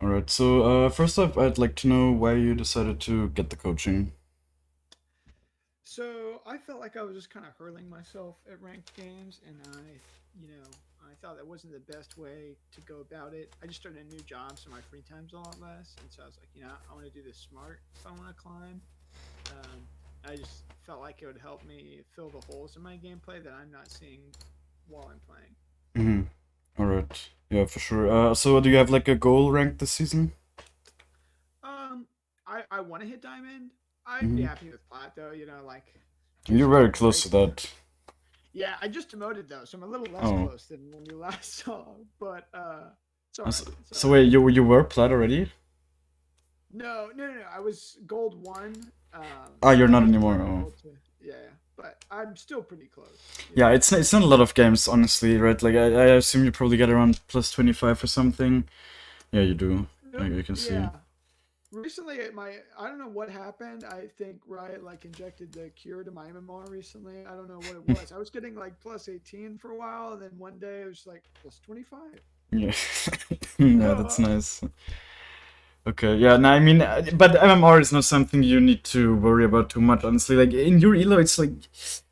All right. So, first off, I'd like to know why you decided to get the coaching. So I felt like I was just kind of hurling myself at ranked games, and I thought that wasn't the best way to go about it. I just started a new job, so my free time's a lot less, and so I was like, I want to do this smart if I want to climb. Um, I just felt like it would help me fill the holes in my gameplay that I'm not seeing while I'm playing. Mm-hmm. All right. Yeah, for sure. So do you have like a goal rank this season? Um, I want to hit diamond. I'd be Mm-hmm. happy with plat though. Like You're just very getting close right to there. that. Yeah, I just demoted though, so I'm a little less Oh. close than when you last saw. But it's all So, right. It's all so right. wait, you were plat already? No, no, no, no. I was gold one. Ah, you're I not went anymore. from Oh. gold to yeah, but I'm still pretty close. Yeah, it's not a lot of games, honestly, right? Like I assume you probably get around plus 25 or something. Yeah, you do. Nope. I can see. Yeah. Recently, I don't know what happened. I think Riot like injected the cure to my MMR recently. I don't know what it was. I was getting like plus 18 for a while, and then one day it was like plus 25. Yeah. Yeah, that's nice. Okay, yeah, no, I mean, but MMR is not something you need to worry about too much, honestly. Like, in your elo, it's like,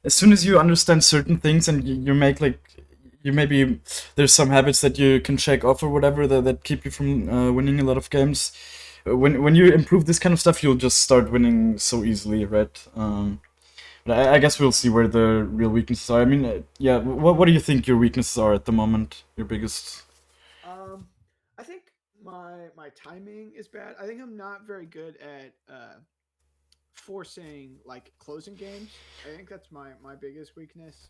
as soon as you understand certain things and you make, like, you maybe, there's some habits that you can check off or whatever that keep you from winning a lot of games. When you improve this kind of stuff, you'll just start winning so easily, right? But I guess we'll Yeah. see where the real weaknesses are. I mean, yeah, what do you think your weaknesses are at the moment? Your biggest? Um, I think my timing is bad. I think I'm not very good at forcing like closing games. I think that's my biggest weakness.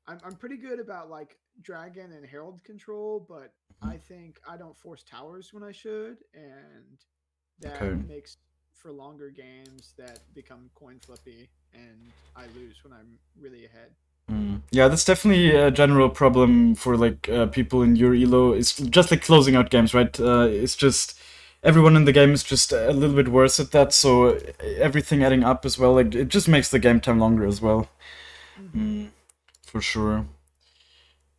I'm pretty good about like dragon and herald control, but I think I don't force towers when I should, and that Okay. makes for longer games that become coin flippy, and I lose when I'm really ahead. Yeah, that's definitely a general problem for like people in your elo. It's just like closing out games, right? It's just everyone in the game is just a little bit worse at that. So everything adding up as well, like it just makes the game time longer as well, Mm-hmm. for sure.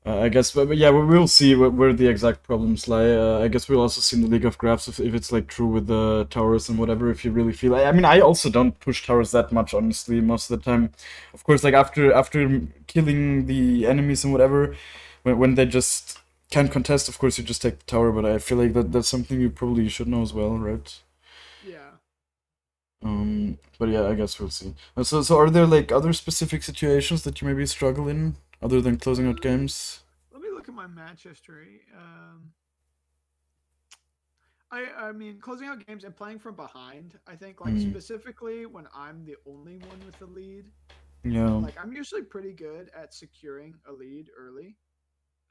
I guess, but yeah, we'll see where the exact problems lie. I guess we'll also see in the League of Graphs if it's like true with the towers and whatever. If you really feel, I mean, I also don't push towers that much, honestly, most of the time. Of course, like after killing the enemies and whatever, when they just can't contest, of course you just take the tower. But I feel like that's something you probably should know as well, right? Yeah. But yeah, I guess we'll see. So are there like other specific situations that you maybe struggle in other than closing out Um, games? Let me look at my match history. I mean, closing out games and playing from behind. I think like Mm, specifically when I'm the only one with the lead, yeah. like I'm usually pretty good at securing a lead early.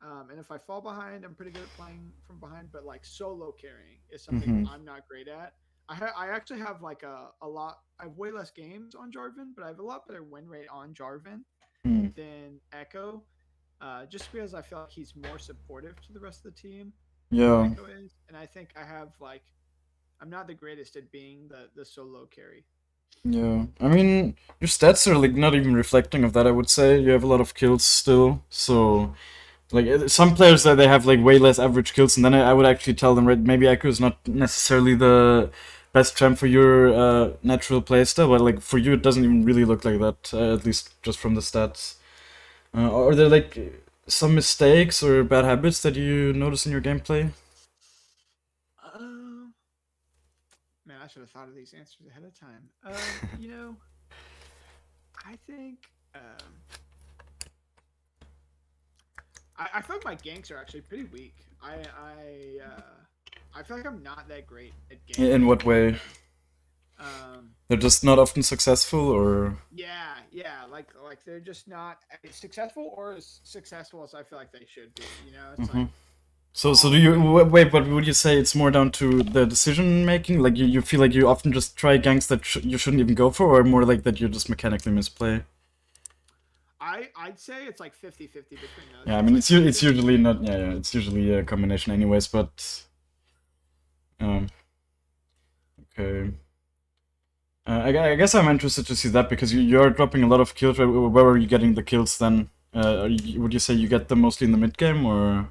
And if I fall behind, I'm pretty good at playing from behind. But like solo carrying is something Mm-hmm. I'm not great at. I actually have like a lot. I have way less games on Jarvan, but I have a lot better win rate on Jarvan Mm. than Echo. Just because I feel like he's more supportive to the rest of the team than Yeah, Echo is, and I think I have like I'm not the greatest at being the solo carry. yeah. I mean, your stats are like not even reflecting of that. I would say you have a lot of kills still. So like some players that they have like way less average kills, and then I would actually tell them, right? Maybe Echo is not necessarily the best champ for your natural playstyle, but like for you, it doesn't even really look like that. At least just from the stats. Are there like some mistakes or bad habits that you notice in your gameplay? Um, Man, I should have thought of these answers ahead of time. I think I feel like my ganks are actually pretty weak. I feel like I'm not that great at In ganking. what way? Um, They're just not often successful, or yeah, like they're just not as successful or as successful as I feel like they should be. It's hmm like so do all you like wait? But would you say it's more down to the decision making? Like you feel like you often just try ganks that you shouldn't even go for, or more like that you just mechanically misplay? I'd say it's like 50-50 between those. Yeah, I It's mean like it's usually 50. not. Yeah, yeah, it's usually a combination, anyways. But um, okay. I guess I'm interested to see that because you're dropping a lot of kills. Right? Where are you getting the kills then? Would you say you get them mostly in the mid game or?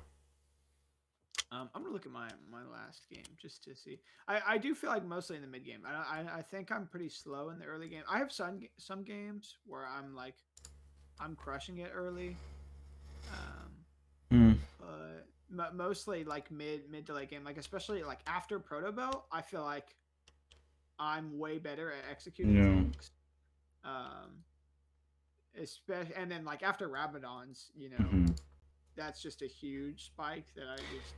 I'm gonna look at my last game just to see. I do feel like mostly in the mid game. I think I'm pretty slow in the early game. I have some games where I'm crushing it early, um, Mm, but mostly like mid to late game. Like especially like after Proto Belt, I feel like I'm way better at executing yeah. things. Um, especially and then like after Rabadon's, Hmm. that's just a huge spike that I just.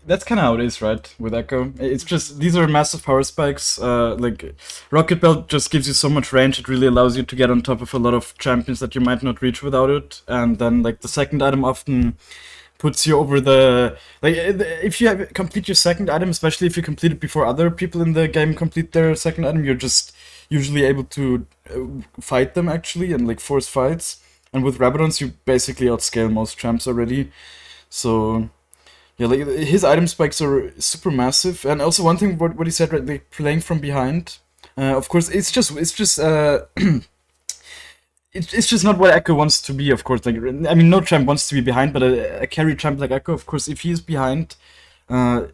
That's kind of how it is, right? With Echo, it's just Mhm. these are massive power spikes. Like Rocket Belt just gives you so much range. It really allows you to get on top of a lot of champions that you might not reach without it. And then like the second item often puts you over the like if you have complete your second item, especially if you complete it before other people in the game complete their second item, you're just usually able to fight them actually and like force fights. And with Rabadons, you basically outscale most champs already. So yeah, like his item spikes are super massive, and also one thing what he said, right? Like playing from behind. Of course, it's just not what Ekko wants to be. Of course, like I mean, no champ wants to be behind, but a carry champ like Ekko, of course, if he is behind,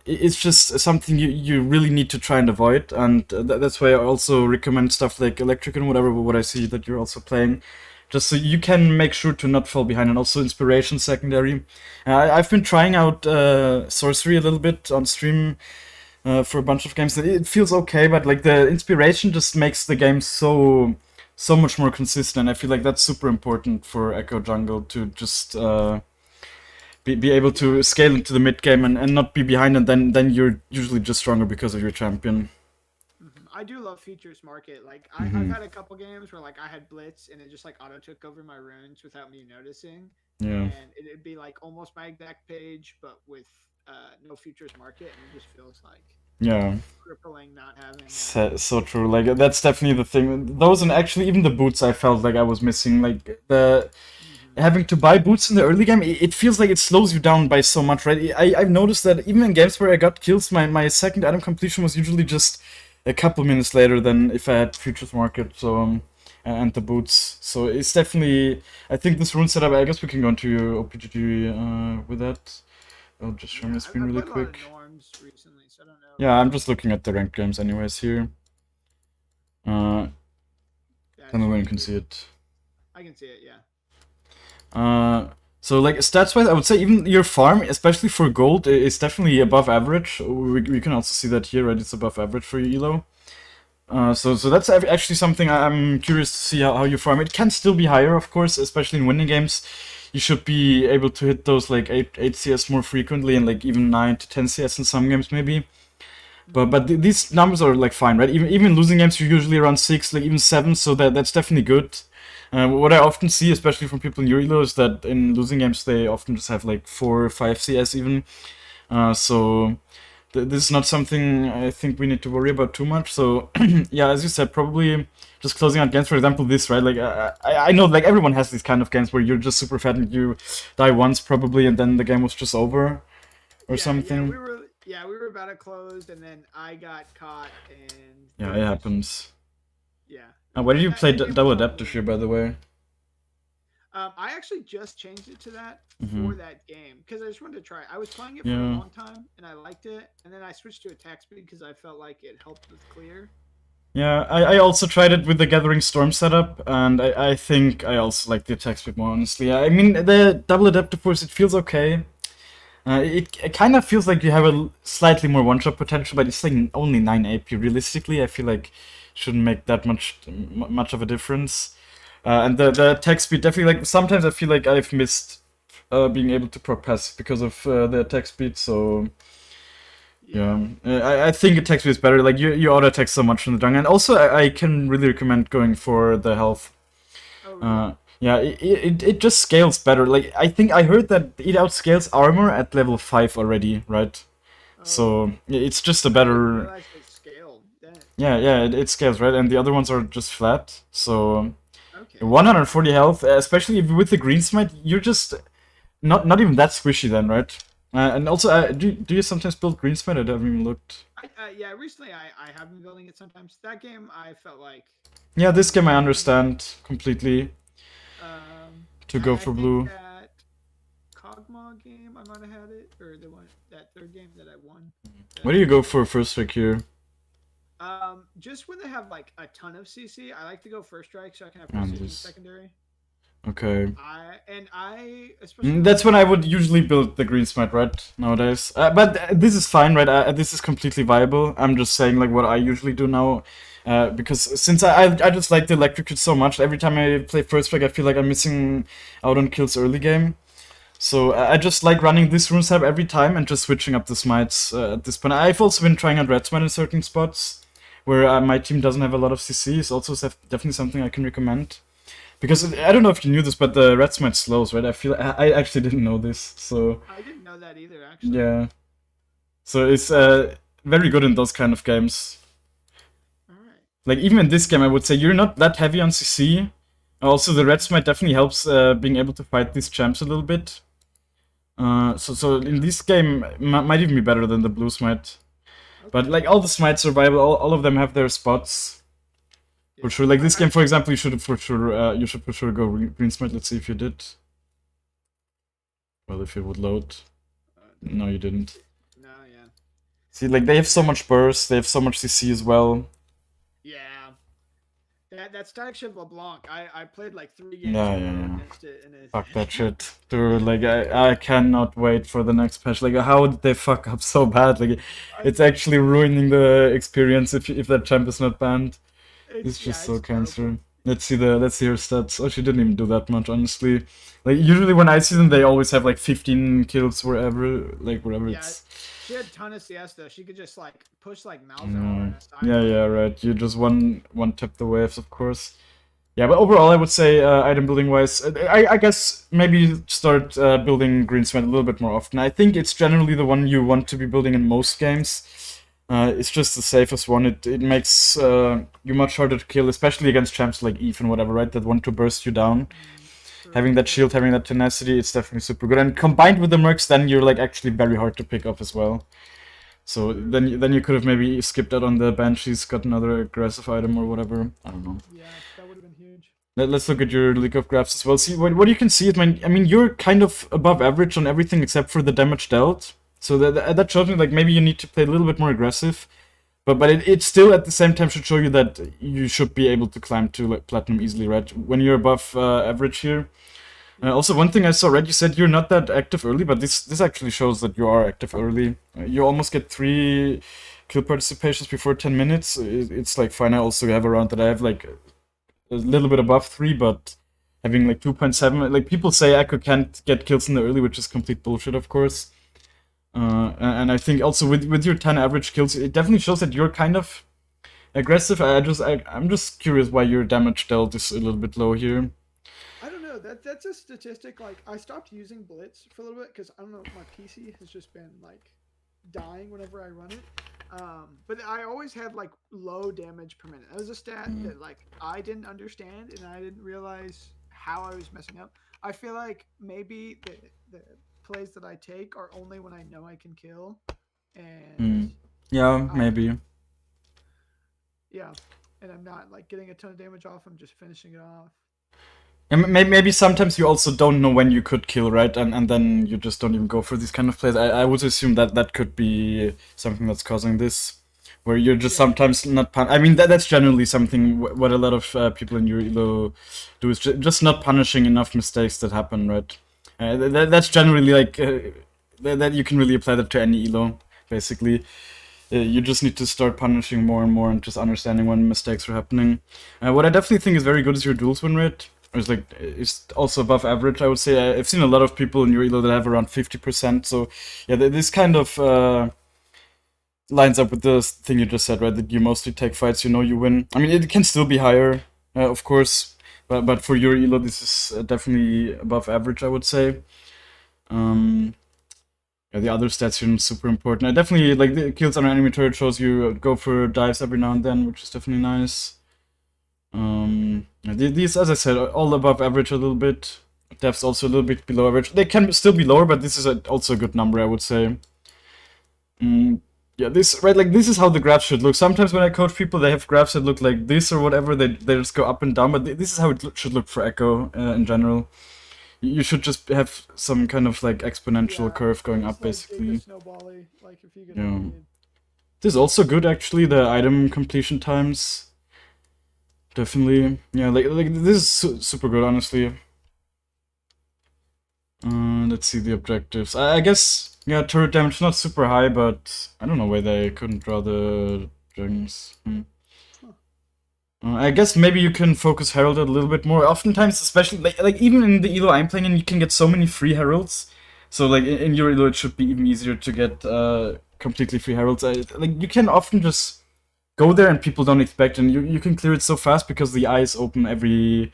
it's just something you really need to try and avoid, and that's why I also recommend stuff like Electric and whatever. What I see that you're also playing, just so you can make sure to not fall behind, and also Inspiration secondary. I've been trying out Sorcery a little bit on stream for a bunch of games. It feels okay, but like the Inspiration just makes the game so much more consistent. I feel like that's super important for Ekko Jungle to just be able Yeah, to scale into the mid game and not be behind, and then you're usually just stronger because of your champion. I do love Features Market. Like I've Hmm. had a couple games where like I had Blitz and it just like auto took over my runes without me noticing, Yeah, and it'd be like almost my exact page, but with no Features Market, and it just feels like yeah. crippling not having that. So true. Like that's definitely the thing. Those and actually even the boots I felt like I was missing. Like the Hmm. having to buy boots in the early game, it feels like it slows you down by so much, right? I've noticed that even in games where I got kills, my second item completion was usually just a couple minutes later than if I had Futures Market, so and the boots. So it's definitely, I think this rune setup, I guess we can go into OPGG with that. I'll just share Yeah, my screen I really played a lot of quick. norms recently, so I don't know Yeah, if I'm just looking at the ranked games anyways here. Uh, that Tell me when you should can be. see it. I can see it. Yeah. Uh, so like stats wise, I would say even your farm, especially for gold, is definitely above average. We can also see that here, right? It's above average for your elo. So that's actually something I'm curious to see how you farm. It can still be higher, of course, especially in winning games. You should be able to hit those like 8 CS more frequently and like even 9 to 10 CS in some games maybe. But Hmm. these numbers are like fine, right? Even losing games, you're usually around 6, like even 7, so that's definitely good. What I often see, especially from people in Eurelo, is that in losing games they often just have like 4 or 5 CS even. So this is not something I think we need to worry about too much. So yeah, as you said, probably just closing out games. For example, this, right? Like I know like everyone has these kind of games where you're just super fat and you die once probably, and then the game was just over or Yeah, something. we were about to close, and then I got caught, and Yeah, it then just happens. yeah. Why do But you play that game double was on adaptive here, me. by the way? I actually just changed it to that Hmm. for that game because I just wanted to try. I was playing it for a Yeah. long time and I liked it, and then I switched to attack speed because I felt like it helped with clear. Yeah, I also tried it with the Gathering Storm setup, and I think I also like the attack speed more, honestly. I mean, the double adaptive force, it feels okay. It kind of feels like you have a slightly more one-shot potential, but it's like only 9 AP. Realistically, I feel like shouldn't make that much of a difference. And the attack speed, definitely, like, sometimes I feel like I've missed being able to proc pass because of the attack speed, so Yeah. yeah, I think attack speed is better. Like you auto attack so much in the jungle, and also I can really recommend going for the health. Oh, really? Uh, yeah, it just scales better. Like I think I heard that it outscales armor at level 5 already, right? Oh, So it's just a I didn't better. realize it scaled. That Yeah, it scales, right? And the other ones are just flat. So okay. 140 health, especially if with the green smite, you're just not even that squishy then, right? And also, do you sometimes build green smite? I haven't even looked. Yeah, recently I have been building it sometimes. That game I felt like Yeah, this game I maybe understand completely to go I for think blue. that Frogmaw game, I might have had it, or the one that third game that I won. Where do you go for first strike here? Just when they have like a ton of CC, I like to go first strike so I can have Oh, precision this. secondary. Okay. I especially That's when I would usually build the Green Smite, right, nowadays. But this is fine, right? This is completely viable. I'm just saying, like, what I usually do now. Because since I just like the electrocute so much, every time I play first strike, I feel like I'm missing out on kills early game. So I just like running this rune setup every time and just switching up the smites at this point. I've also been trying out Red Smite in certain spots where my team doesn't have a lot of CC. It's also definitely something I can recommend. Because I don't know if you knew this, but the Red Smite slows, right? I actually didn't know this, so I didn't know that either, actually. yeah. So it's very good in those kind of games. Alright. Like even in this game, I would say you're not that heavy on CC. Also, the Red Smite definitely helps being able to fight these champs a little bit. So in this game, might even be better than the Blue Smite. Okay. But like all the smites are viable, all of them have their spots. Yeah. For sure, like this game, for example, you should for sure go Green Smite. Let's see if you did. Well, if it would load. No, you didn't. No, yeah. See, like they have so much burst, they have so much CC as well. Yeah. That Static Shiv LeBlanc, I played like 3 games Yeah. against it, and Fuck that shit, dude. Like I cannot wait for the next patch. Like how did they fuck up so bad? Like it's actually ruining the experience if that champ is not banned. It's just so cancer. Let's see her stats. Oh, she didn't even do that much, honestly. Like usually when I see them, they always have like 15 kills wherever it's. She had a ton of CS though. She could just like push like Malzahar. Yeah, right. You just one tap the waves, of course. Yeah, but overall, I would say item building wise, I guess maybe start building Green Smite a little bit more often. I think it's generally the one you want to be building in most games. It's just the safest one. It makes you much harder to kill, especially against champs like Eve and whatever, right? That want to burst you down. Having that shield, having that tenacity, it's definitely super good. And combined with the mercs, then you're like actually very hard to pick up as well. So then you could have maybe skipped out on the Banshees, got another aggressive item or whatever. I don't know. Yeah, that would have been huge. Let's look at your League of graphs as well. See what you can see. I mean, you're kind of above average on everything except for the damage dealt. So that shows me like maybe you need to play a little bit more aggressive. But it still at the same time should show you that you should be able to climb to like platinum easily, right? When you're above average here. Also, one thing I saw, Red, you said you're not that active early, but this actually shows that you are active early. You almost get 3 kill participations before 10 minutes. It's like fine. I also have a round that I have like a little bit above 3, but having like 2.7. Like people say Ekko can't get kills in the early, which is complete bullshit, of course. And I think also with your 10 average kills, it definitely shows that you're kind of aggressive. I'm just curious why your damage dealt is a little bit low here. I don't know. That's a statistic. Like I stopped using Blitz for a little bit because I don't know. My PC has just been like dying whenever I run it. But I always had like low damage per minute. That was a stat that like I didn't understand and I didn't realize how I was messing up. I feel like maybe the plays that I take are only when I know I can kill, and yeah, maybe. Yeah, and I'm not like getting a ton of damage off. I'm just finishing it off. And maybe sometimes you also don't know when you could kill, right? And then you just don't even go for these kind of plays. I would assume that could be something that's causing this, where you're just sometimes not I mean, that's generally something what a lot of people in your elo do, is just not punishing enough mistakes that happen, right? That's generally like that you can really apply that to any elo, basically. You just need to start punishing more and more and just understanding when mistakes are happening. What I definitely think is very good is your duels win rate. It's also above average, I would say. I've seen a lot of people in your elo that have around 50%. So yeah, this kind of lines up with the thing you just said, right? That you mostly take fights, you know you win. I mean, it can still be higher, of course. But for your elo, this is definitely above average, I would say. Yeah, the other stats are super important. I definitely like the kills on enemy turret shows you go for dives every now and then, which is definitely nice. These, as I said, are all above average a little bit. Devs also a little bit below average. They can still be lower, but this is also a good number, I would say. Yeah, this is how the graph should look. Sometimes when I coach people, they have graphs that look like this or whatever. They just go up and down, but this is how it should look for Ekko in general. you should just have some kind of like exponential Yeah, curve going up, just like Giga basically. Snowbally, like if you get Yeah. undefeated. This is also good, actually, the item completion times. Definitely. Yeah, like this is super good, honestly. Let's see the objectives. I guess, yeah, turret damage not super high, but I don't know why they couldn't draw the dragons. Huh. I guess maybe you can focus Herald a little bit more. Oftentimes, especially like even in the elo I'm playing in, you can get so many free heralds. So like in your elo, it should be even easier to get completely free heralds. Like you can often just go there and people don't expect, and you can clear it so fast because the eyes open every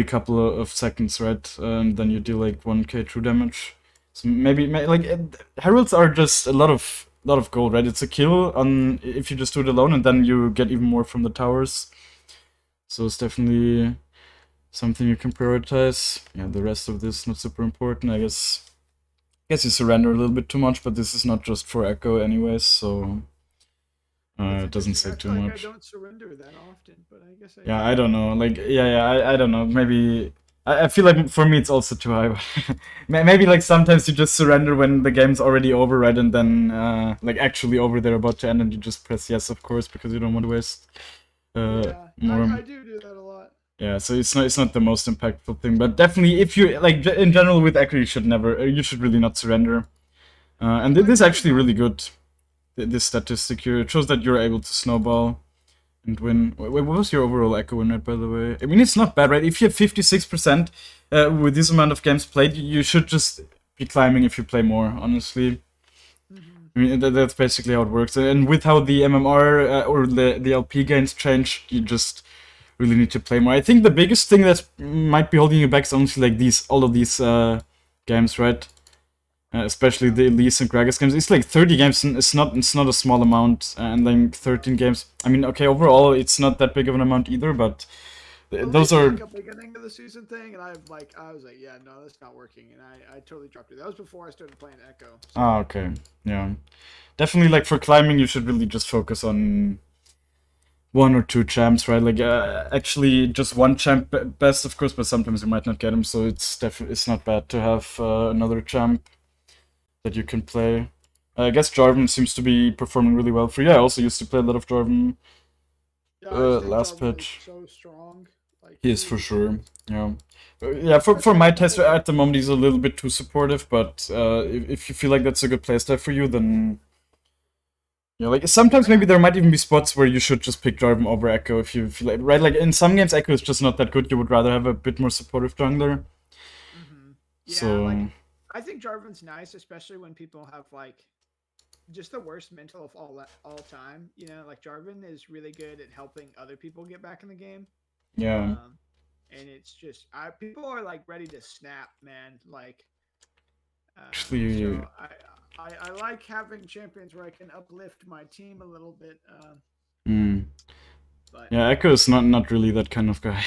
couple of seconds, right? And then you deal like 1k true damage. So maybe like heralds are just a lot of gold, right? It's a kill on if you just do it alone, and then you get even more from the towers. So it's definitely something you can prioritize. Yeah, the rest of this not super important. I guess you surrender a little bit too much, but this is not just for Ekko anyways, so That's it doesn't interesting. say I too feel like I much. don't surrender that often, but I guess I Yeah, do. I don't know. Like, I don't know. Maybe I feel like for me it's also too high. Maybe like sometimes you just surrender when the game's already over, right? And then like actually over, they're about to end, and you just press yes, of course, because you don't want to waste Yeah, more. I do that a lot. Yeah, so it's not the most impactful thing, but definitely if you like in general with Echo, you should really not surrender. And I this is agree with actually that. really good. This statistic here, it shows that you're able to snowball and win. Wait, what was your overall Echo win rate, by the way? I mean, it's not bad, right? If you have 56% with this amount of games played, you should just be climbing if you play more, honestly. Hmm. I mean, that's basically how it works. And with how the MMR or the LP gains change, you just really need to play more. I think the biggest thing that might be holding you back is honestly like all of these games, right? Especially Yeah. the Elise and Gragas games. It's like 30 games. It's not a small amount, and then 13 games. I mean, okay, overall it's not that big of an amount either, but those Elise was are. like a beginning of the season thing, and I was like, yeah, no, that's not working, and I totally dropped it. That was before I started playing Echo. So Ah, okay, yeah, definitely. Like for climbing, you should really just focus on one or two champs, right? Like actually just one champ best, of course, but sometimes you might not get him, so it's not bad to have another champ that you can play. I guess Jarvan seems to be performing really well for you. I also used to play a lot of Jarvan yeah, I just think last Jarvan is patch. so strong. Like He is for sure. Yeah. Yeah, for especially my with the test whole. at the moment, he's a little bit too supportive, but if you feel like that's a good playstyle for you, then yeah, like sometimes maybe there might even be spots where you should just pick Jarvan over Echo if you feel like, right? Like in some games, Echo is just not that good. You would rather have a bit more supportive jungler. Hmm. Yeah, like So I think Jarvan's nice, especially when people have like just the worst mental of all time. You know, like Jarvan is really good at helping other people get back in the game. yeah, Um, and it's just people are like ready to snap, man. Like, actually, so I like having champions where I can uplift my team a little bit. mm, But yeah, Echo is not really that kind of guy.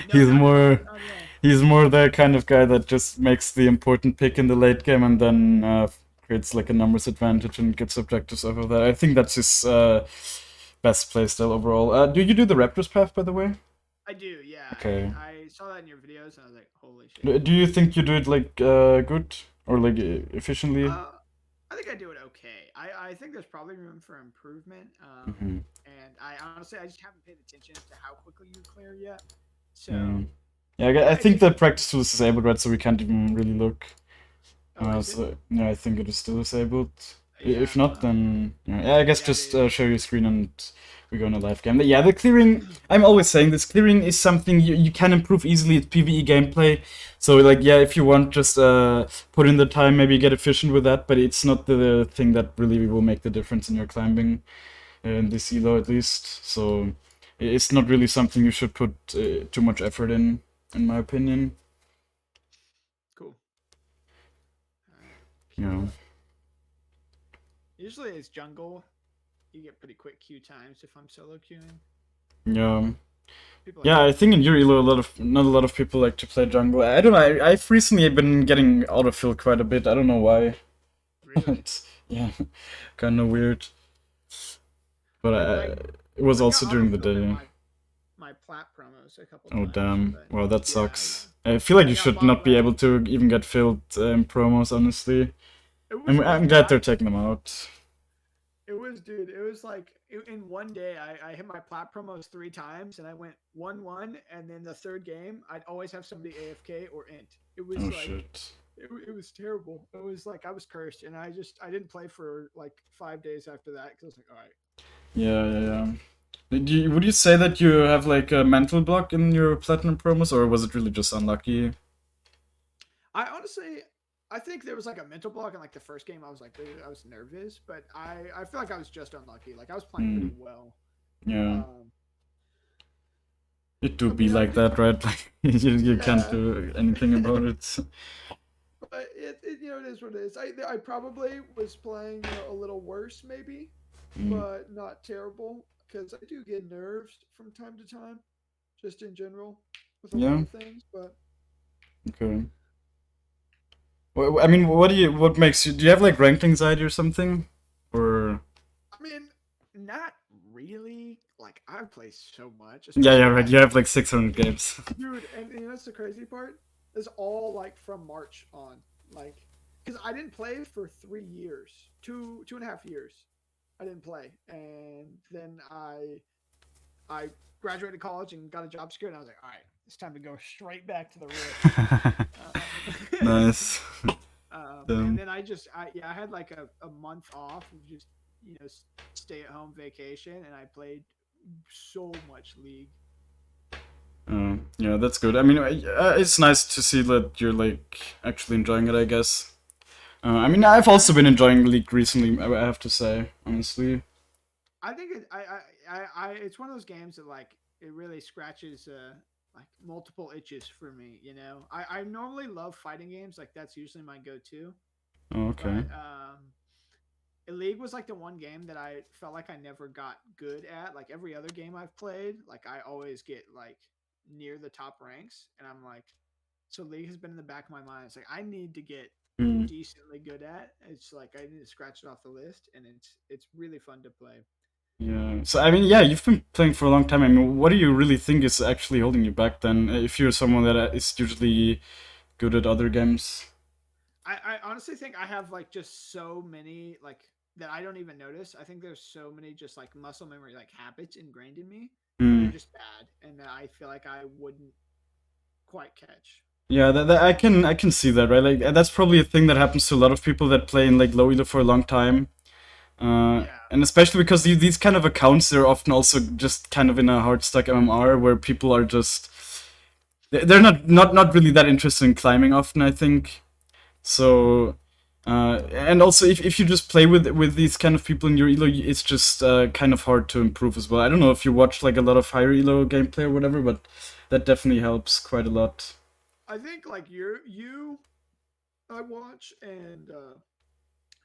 no, he's not at all, more not at all. he's more the kind of guy that just makes the important pick in the late game and then creates like a numbers advantage and gets objectives off of that. I think that's his best playstyle overall. Do you do the Raptors path, by the way? I do, yeah. Okay. I saw that in your videos, and I was like, holy shit. Do you think you do it like good or like efficiently? Uh, I think I do it okay. I think there's probably room for improvement. Hmm. And I honestly I just haven't paid attention to how quickly you clear yet. Yeah. So Yeah, I yeah, it think the seems practice tool is disabled, right? So we can't even really look. oh, is it? So yeah, I think it is still disabled. Yeah. If not, then yeah, I guess Yeah, it just is. share your screen and we go in a live game. But yeah, the clearing. I'm always saying this clearing is something you can improve easily at PVE gameplay. So like yeah, if you want, just put in the time, maybe get efficient with that. But it's not the thing that really will make the difference in your climbing in this elo at least. So it's not really something you should put too much effort in my opinion. Cool. All right. Queue Yeah. up. Usually it's jungle. You get pretty quick queue times if I'm solo queuing. Yeah. People like Yeah, I to think in your elo, not a lot of people like to play jungle. I don't know. I've recently been getting autofill quite a bit. I don't know why. really. It's, yeah, kind of weird. But Like it was I got also during the autofilled in day. my my plat promos a couple Oh times. damn! But Well, that yeah, sucks. I feel like I you got should bought not be by. able to even get filled promos. Honestly, It was I'm dude. glad they're taking them out. It was dude. It was like in one day I hit my plat promos 3 times and I went 1-1, and then the third game I'd always have somebody AFK or int. It was Oh like shit. it was terrible. It was like I was cursed, and I didn't play for like 5 days after that because I was like, all right. Yeah, yeah, yeah. Would you say that you have like a mental block in your platinum promos, or was it really just unlucky? I honestly, I think there was like a mental block in like the first game. I was like, I was nervous, but I feel like I was just unlucky. Like I was playing Hmm. pretty well. Yeah. Um, It do I be mean, I like think that, right? Like you can't yeah, do anything about it. but it is what it is. I probably was playing a little worse maybe, Mm. but not terrible because I do get nerves from time to time, just in general with a lot Yeah. of things. But Okay. I mean, what makes you? Do you have like ranked anxiety or something? Or I mean, not really. Like I play so much, yeah, yeah, especially right. like You have like 600 games. dude, and that's the crazy part. Is all like from March on, like, because I didn't play for 3 years, 2.5 years. I didn't play, and then I graduated college and got a job secured. And I was like, all right, it's time to go straight back to the Rift. Nice. And Um, then I had like a month off of just stay at home vacation, and I played so much League. yeah, that's good. I mean, it's nice to see that you're like actually enjoying it, I guess. I mean, I've Yeah, also been enjoying League recently. I have to say, honestly. I think it's one of those games that like it really scratches like multiple itches for me. I normally love fighting games, like that's usually my go-to. Oh, okay. But League was like the one game that I felt like I never got good at. Like every other game I've played, like I always get like near the top ranks, and I'm like, so League has been in the back of my mind. It's like I need to get Hmm. decently good at. It's like I need to scratch it off the list, and it's really fun to play. Yeah. So I mean, yeah, you've been playing for a long time. I mean, what do you really think is actually holding you back then? If you're someone that is usually good at other games. I honestly think I have like just so many like that I don't even notice. I think there's so many just like muscle memory like habits ingrained in me that are Hmm. just bad, and that I feel like I wouldn't quite catch. Yeah, I can see that, right? Like that's probably a thing that happens to a lot of people that play in like low elo for a long time. Yeah, And especially because these kind of accounts, they're often also just kind of in a hard stuck MMR where people are just they're not really that interested in climbing often, I think. So and also if you just play with these kind of people in your elo, it's just kind of hard to improve as well. I don't know if you watch like a lot of higher elo gameplay or whatever, but that definitely helps quite a lot. I think like you I watch, and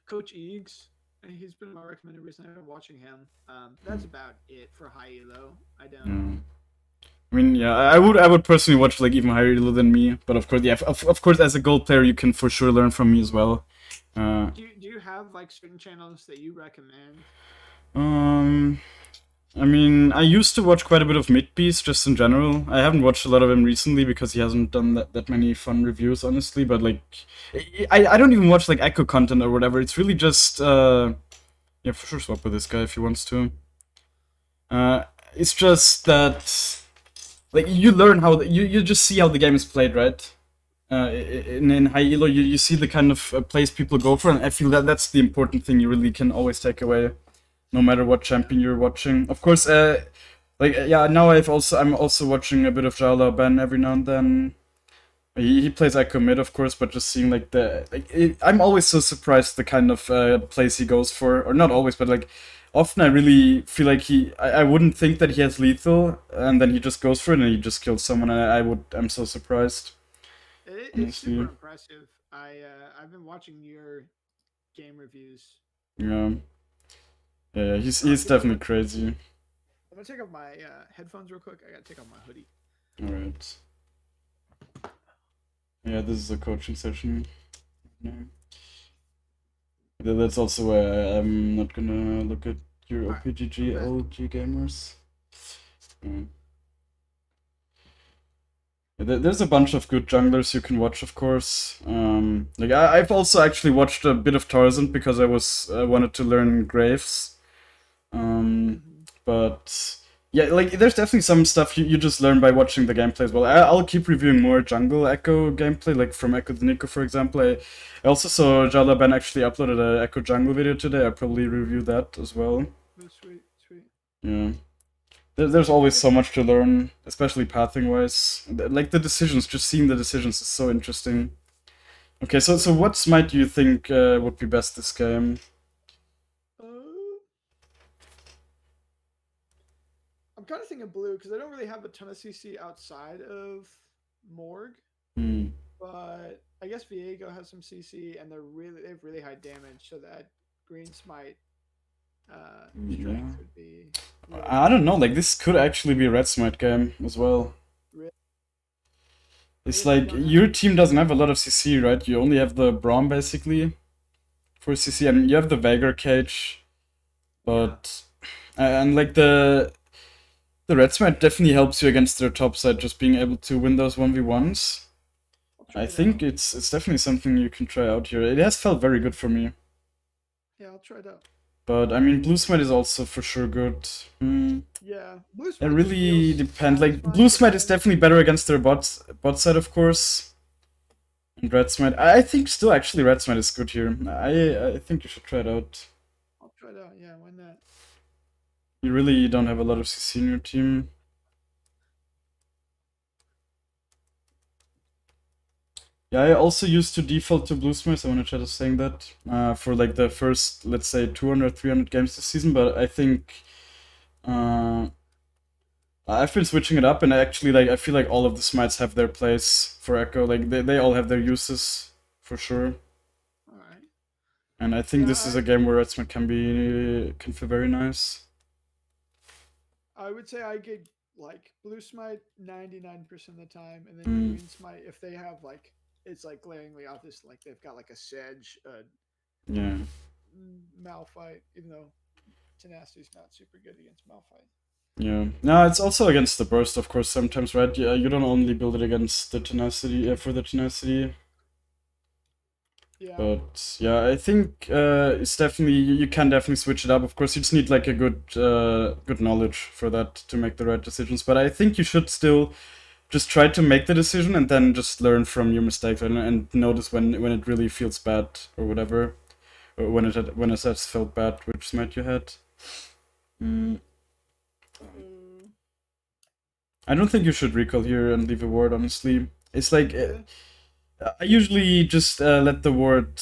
Coach Eags. He's been my recommended recently. I've been watching him. That's about it for high elo. I don't. Yeah. I mean, yeah, I would personally watch like even higher elo than me, but of course, yeah, of course, as a gold player, you can for sure learn from me as well. Uh, Do you have like certain channels that you recommend? um, I mean, I used to watch quite a bit of Midbeast just in general. I haven't watched a lot of him recently because he hasn't done that many fun reviews, honestly. But like, I don't even watch like Ekko content or whatever. It's really just yeah, for sure swap with this guy if he wants to. Uh, it's just that like you learn how you just see how the game is played, right? In high elo, you see the kind of plays people go for, and I feel that that's the important thing you really can always take away, no matter what champion you're watching. Of course, like yeah, now I'm also watching a bit of Jala Ben every now and then. He plays Echo mid, of course, but just seeing like I'm always so surprised the kind of plays he goes for, or not always, but like often I really feel like I wouldn't think that he has lethal, and then he just goes for it and he just kills someone. And I'm so surprised, It's super honestly. impressive. I've been watching your game reviews. Yeah, yeah, Oh, he's you know definitely what? crazy. I'm gonna take off my headphones real quick. I gotta take off my hoodie. All right. Yeah, this is a coaching session. Yeah. That's also why I'm not gonna look at your All right, I'm OPGG back. LG gamers. Yeah. There's a bunch of good junglers you can watch, of course. Like I've also actually watched a bit of Tarzan because I was wanted to learn Graves. Hmm. But yeah, like there's definitely some stuff you just learn by watching the gameplay as well. I'll keep reviewing more jungle Ekko gameplay, like from Ekko the Nico, for example. I also saw Jalaban actually uploaded a Ekko jungle video today. I'll probably review that as well. Oh, sweet, sweet. Yeah. There's always Yeah, so much to learn, especially pathing wise. Like the decisions, just seeing the decisions is so interesting. Okay, so what smite do you think would be best this game? uh, I'm kind of thinking blue because I don't really have a ton of CC outside of Morg, Hmm. but I guess Viego has some CC and they have really high damage, so that green smite Yeah. strength would be really I don't know, nice. like this could actually be a Red Smite game as well. Really, I It's guess I like don't have. your team doesn't have a lot of CC, right? You only have the Braum basically for CC, and you have the Veigar cage, Yeah, but and like the Red Smite definitely helps you against their top side, just being able to win those 1v1s. I'll try I it think out. it's definitely something you can try out here. It has felt very good for me. Yeah, I'll try it out. But I mean, Blue Smite is also for sure good. Yeah, blue It smite just really feels depends. Like satisfying Blue to Smite is play. definitely better against their bot side, of course. And Red Smite, I think still actually Red Smite is good here. I think you should try it out. I'll try it out. Yeah, why not? You really don't have a lot of CC in your team. Yeah, I also used to default to Blue Smite. I want to try to saying that for like the first, let's say 200, 300 games this season. But I think uh, I've been switching it up, and I feel like all of the smites have their place for Echo. Like they all have their uses for sure. All right. And I think Yeah, this is a game where Red Smite can feel very nice. I would say I get like blue smite 99% of the time, and then Mm, green smite if they have like it's like glaringly obvious, like they've got like a sedge, yeah. Malphite, even though tenacity's not super good against Malphite. Yeah. No, it's also against the burst, of course, sometimes, right? Yeah, you don't only build it against the tenacity, for the tenacity. Yeah. But yeah, I think it's definitely you can definitely switch it up. Of course, you just need like a good knowledge for that to make the right decisions. But I think you should still just try to make the decision and then just learn from your mistakes and notice when it really feels bad or whatever, or when it has felt bad, which smite you had. Mm. Uh-oh. I don't think you should recall here and leave a ward, honestly. It's like Really? I usually just let the ward.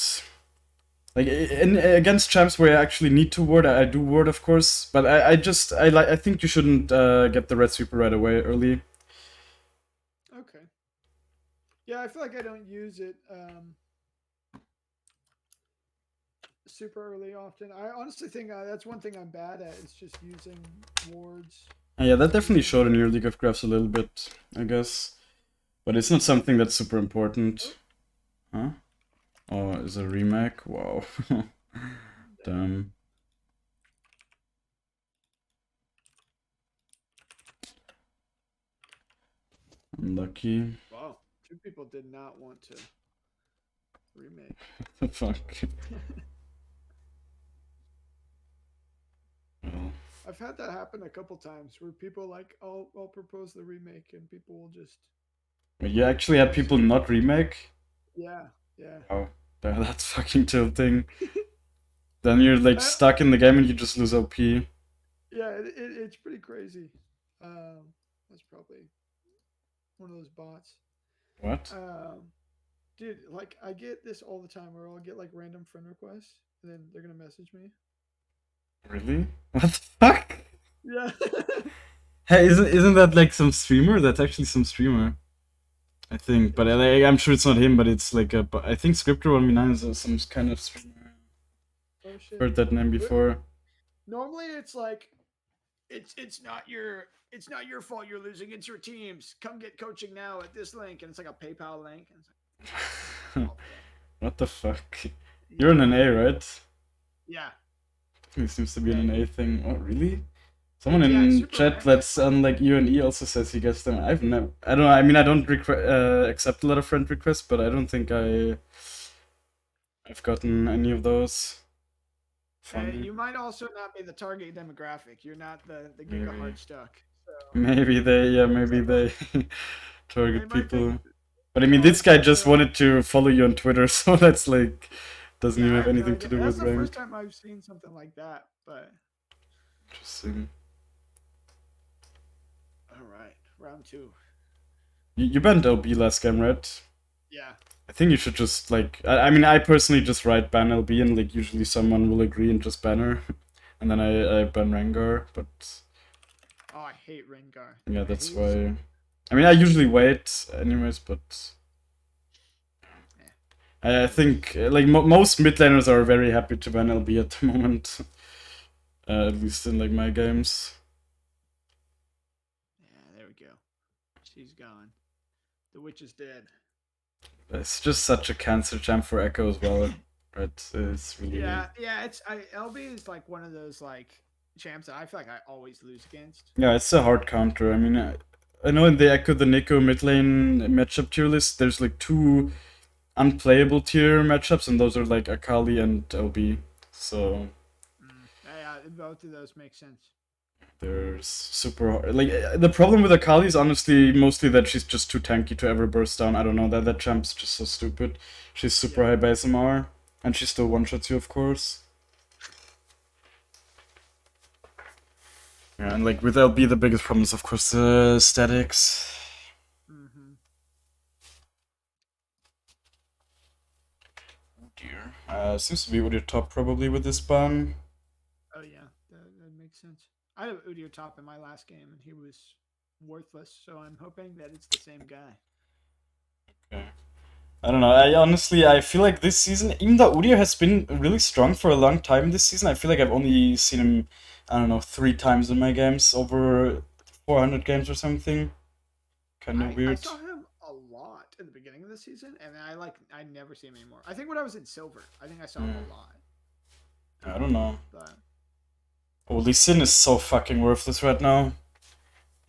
Like in against champs where I actually need to ward, I do ward, of course. But I think you shouldn't get the red sweeper right away early. Okay. Yeah, I feel like I don't use it super early often. I honestly think that's one thing I'm bad at. It's just using wards Yeah, that definitely early. showed in your League of Graphs a little bit, I guess. But it's not something that's super Oh, important. Huh? Oh, is a remake? Wow. dang. Damn. Unlucky. Wow. Two people did not want to remake. The fuck. Well, I've had that happen a couple times where people like, I'll propose the remake and people will just you actually had people not remake? yeah, yeah. Wow. That's fucking tilting. Then you're like I, stuck in the game and you just lose OP. yeah, it's pretty crazy. That's probably one of those bots. What? Um, dude, like I get this all the time where I'll get like random friend requests and then they're gonna message me. Really? What the fuck? Yeah. Hey, isn't that like some streamer? That's actually some streamer, I think. But Is it? I'm sure it's not him. But it's like a. But I think Scripter 1v9 is some kind of streamer. Oh shit. Heard that name But before. normally it's like it's not your fault you're losing. It's your team's. Come get coaching now at this link, and it's like a PayPal link. And it's like, okay, What the fuck? You're in yeah, an A, right? yeah, It seems to be yeah. an A thing. Oh, really? Someone Yeah, it's in super chat random. that's unlike you and E also says he gets them. I've never. I don't know. I mean, I don't accept a lot of friend requests, but I don't think I've gotten any of those. Funny. You might also not be the target demographic. You're not the Giga Maybe. Heart stuck. So Maybe maybe they they target might think people. But I mean, this hearts guy are just wanted to follow you on Twitter, so that's like doesn't yeah, even I have have no anything to idea. do That's with the first rank. time I've seen something like that. But Interesting. all right, round two. You banned LB last game, right? Yeah. I think you should just like. I mean, I personally just write ban LB, and like usually someone will agree and just ban her, and then I ban Rengar. But Oh, I hate Rengar. yeah, I that's hate it so why. I mean, I usually wait anyways, but eh, I think like most mid laners are very happy to ban LB at the moment. At least in like my games. Yeah, there we go. She's gone. The witch is dead. It's just such a cancer champ for Ekko as well. Right? It's really. Yeah. LB is like one of those like champs that I feel like I always lose against. Yeah, it's a hard counter. I mean, I know in the Echo, the Nico mid lane matchup tier list, there's like two unplayable tier matchups, and those are like Akali and LB. So Yeah, both of those make sense. there's super hard. Like the problem with Akali is honestly mostly that she's just too tanky to ever burst down. I don't know that champ's just so stupid. She's super high base MR, and she still one shots you, of course. Yeah, and like with LB, the biggest problem is of course the statics. Mm-hmm. Oh dear. Seems to be Udyr top probably with this ban. Oh yeah, that makes sense. I have Udyr top in my last game, and he was worthless. So I'm hoping that it's the same guy. Okay. I don't know. I feel like this season, even though Udyr has been really strong for a long time this season, I feel like I've only seen him, I don't know, 3 times in my games over 400 games or something. Kind of I weird. saw him a lot in the beginning of the season, and then I never see him anymore. I think when I was in silver, I think I saw him a lot. I don't know. But Oh, Lee Sin is so fucking worthless right now.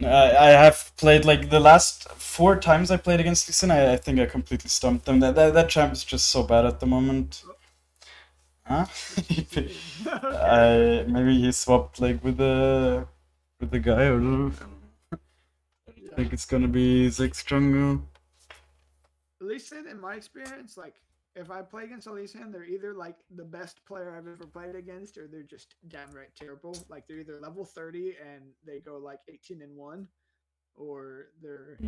I have played like the last 4 times I played against Lee Sin, I think I completely stumped them. That champ is just so bad at the moment. Huh? okay. Maybe he swapped like with the guy or I think it's gonna be Ziggs jungle. Elysian, in my experience, like if I play against Elysian, they're either like the best player I've ever played against, or they're just downright terrible. Like they're either level 30 and they go like 18-1, or they're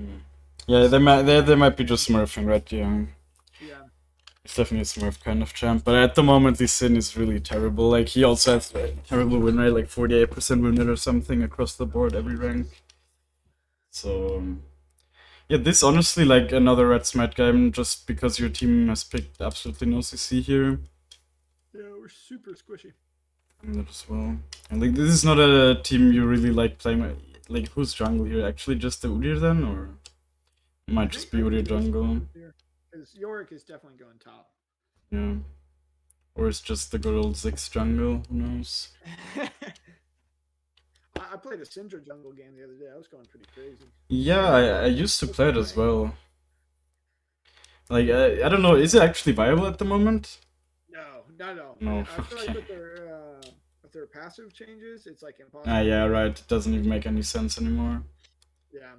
Yeah, they might be and just smurfing, right? Yeah. yeah. It's definitely a smurf kind of champ, but at the moment Lee Sin is really terrible. Like he also has a terrible win rate, like 48% win rate or something across the board every rank. So yeah, this honestly like another Red Smite game just because your team has picked absolutely no CC here. Yeah, we're super squishy. And that as well. And like this is not a team you really like playing. Like who's jungle here? Actually, just the Udyr then, or it might just be Udyr jungle. Because Yorick is definitely going top. Yeah. Or it's just the good old Ziggs jungle. Who knows? I played a Syndra jungle game the other day. I was going pretty crazy. Yeah, I used to play it as well. Like I don't know, is it actually viable at the moment? No. No. I feel like Okay. with their passive changes, it's like impossible. Ah, yeah, right. It doesn't even make any sense anymore. Yeah.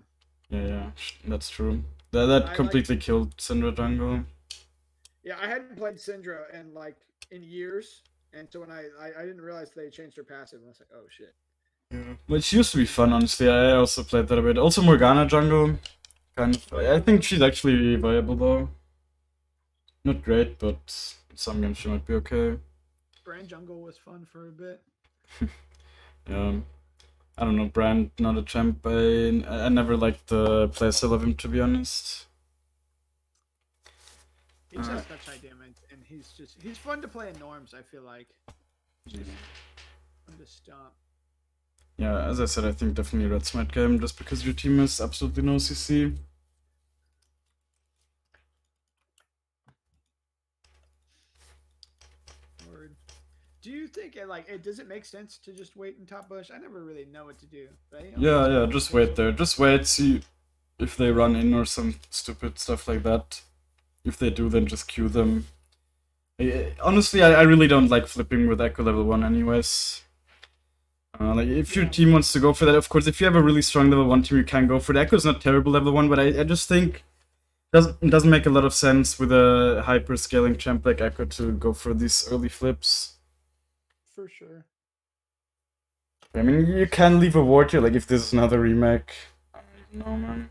Yeah, that's true. That completely killed Syndra jungle. Yeah, I hadn't played Syndra in years, and so when I didn't realize they changed their passive, and I was like, oh shit. Yeah. Which used to be fun, honestly. I also played that a bit. Also Morgana jungle. Kind of. I think she's actually viable though. Not great, but in some games she might be okay. Brand jungle was fun for a bit. Yeah. I don't know, Brand, not a champ. I never liked the playstyle of him, to be honest. He just has such high damage, and he's fun to play in norms. I feel like just fun to stomp. Yeah, as I said, I think definitely Red Smite game, just because your team has absolutely no CC. Word. Do you think it does it make sense to just wait in top bush? I never really know what to do, but I always Yeah, get just wait impatient. there. Just wait, see if they run in or some stupid stuff like that. If they do, then just queue them. Honestly, I really don't like flipping with Ekko level 1 anyways. Like, if your Yeah, team wants to go for that, of course, if you have a really strong level 1 team, you can go for it. Ekko's not terrible level 1, but I just think it doesn't make a lot of sense with a hyper scaling champ like Ekko to go for these early flips. for sure. I mean, you can leave a ward here, like if this is another remake. I don't even know, man.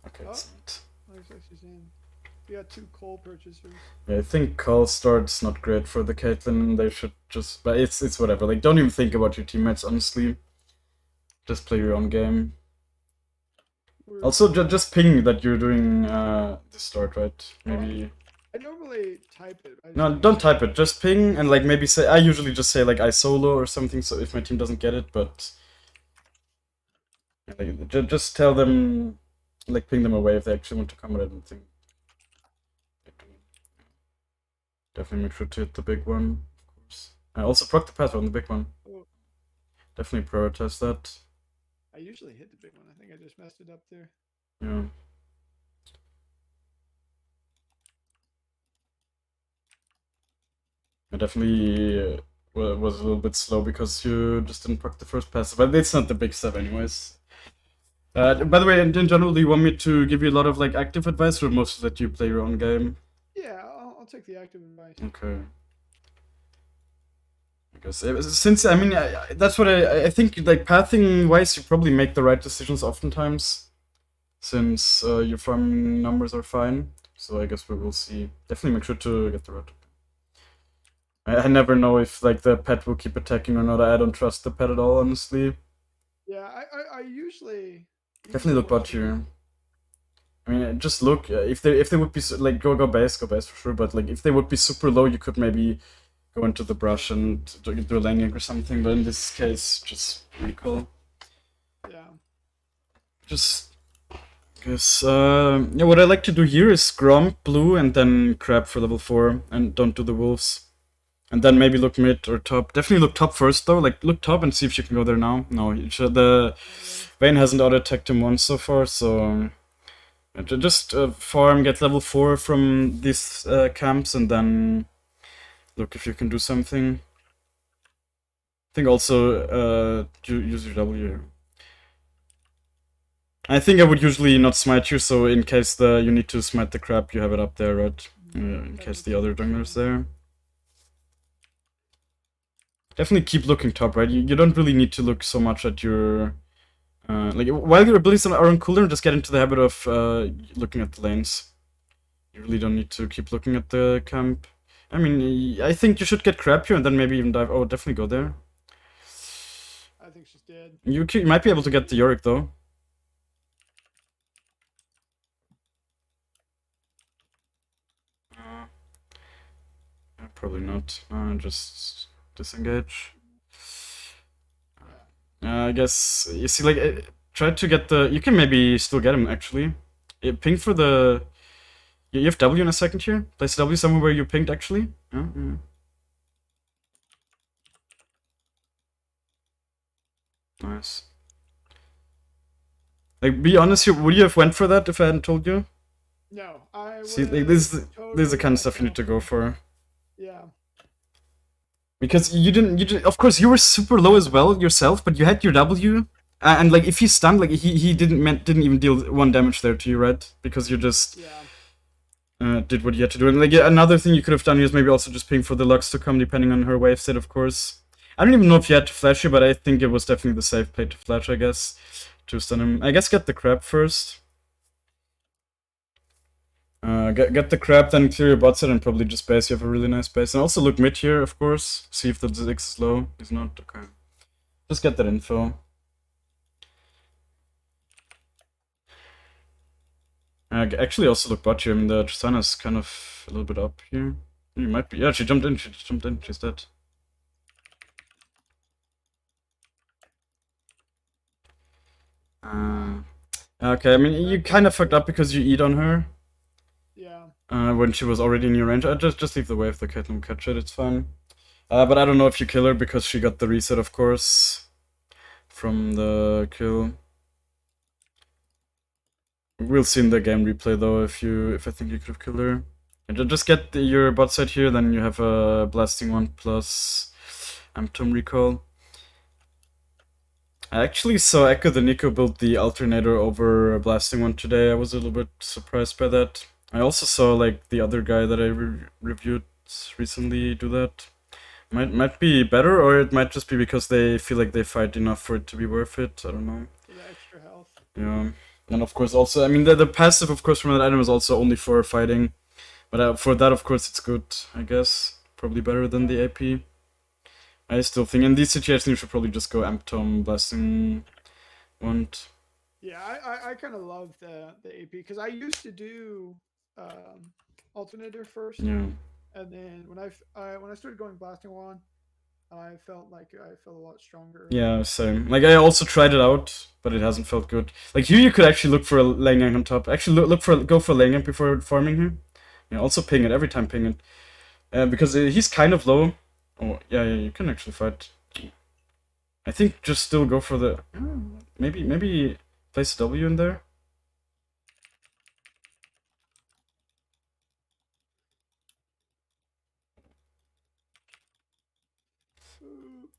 Okay, Oh, it's not. looks like she's in. We got 2 coal purchasers. Yeah, I think call start's not great for the Caitlyn. They should just, but it's whatever. Like, don't even think about your teammates, honestly. Just play your own game. Also, just ping that you're doing the start, right? Maybe. I normally type it. I just No, wanna make don't sure. type it. Just ping and like maybe say. I usually just say like I solo or something. So if my team doesn't get it, but like, just tell them, like ping them away if they actually want to come. But I don't think. Definitely make sure to hit the big one, of course. I also proc the path on the big one. Oh, Definitely prioritize that. I usually hit the big one. I think I just messed it up there. Yeah. I definitely was a little bit slow because you just didn't proc the first pass, but it's not the big step anyways. By the way, in general, do you want me to give you a lot of like active advice, or mostly that you play your own game? Yeah, I'll take the active advice. Okay. I guess since I mean that's what I think like pathing wise you probably make the right decisions oftentimes, since your farm numbers are fine. So I guess we will see. Definitely make sure to get the right. I never know if like the pet will keep attacking or not. I don't trust the pet at all, honestly. Yeah, I usually Definitely look bot here. I mean, just look if they would be like go base for sure. But like if they would be super low, you could maybe go into the brush and do a lane gank or something. But in this case, just recall. Yeah. Just guess yeah. What I like to do here is Gromp blue and then crab for level 4 and don't do the wolves. And then maybe look mid or top. Definitely look top first though. Like look top and see if you can go there now. No, the Vayne hasn't auto attacked him once so far, so just farm, get level 4 from these camps, and then look if you can do something. I think also use your W. I think I would usually not smite you, so in case you need to smite the crab, you have it up there, right? In case the other jungler's there. Definitely keep looking top, right? You don't really need to look so much at your... like, while your abilities are on cooldown, just get into the habit of looking at the lanes. You really don't need to keep looking at the camp. I mean, I think you should get crab here and then maybe even dive... Oh, definitely go there. I think she's dead. You might be able to get the Yorick, though. Probably not. Just disengage. I guess you see, like, try to get the. You can maybe still get him actually. Ping for the. You have W in a second here. Place W somewhere where you pinged actually. Yeah. Nice. Like, be honest here. Would you have went for that if I hadn't told you? No, I See, like, this is the kind of stuff you need to go for. Yeah. Because you didn't. Of course, you were super low as well yourself, but you had your W, and like if he stunned, like he didn't even deal 1 damage there to you, right? Because you just did what you had to do. And like another thing you could have done is maybe also just ping for the Lux to come, depending on her wave state, of course. I don't even know if you had to flash you, but I think it was definitely the safe play to flash, I guess, to stun him. I guess get the crab first. Get the crab, then clear your bot set, and probably just base. You have a really nice base. And also look mid here, of course. See if the Ziggs is low. He's not. Okay. Just get that info. Actually, also look bot here. I mean, the Tristana's kind of a little bit up here. You might be. Yeah, she jumped in. She's dead. Okay, I mean, you kind of fucked up because you eat on her. Yeah. When she was already in your range. Just leave the wave, the Caitlyn will catch it, it's fine. But I don't know if you kill her because she got the reset, of course, from the kill. We'll see in the game replay though if I think you could have killed her. And just get your bot side here, then you have a blasting one plus Tomb recall. I actually saw Ekko the Nico build the alternator over a blasting one today. I was a little bit surprised by that. I also saw like the other guy that I reviewed recently do that. Might be better, or it might just be because they feel like they fight enough for it to be worth it. I don't know. For the extra health. Yeah, and of course also, I mean the passive of course from that item is also only for fighting, but for that of course it's good. I guess probably better than the AP. I still think in these situations you should probably just go Amptom Blasting Wand. Yeah, I kind of love the AP because I used to do alternator first, Yeah. and then when I started going blasting wand, I felt like I felt a lot stronger. Yeah, same. Like I also tried it out, but it hasn't felt good. Like here you could actually look for a lane gank on top. Actually go for a lane gank before farming here. Yeah, also ping it every time ping it. Because he's kind of low. Oh yeah, you can actually fight. I think just still go for the maybe place W in there.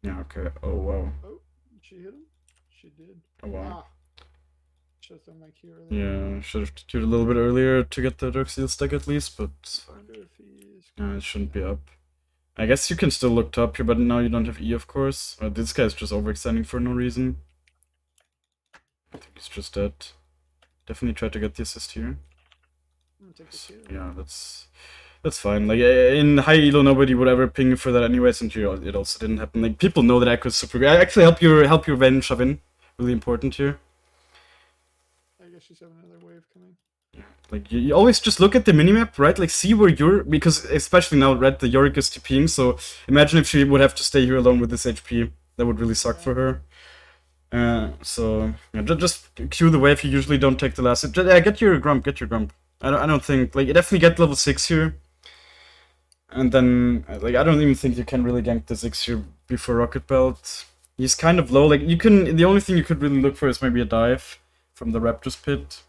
Yeah, okay. Oh wow. Oh, she hit him? She did. Oh wow. Should have thrown my Q earlier. Yeah, should have queued a little bit earlier to get the Dark Seal stack at least, but it's fine. Yeah, it shouldn't be up. I guess you can still look top here, but now you don't have E, of course. This guy's just overextending for no reason. I think he's just dead. Definitely try to get the assist here. Yeah, that's fine. Like in high elo, nobody would ever ping you for that anyways, and it also didn't happen. Like people know that Ekko's super good. I actually help your Ven shove in. Really important here. I guess she's having another wave coming. Like you always just look at the minimap, right? Like see where you're, because especially now Red the Yorick is TPing. So imagine if she would have to stay here alone with this HP. That would really suck for her. So yeah, just queue the wave. You usually don't take the last. Get your Grump. I don't think, like, you definitely get level 6 here. And then, like, I don't even think you can really gank the 6 here before Rocket Belt. He's kind of low. Like, the only thing you could really look for is maybe a dive from the Raptor's Pit.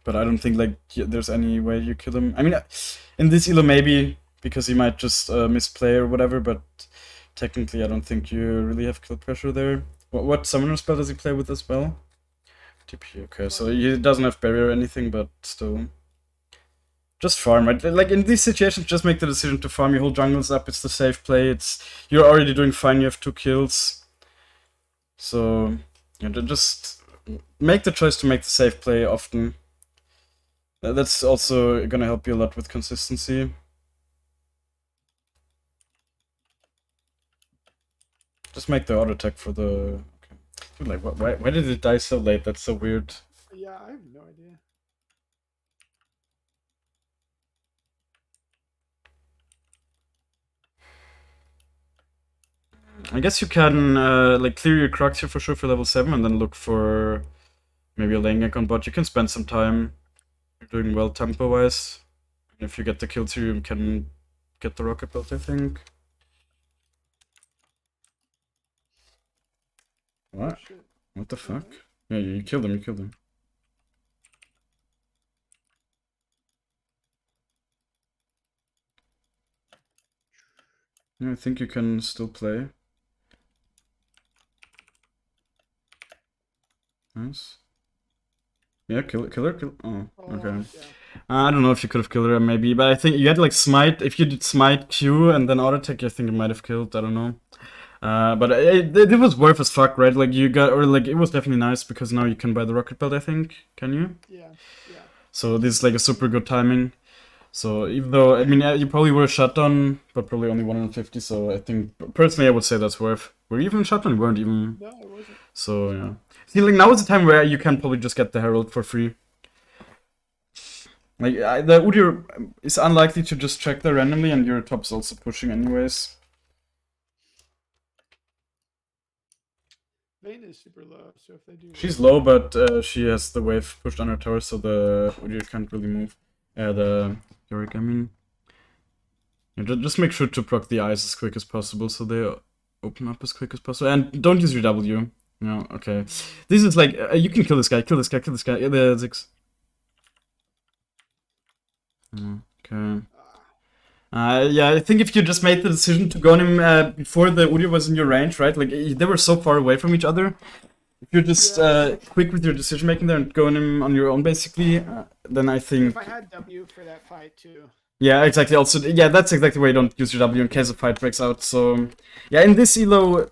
But I don't think, like, there's any way you kill him. I mean, in this elo maybe, because he might just misplay or whatever, but technically I don't think you really have kill pressure there. What summoner spell does he play with as well? TP, okay, so he doesn't have barrier or anything, but still. Just farm, right? Like, in these situations, just make the decision to farm. Your whole jungle's up, it's the safe play, you're already doing fine, you have 2 kills. So, yeah, just make the choice to make the safe play often. That's also gonna help you a lot with consistency. Just make the auto attack for the... Okay. Dude, like, why did it die so late? That's so weird. Yeah, I have no idea. I guess you can like clear your Crux here for sure for level 7 and then look for maybe a lane gank on bot. You can spend some time. You're doing well tempo-wise. And if you get the kills here, you can get the Rocket Belt, I think. What? Oh, shit. What the fuck? Yeah, you killed him, Yeah, I think you can still play. Nice. Yeah, kill her. Oh, okay. Yeah. I don't know if you could have killed her, maybe, but I think you had like Smite. If you did Smite Q and then auto attack, I think you might have killed. I don't know. But it was worth as fuck, right? Like you got, or like it was definitely nice because now you can buy the Rocket Belt. I think. Can you? Yeah. So this is like a super good timing. So even though, I mean, you probably were shut down, but probably only 150. So I think personally, I would say that's worth. Were you even shut down? You weren't even. No, it wasn't. So yeah. See, like now is the time where you can probably just get the Herald for free. Like the Udyr is unlikely to just check there randomly, and your top's also pushing anyways. Vayne is super low, so if they do... She's low, but she has the wave pushed on her tower, so the Udyr can't really move. The Yorick, I mean. Yeah, just make sure to proc the eyes as quick as possible so they open up as quick as possible. And don't use your W. No, okay. This is like, you can kill this guy, kill this guy, kill this guy. Yeah, the 6. Okay. Yeah, I think if you just made the decision to go on him before the Udyr was in your range, right? Like, they were so far away from each other. If you're just quick with your decision making there and going him on your own, basically, then I think. If I had W for that fight too. Yeah, exactly. Also, yeah, that's exactly why you don't use your W in case a fight breaks out. So, yeah, in this elo,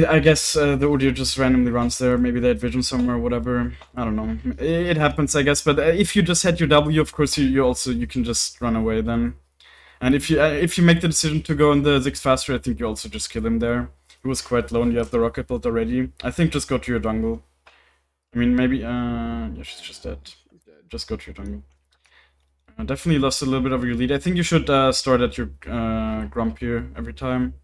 I guess the Udyr just randomly runs there. Maybe they had vision somewhere, whatever. I don't know. It happens, I guess. But if you just had your W, of course, you can just run away then. And if you make the decision to go on the Ziggs faster, I think you also just kill him there. He was quite low and you have the rocket built already. I think just go to your jungle. I mean, maybe, yeah, she's just dead. Just go to your jungle. Definitely lost a little bit of your lead. I think you should start at your Grump here every time.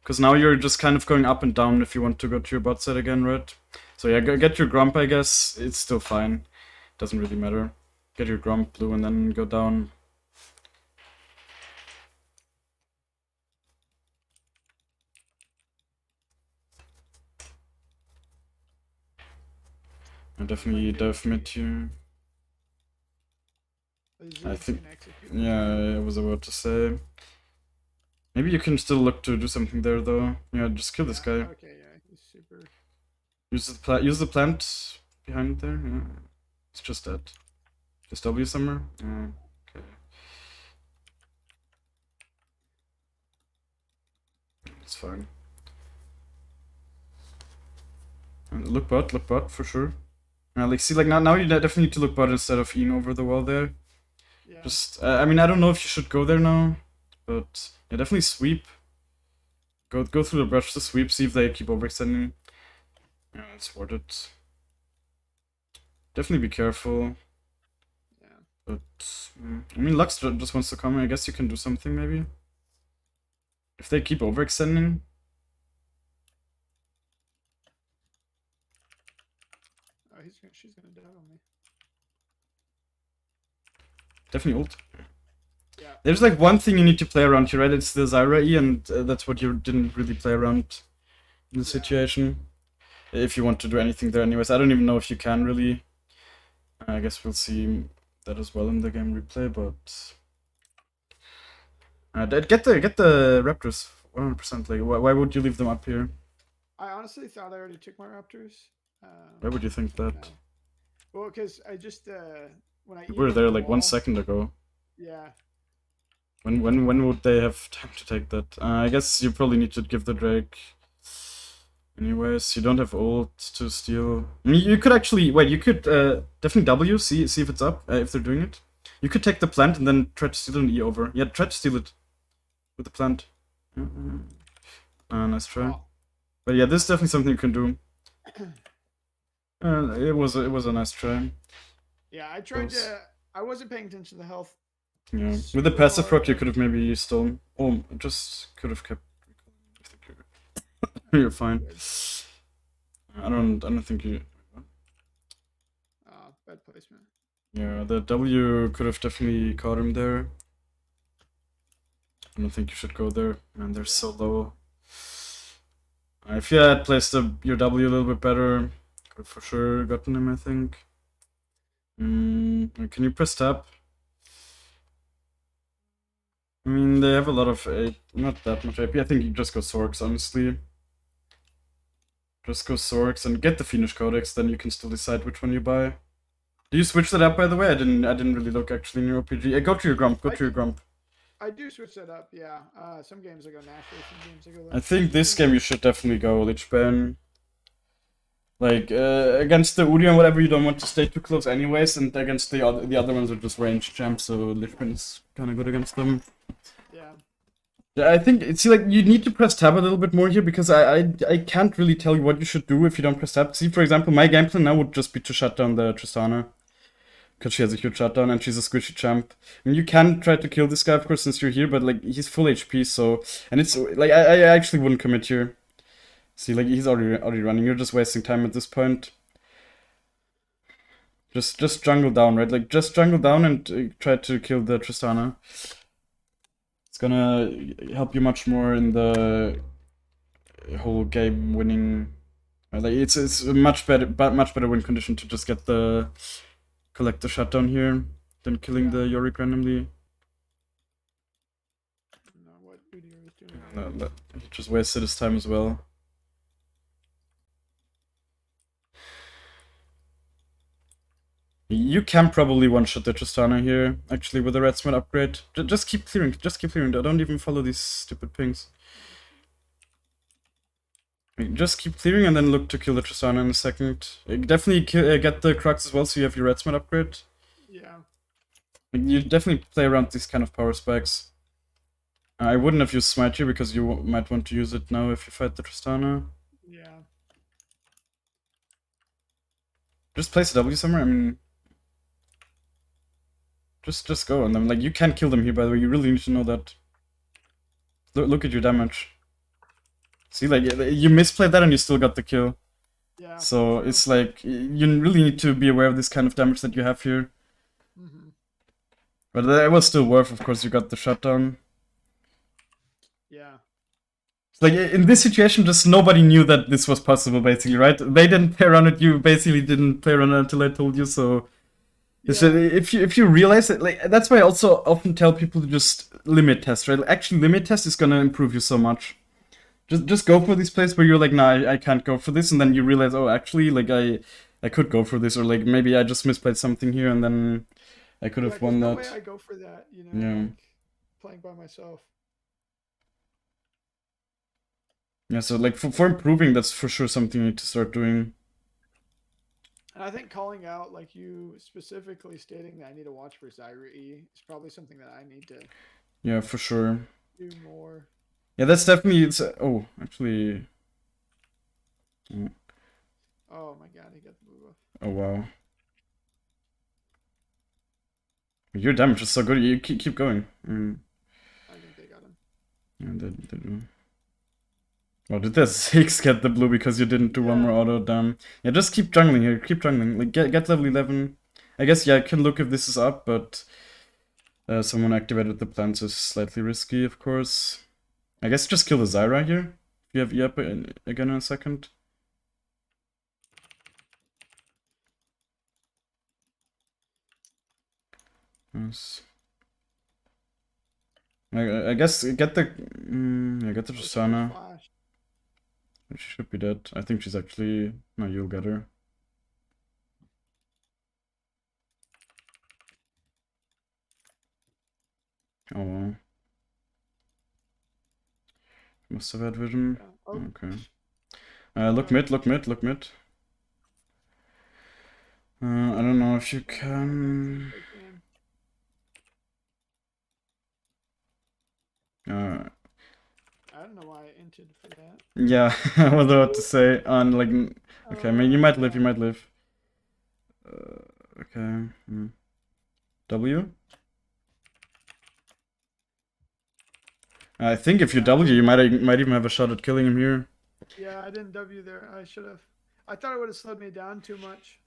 Because now you're just kind of going up and down if you want to go to your bot side again, right? So yeah, get your Grump, I guess. It's still fine. Doesn't really matter. Get your Grump blue and then go down. I definitely dive mid here. I think, yeah, I was about to say. Maybe you can still look to do something there, though. Yeah, just kill this guy. Okay, yeah, he's super. Use the plant behind there. Yeah. It's just dead. Just W somewhere. Okay. It's fine. Look bot for sure. Like see, like now you definitely need to look bot instead of Ian over the wall there. Yeah. Just, I mean, I don't know if you should go there now, but yeah, definitely sweep. Go through the brush to sweep, see if they keep overextending. Yeah, it's worth it. Definitely be careful. Yeah. But, I mean, Lux just wants to come. I guess you can do something, maybe. If they keep overextending. Oh, she's gonna die on me. Definitely ult. Yeah. There's like one thing you need to play around here, right? It's the Zyra E, and that's what you didn't really play around in the situation. If you want to do anything there anyways. I don't even know if you can really. I guess we'll see that as well in the game replay, but... get the Raptors, 100%. Like, why would you leave them up here? I honestly thought I already took my Raptors. Why would you think that? No. Well, because I just when I You were there like 1 second ago. Yeah. When would they have time to take that? I guess you probably need to give the Drake. Anyways, you don't have ult to steal. I mean, you could actually wait. You could definitely W. See if it's up. If they're doing it, you could take the plant and then try to steal an E over. Yeah, try to steal it with the plant. Nice try. Oh. But yeah, this is definitely something you can do. It was a nice try. Yeah, I tried to. I wasn't paying attention to the health. Yeah, with the passive proc, you could have maybe stolen. Oh, just could have kept. I think you're fine. I don't think you. Bad placement. Yeah, the W could have definitely caught him there. I don't think you should go there, man. They're so low. If you had placed your W a little bit better, could have for sure gotten him, I think. Can you press tab? I mean, they have a lot of AP, not that much AP. I think you just go Sorks, honestly. Just go Sorks and get the Fiendish Codex, then you can still decide which one you buy. Do you switch that up, by the way? I didn't really look actually in your OPG. Go to your Grump. Go to your Grump. I do switch that up, yeah. Some games I go naturally, some games I go. I think this game you should definitely go Lichbane. Like against the Udyr and whatever, you don't want to stay too close anyways, and against the other ones are just range champs, so Lichbane is kind of good against them. Yeah. Yeah, I think see like you need to press tab a little bit more here because I can't really tell you what you should do if you don't press tab. See, for example, my game plan now would just be to shut down the Tristana. Because she has a huge shutdown and she's a squishy champ. I mean, you can try to kill this guy, of course, since you're here, but like he's full HP, so and it's like I actually wouldn't commit here. See, like he's already running. You're just wasting time at this point. Just jungle down, right? Like just jungle down and try to kill the Tristana. It's gonna help you much more in the whole game winning. Like it's a much better win condition to just get the collector shutdown here than killing the Yorick randomly. I don't know what Udyr is doing. No, he just wasted his time as well. You can probably one-shot the Tristana here, actually, with the Red Smite upgrade. Just keep clearing, don't even follow these stupid pings. Just keep clearing and then look to kill the Tristana in a second. Definitely get the Crux as well so you have your Red Smite upgrade. Yeah. You definitely play around these kind of power spikes. I wouldn't have used Smite here because you might want to use it now if you fight the Tristana. Yeah. Just place a W somewhere, I mean... Just go on them. Like, you can kill them here, by the way. You really need to know that. Look at your damage. See, like, you misplayed that and you still got the kill. Yeah. So it's like, you really need to be aware of this kind of damage that you have here. Mm-hmm. But it was still worth, of course, you got the shutdown. Yeah. Like, in this situation, just nobody knew that this was possible, basically, right? They didn't play around it, you basically didn't play around it until I told you, so... Yeah. If you realize it, like, that's why I also often tell people to just limit test, right? Actually, limit test is gonna improve you so much. Just go for these plays where you're like, nah, I can't go for this, and then you realize, oh, actually, like, I could go for this, or like, maybe I just misplayed something here, and then I could have won no that. way I go for that, you know, yeah. like, playing by myself. Yeah, so like, for improving, that's for sure something you need to start doing. And I think calling out, like you specifically stating that I need to watch for Zyra E is probably something that I need to. Yeah, for sure. Do more. Yeah, that's definitely. Oh, actually. Oh my god, he got the move off. Oh wow. Your damage is so good. You keep going. I think they got him. Yeah, they do. Oh, did the 6 get the blue because you didn't do one more auto? Damn. Yeah, just keep jungling here. Keep jungling. Like, get level 11. I guess, yeah, I can look if this is up, but... someone activated the plants is slightly risky, of course. I guess just kill the Zyra here. If you have E up again in a second. Yes. I guess get the... yeah, get the Tristana. She should be dead. I think she's actually... No, you'll get her. Oh well. Must have had vision. Oh. Okay. Look mid. I don't know if you can... I don't know why I entered for that. Yeah, I was about to say on like... Okay, I mean, you might live, okay. W? I think if you W, you might even have a shot at killing him here. Yeah, I didn't W there. I should have. I thought it would have slowed me down too much.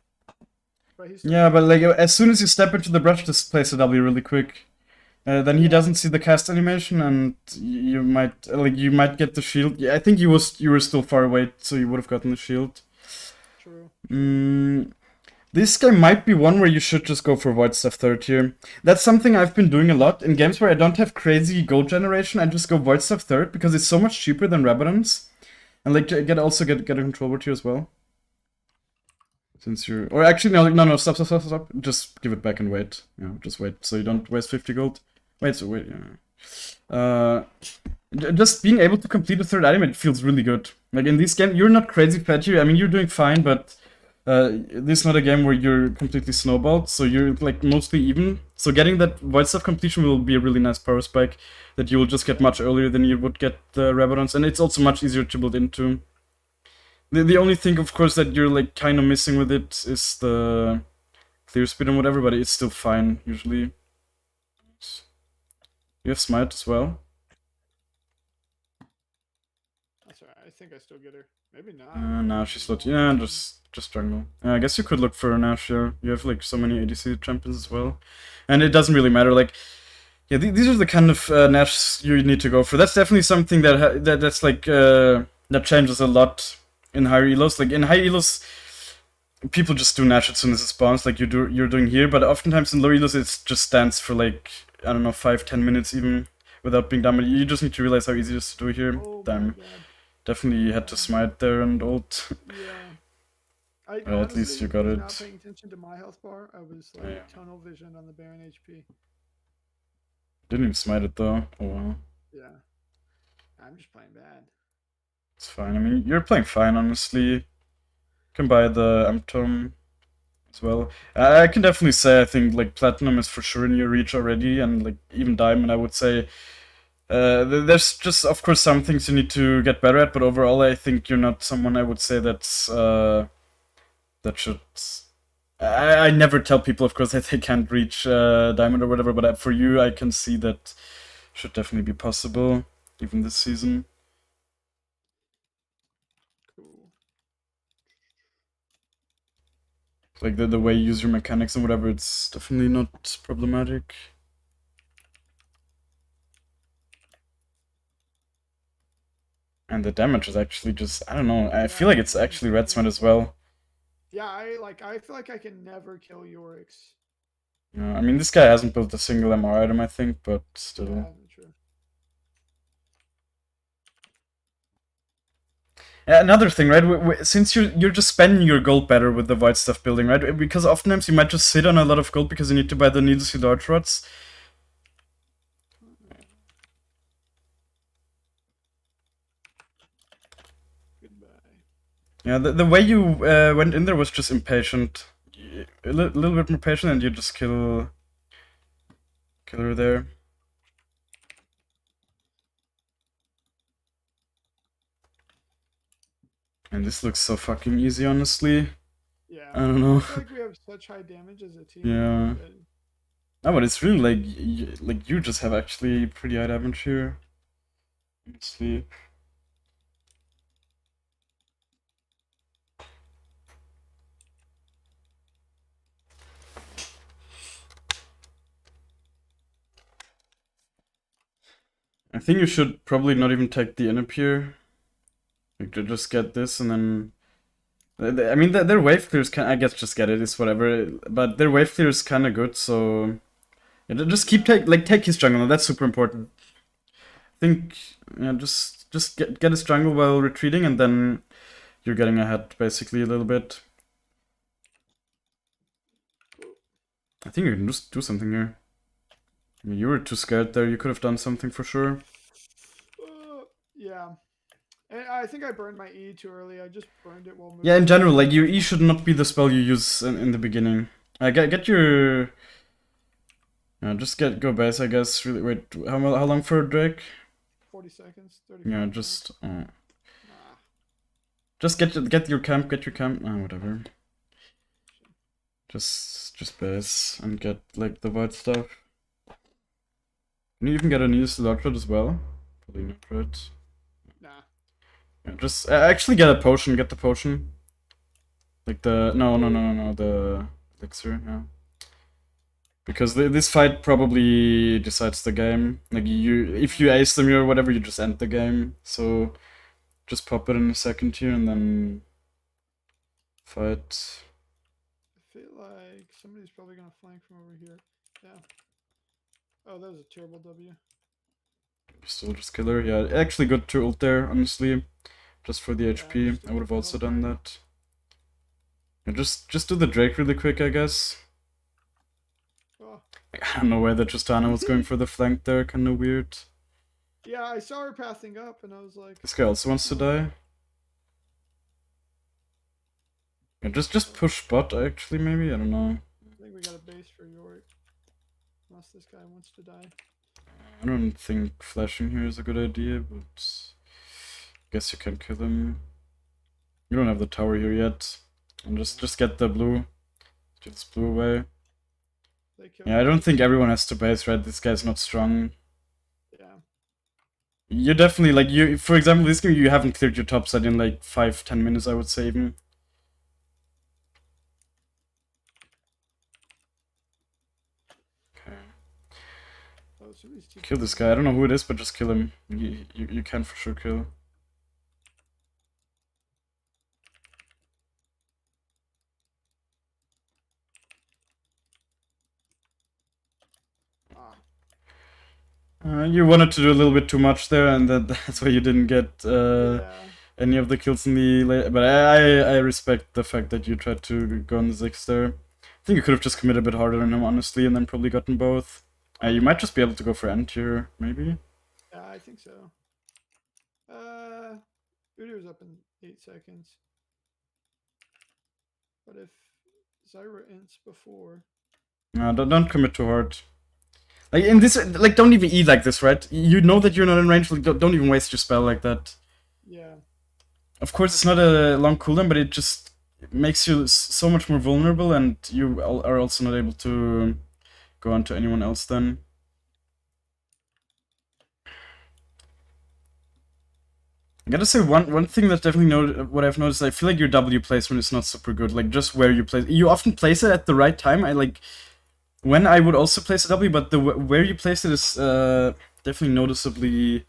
But yeah, but like as soon as you step into the brush, just place a W really quick. Then he doesn't see the cast animation, and you might get the shield. Yeah, I think you were still far away, so you would have gotten the shield. True. This game might be one where you should just go for Void Staff third here. That's something I've been doing a lot in games where I don't have crazy gold generation. I just go Void Staff third because it's so much cheaper than Rabadon's, and like get a control word here as well. Since you're, or actually no, stop. Just give it back and wait. Yeah, just wait so you don't waste 50 gold. Wait, yeah. Just being able to complete a third item, it feels really good. Like in this game, you're not crazy fat here. I mean, you're doing fine, but this is not a game where you're completely snowballed, so you're like mostly even. So getting that Void Staff completion will be a really nice power spike that you will just get much earlier than you would get the Rabadons, and it's also much easier to build into. The only thing, of course, that you're like kind of missing with it is the clear speed and whatever, but it's still fine usually. You have Smite as well. That's alright. I think I still get her. Maybe not. Now she's not. Yeah, just jungle. I guess you could look for a Nash here. You have like so many ADC champions as well, and it doesn't really matter. Like Yeah, these are the kind of Nashs you need to go for. That's definitely something that's like that changes a lot in higher elos. Like in high elos, people just do Nash as soon as it spawns, like you're doing here. But oftentimes in low elos, it just stands for like I don't know 5-10 minutes even without being done. But you just need to realize how easy it is to do here. Oh my Damn, god. definitely had to smite there and ult. Yeah. I At least you honestly got was not it. paying attention to my health bar. I was Oh, like yeah. tunnel visioned on the Baron HP. Didn't even smite it though. Oh well. Yeah. I'm just playing bad. It's fine. I mean, you're playing fine, honestly. You can buy the Amtom as well. I can definitely say I think like Platinum is for sure in your reach already, and like even Diamond, I would say. There's just, of course, some things you need to get better at, but overall, I think you're not someone I would say that should. I never tell people, of course, that they can't reach Diamond or whatever, but for you, I can see that should definitely be possible, even this season. Cool. Like the way you use your mechanics and whatever, it's definitely not problematic. And the damage is actually just, I don't know, I feel like it's actually Red Smite as well. Yeah, I feel like I can never kill Yorick's. I mean, this guy hasn't built a single MR item, I think, but still. Yeah, true. Another thing, right? Since you're just spending your gold better with the Void Stuff building, right? Because oftentimes you might just sit on a lot of gold because you need to buy the needlessly large rods. Goodbye. Yeah, the way you went in there was just impatient. A little bit more patient, and you just kill her there. And this looks so fucking easy, honestly. Yeah. I don't know. I feel like we have such high damage as a team. Yeah. No, but it's really like you just have actually pretty high damage here. Honestly. I think you should probably not even take the inhib here. Like, to just get this and then. I mean, their wave clear is kind. I guess just get it. It's whatever. But their wave clear is kind of good, so yeah, just keep take his jungle. That's super important. I think yeah, just get his jungle while retreating, and then you're getting ahead basically a little bit. I think you can just do something here. I mean, you were too scared there. You could have done something for sure. Yeah. And I think I burned my E too early. I just burned it while moving. Yeah, in general, like your E should not be the spell you use in the beginning. Get your. Just go base, I guess. Really, wait, how long for a Drake? 40 seconds. 30. Yeah, just. Just get your camp. Get your camp. Whatever. Just base and get like the white stuff. Can you even get a new slot as well? Probably not, right? Nah. Yeah, just actually get a potion. Get the potion. Like the no, the elixir. Yeah. Because this fight probably decides the game. Like if you ace them or whatever, you just end the game. So just pop it in a second here and then fight. I feel like somebody's probably gonna flank from over here. Yeah. Oh, that was a terrible W. Still just kill her. Yeah, actually good to ult there, honestly. Just for the HP. I would have also done that. Yeah, just do the Drake really quick, I guess. Oh. I don't know whether Tristana was going for the flank there, kinda weird. Yeah, I saw her pathing up and I was like... This guy also wants to die. Yeah, just push bot, actually, maybe? I don't know. I think we got a base for Yorick. Unless this guy wants to die. I don't think flashing here is a good idea, but I guess you can kill him. You don't have the tower here yet. And just get the blue. Get this blue away. Yeah, I don't think everyone has to base, right? This guy's not strong. Yeah. You definitely, like, for example, this game, you haven't cleared your top side in like 5-10 minutes, I would say even. Some of these TPs Kill this guy. I don't know who it is, but just kill him. You can for sure kill. You wanted to do a little bit too much there, and that's why you didn't get Yeah. any of the kills in the late. But I respect the fact that you tried to go on the Ziggs there. I think you could have just committed a bit harder on him, honestly, and then probably gotten both. You might just be able to go for end here, maybe. Yeah, I think so. Udyr's up in 8 seconds. But if Zyra ends before, No, don't commit too hard. Like in this, like don't even E like this, right? You know that you're not in range. Like don't even waste your spell like that. yeah, Of course, it's not a long cooldown, but it just makes you so much more vulnerable, and you are also not able to go on to anyone else then. I gotta say, one thing that definitely what I've noticed, I feel like your W placement is not super good. Like just where you place, you often place it at the right time. I like when I would also place a W, but the where you place it is definitely noticeably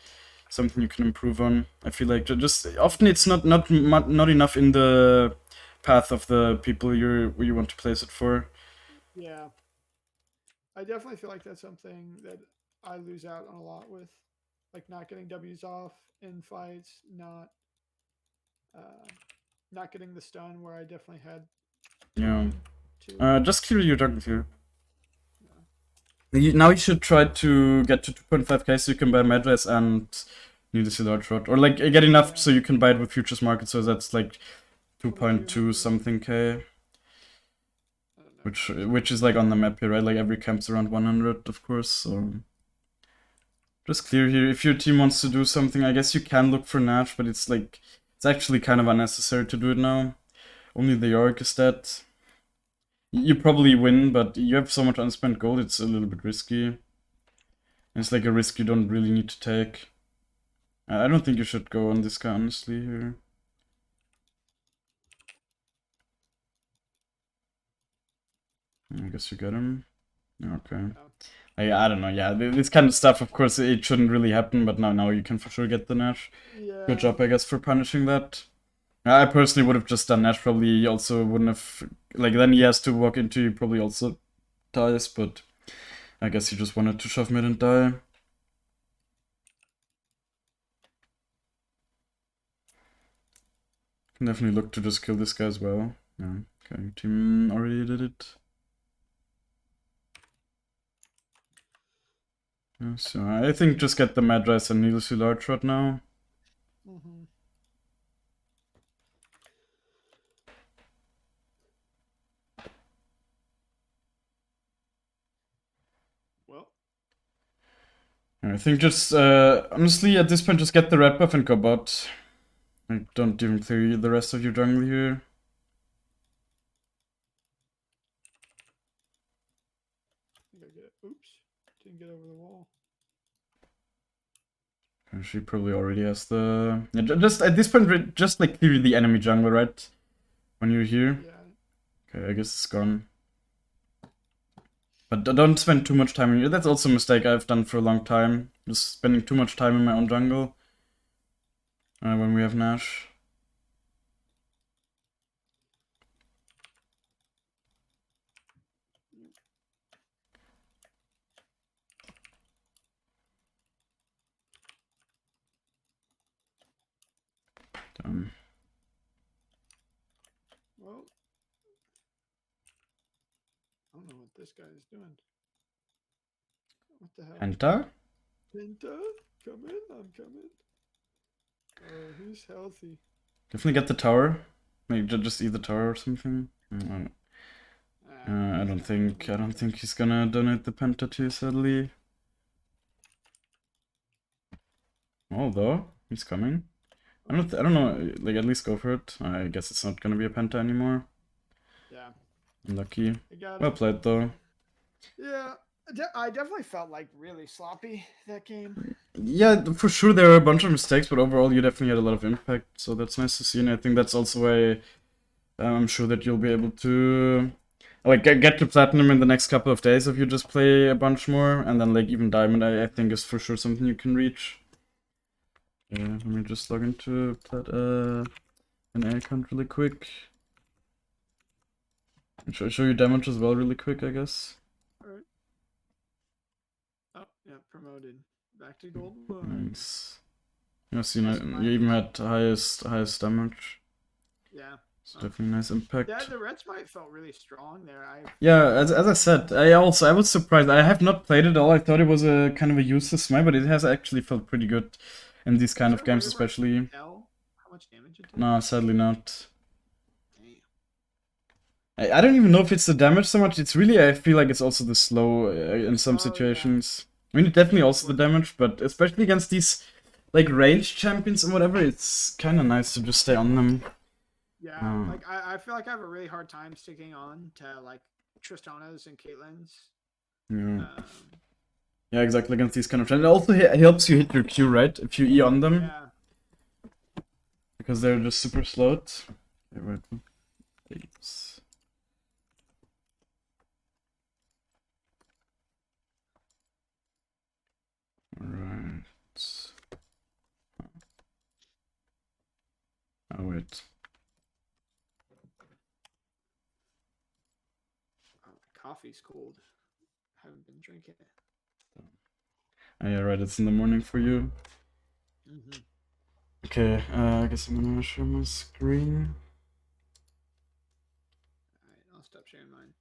something you can improve on. I feel like just often it's not enough in the path of the people you want to place it for. yeah. I definitely feel like that's something that I lose out on a lot with, like not getting W's off in fights, not getting the stun where I definitely had. Yeah. To Just clear your jungle here. Now you should try to get to 2.5k so you can buy Madras and need a large rod. Or like get enough so you can buy it with futures market, so that's like 2.2 something k. Which is like on the map here, right? Like every camp's around 100, of course, so just clear here. If your team wants to do something, I guess you can look for Nash, but it's like it's actually kind of unnecessary to do it now. Only the Yorick is dead. You probably win, but you have so much unspent gold, it's a little bit risky. And it's like a risk you don't really need to take. I don't think you should go on this guy, honestly, here. I guess you get him. Okay. I don't know, yeah, this kind of stuff, of course, it shouldn't really happen, but now you can for sure get the Nash. Yeah. Good job, I guess, for punishing that. I personally would have just done Nash, probably also wouldn't have... Like, then he has to walk into you, probably also dies, but I guess he just wanted to shove mid and die. Can definitely look to just kill this guy as well. Yeah, okay, team already did it. Yeah, so I think just get the Madras and Needlessly Large Rod now. Well, I think just, honestly, at this point, just get the red buff and go bot. Like, don't even clear the rest of your jungle here. I think I get it. Oops, didn't get over the wall. She probably already has the... Yeah, just at this point, just like clear the enemy jungle, right? When you're here. Yeah. Okay, I guess it's gone. But don't spend too much time in here. That's also a mistake I've done for a long time. Just spending too much time in my own jungle. When we have Nash. Done. Well, I don't know what this guy is doing. What the hell? Penta? Penta? Come in, I'm coming. Oh, he's healthy. Definitely get the tower. Maybe just eat the tower or something. I don't think he's gonna donate the Penta to you, sadly. Although he's coming. I don't know. Like at least go for it. I guess it's not gonna be a Penta anymore. Yeah. Unlucky. Well played though. Yeah, I definitely felt like really sloppy that game. Yeah, for sure there were a bunch of mistakes, but overall you definitely had a lot of impact, so that's nice to see, and I think that's also why I'm sure that you'll be able to... like get to platinum in the next couple of days if you just play a bunch more, and then like even diamond I think is for sure something you can reach. Yeah, let me just log into an air account really quick. Show you damage as well really quick, I guess. Alright. Oh, yeah, promoted. Back to gold 1. Nice. Yeah, see, you even had highest damage. Yeah. It's definitely a nice impact. Yeah, the Red Smite felt really strong there. Yeah, as I said, I was surprised. I have not played it all. I thought it was a kind of a useless smite, but it has actually felt pretty good in these kind of games, especially. Tell how much damage it did? No, sadly not. I don't even know if it's the damage so much. It's really, I feel like it's also the slow in some situations. Yeah. I mean, it's definitely also the damage, but especially against these like range champions and whatever, it's kind of nice to just stay on them. Yeah, like I feel like I have a really hard time sticking on to like Tristanas and Caitlyn's. Yeah. Yeah, exactly, against these kind of champions. It also helps you hit your Q, right? If you E on them. Yeah. Because they're just super slowed. Okay, wait. Thanks. Alright. Oh, wait. Coffee's cold. Haven't been drinking it. Oh, yeah, right. It's in the morning for you. Okay, I guess I'm gonna share my screen. Alright, I'll stop sharing mine.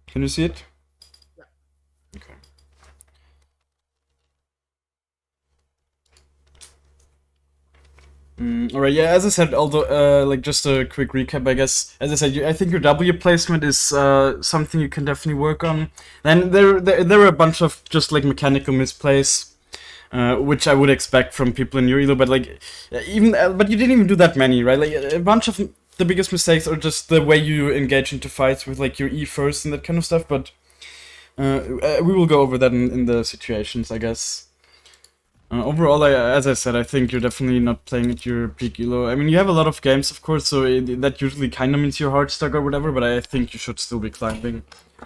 Can you see it? Yeah. Okay. Alright, yeah, as I said, although, like, just a quick recap, I guess. As I said, I think your W placement is something you can definitely work on. Then there were a bunch of just, like, mechanical misplays, which I would expect from people in your elo, but, like, but you didn't even do that many, right? Like, a bunch of the biggest mistakes are just the way you engage into fights with, like, your E first and that kind of stuff, but we will go over that in the situations, I guess. Overall, as I said, I think you're definitely not playing at your peak elo. I mean, you have a lot of games, of course, so that usually kind of means you're hard stuck or whatever, but I think you should still be climbing.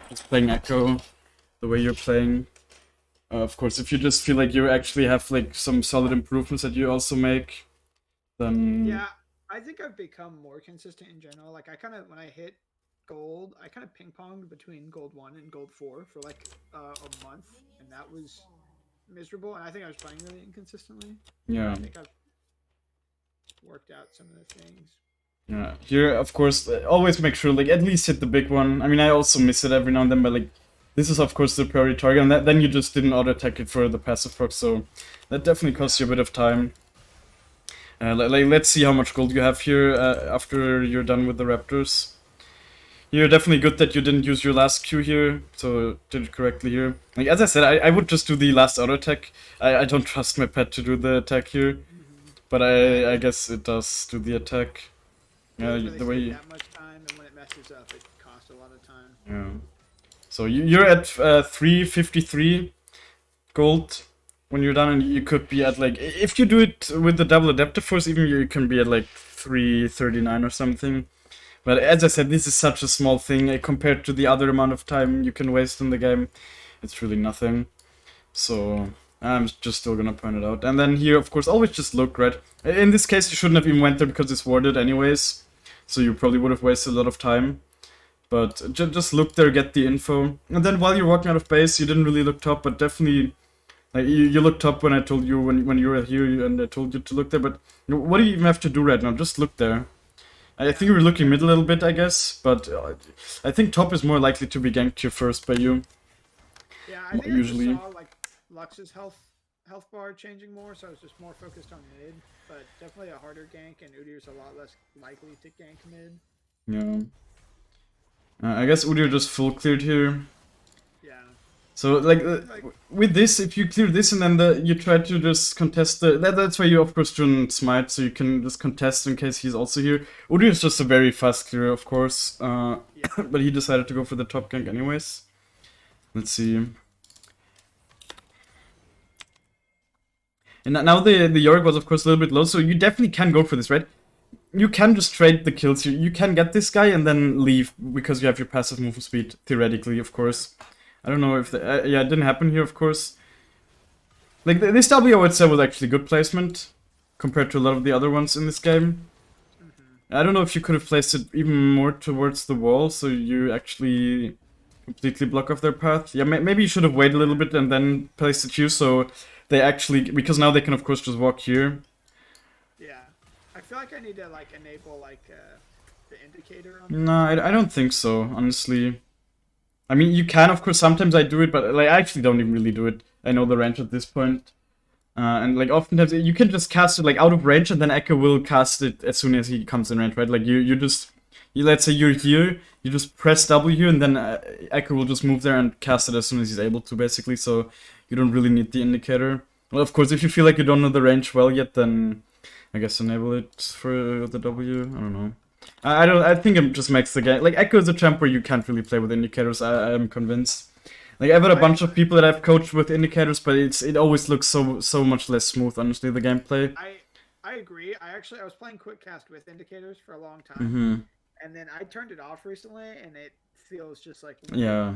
Just playing Ekko the way you're playing. Of course, if you just feel like you actually have like some solid improvements that you also make, then... Yeah, I think I've become more consistent in general. Like, I kind of, when I hit gold, I kind of ping-ponged between gold 1 and gold 4 for like a month, and that was miserable, and I think I was playing really inconsistently. Yeah. I think I've worked out some of the things. Yeah, here, of course, always make sure, like, at least hit the big one. I mean, I also miss it every now and then, but, like, this is, of course, the priority target, and then you just didn't auto-attack it for the passive proc, so that definitely costs you a bit of time. Like, let's see how much gold you have here after you're done with the Raptors. You're definitely good that you didn't use your last Q here, so did it correctly here. Like, as I said, I would just do the last auto-attack. I don't trust my pet to do the attack here, but I guess it does do the attack. Yeah, the way that much time, and when it messes up, it costs a lot of time. Yeah. So you're at 353 gold when you're done, and you could be at like, if you do it with the double adaptive force, even you can be at like 339 or something. But as I said, this is such a small thing compared to the other amount of time you can waste in the game. It's really nothing. So I'm just still gonna point it out. And then here, of course, always just look, right? In this case, you shouldn't have even went there because it's warded anyways. So you probably would have wasted a lot of time. But just look there, get the info. And then while you're walking out of base, you didn't really look top, but definitely... Like, you looked top when I told you, when you were here, and I told you to look there, but what do you even have to do right now? Just look there. I think we were looking mid a little bit, I guess, but I think top is more likely to be ganked here first by you. Yeah, I think usually. I just saw, like, Lux's health bar changing more, so I was just more focused on mid, but definitely a harder gank, and Udyr's a lot less likely to gank mid. Yeah. I guess Udyr just full cleared here. Yeah. So, like, with this, if you clear this and then you try to just contest the... That's why you, of course, turn Smite, so you can just contest in case he's also here. Udyr is just a very fast clearer, of course, but he decided to go for the top gank anyways. Let's see. And now the Yorick was of course a little bit low, so you definitely can go for this, right? You can just trade the kills here. You can get this guy and then leave because you have your passive movement speed, theoretically, of course. I don't know if yeah, it didn't happen here, of course. Like this W, I would say, was actually good placement compared to a lot of the other ones in this game. I don't know if you could have placed it even more towards the wall, so you actually completely block off their path. Yeah, maybe you should have waited a little bit and then placed the Q, so they actually, because now they can of course just walk here. Yeah, I feel like I need to like enable like the indicator on. No, I don't think so, honestly. I mean, you can, of course, sometimes I do it, but like I actually don't even really do it. I know the range at this point. And like oftentimes you can just cast it like out of range, and then Ekko will cast it as soon as he comes in range, right? Like you just, let's say you're here, you just press W, and then Ekko will just move there and cast it as soon as he's able to, basically. So you don't really need the indicator. Well, of course, if you feel like you don't know the range well yet, then I guess enable it for the W. I don't know. I think it just makes the game like Ekko is a champ where you can't really play with indicators. I am convinced. Like I've had a bunch of people that I've coached with indicators, but it always looks so much less smooth. Honestly, the gameplay. I agree. I was playing quick cast with indicators for a long time, and then I turned it off recently, and it feels just like yeah.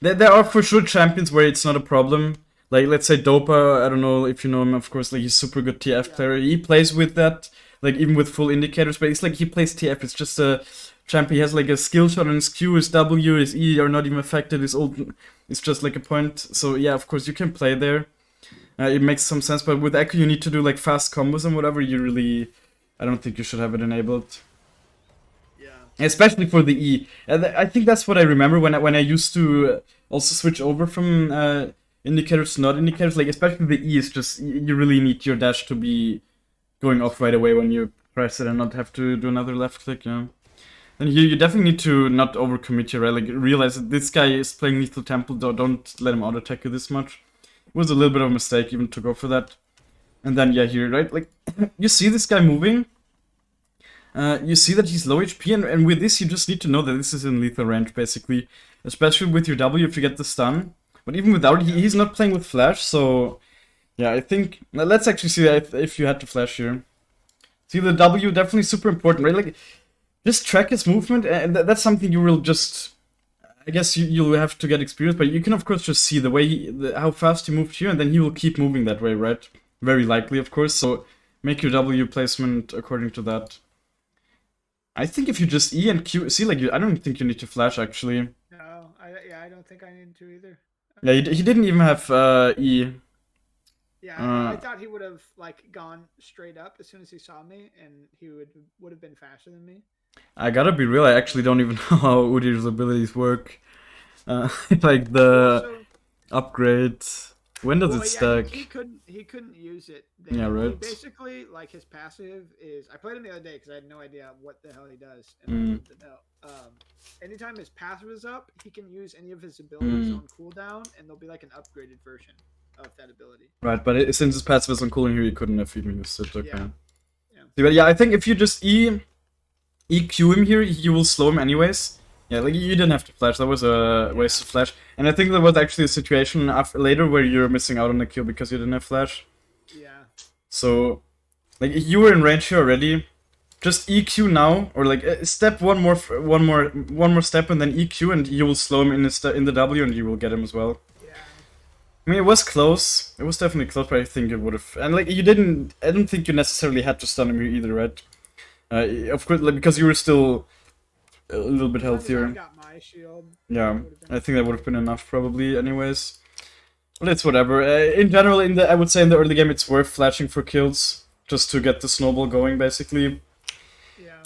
There are for sure champions where it's not a problem. Like let's say Dopa. I don't know if you know him. Of course, like he's super good TF player. He plays with that. Like even with full indicators, but it's like he plays TF. It's just a champ. He has like a skill shot on his Q, his W, his E are not even affected. His ult, it's just like a point. So yeah, of course you can play there. It makes some sense. But with Ekko, you need to do like fast combos and whatever. You really, I don't think you should have it enabled. Yeah. Especially for the E. I think that's what I remember when I used to also switch over from indicators to not indicators. Like especially the E is just you really need your dash to be going off right away when you press it and not have to do another left click, yeah. And here you definitely need to not overcommit here, right? Like realize that this guy is playing Lethal Temple, don't let him auto attack you this much. It was a little bit of a mistake even to go for that. And then yeah, here, right? Like you see this guy moving. You see that he's low HP, and with this you just need to know that this is in lethal range basically. Especially with your W if you get the stun. But even without it, he's not playing with flash, so yeah, I think let's actually see that if you had to flash here. See, the W definitely super important, right? Like just track his movement, and that's something you will just. I guess you'll have to get experience, but you can of course just see the way how fast he moved here, and then he will keep moving that way, right? Very likely, of course. So make your W placement according to that. I think if you just E and Q, see, like I don't think you need to flash actually. No, I don't think I need to either. Yeah, he didn't even have E. Yeah, I thought he would have like gone straight up as soon as he saw me, and he would have been faster than me. I gotta be real, I actually don't even know how Udyr's abilities work. Like the upgrade. When does it stack? He couldn't use it. Yeah, right. He basically, like his passive is. I played him the other day because I had no idea what the hell he does. And anytime his passive is up, he can use any of his abilities on cooldown, and there'll be like an upgraded version of that ability. Right, but since his passive is on cooldown here, he couldn't have even used it. Okay. Yeah. But yeah, I think if you just EQ him here, you will slow him anyways. Yeah, like you didn't have to flash. That was a waste of flash. And I think there was actually a situation later where you're missing out on a kill because you didn't have flash. Yeah. So, like you were in range here already. Just EQ now, or like step one more step, and then EQ, and you will slow him in the W, and you will get him as well. Yeah. I mean, it was close. It was definitely close, but I think it would have. And like you didn't. I don't think you necessarily had to stun him here either, right? Of course, like because you were still a little bit healthier. I got my shield. Yeah, I think that would have been enough probably anyways. But it's whatever. In general, I would say in the early game it's worth flashing for kills just to get the snowball going basically. Yeah.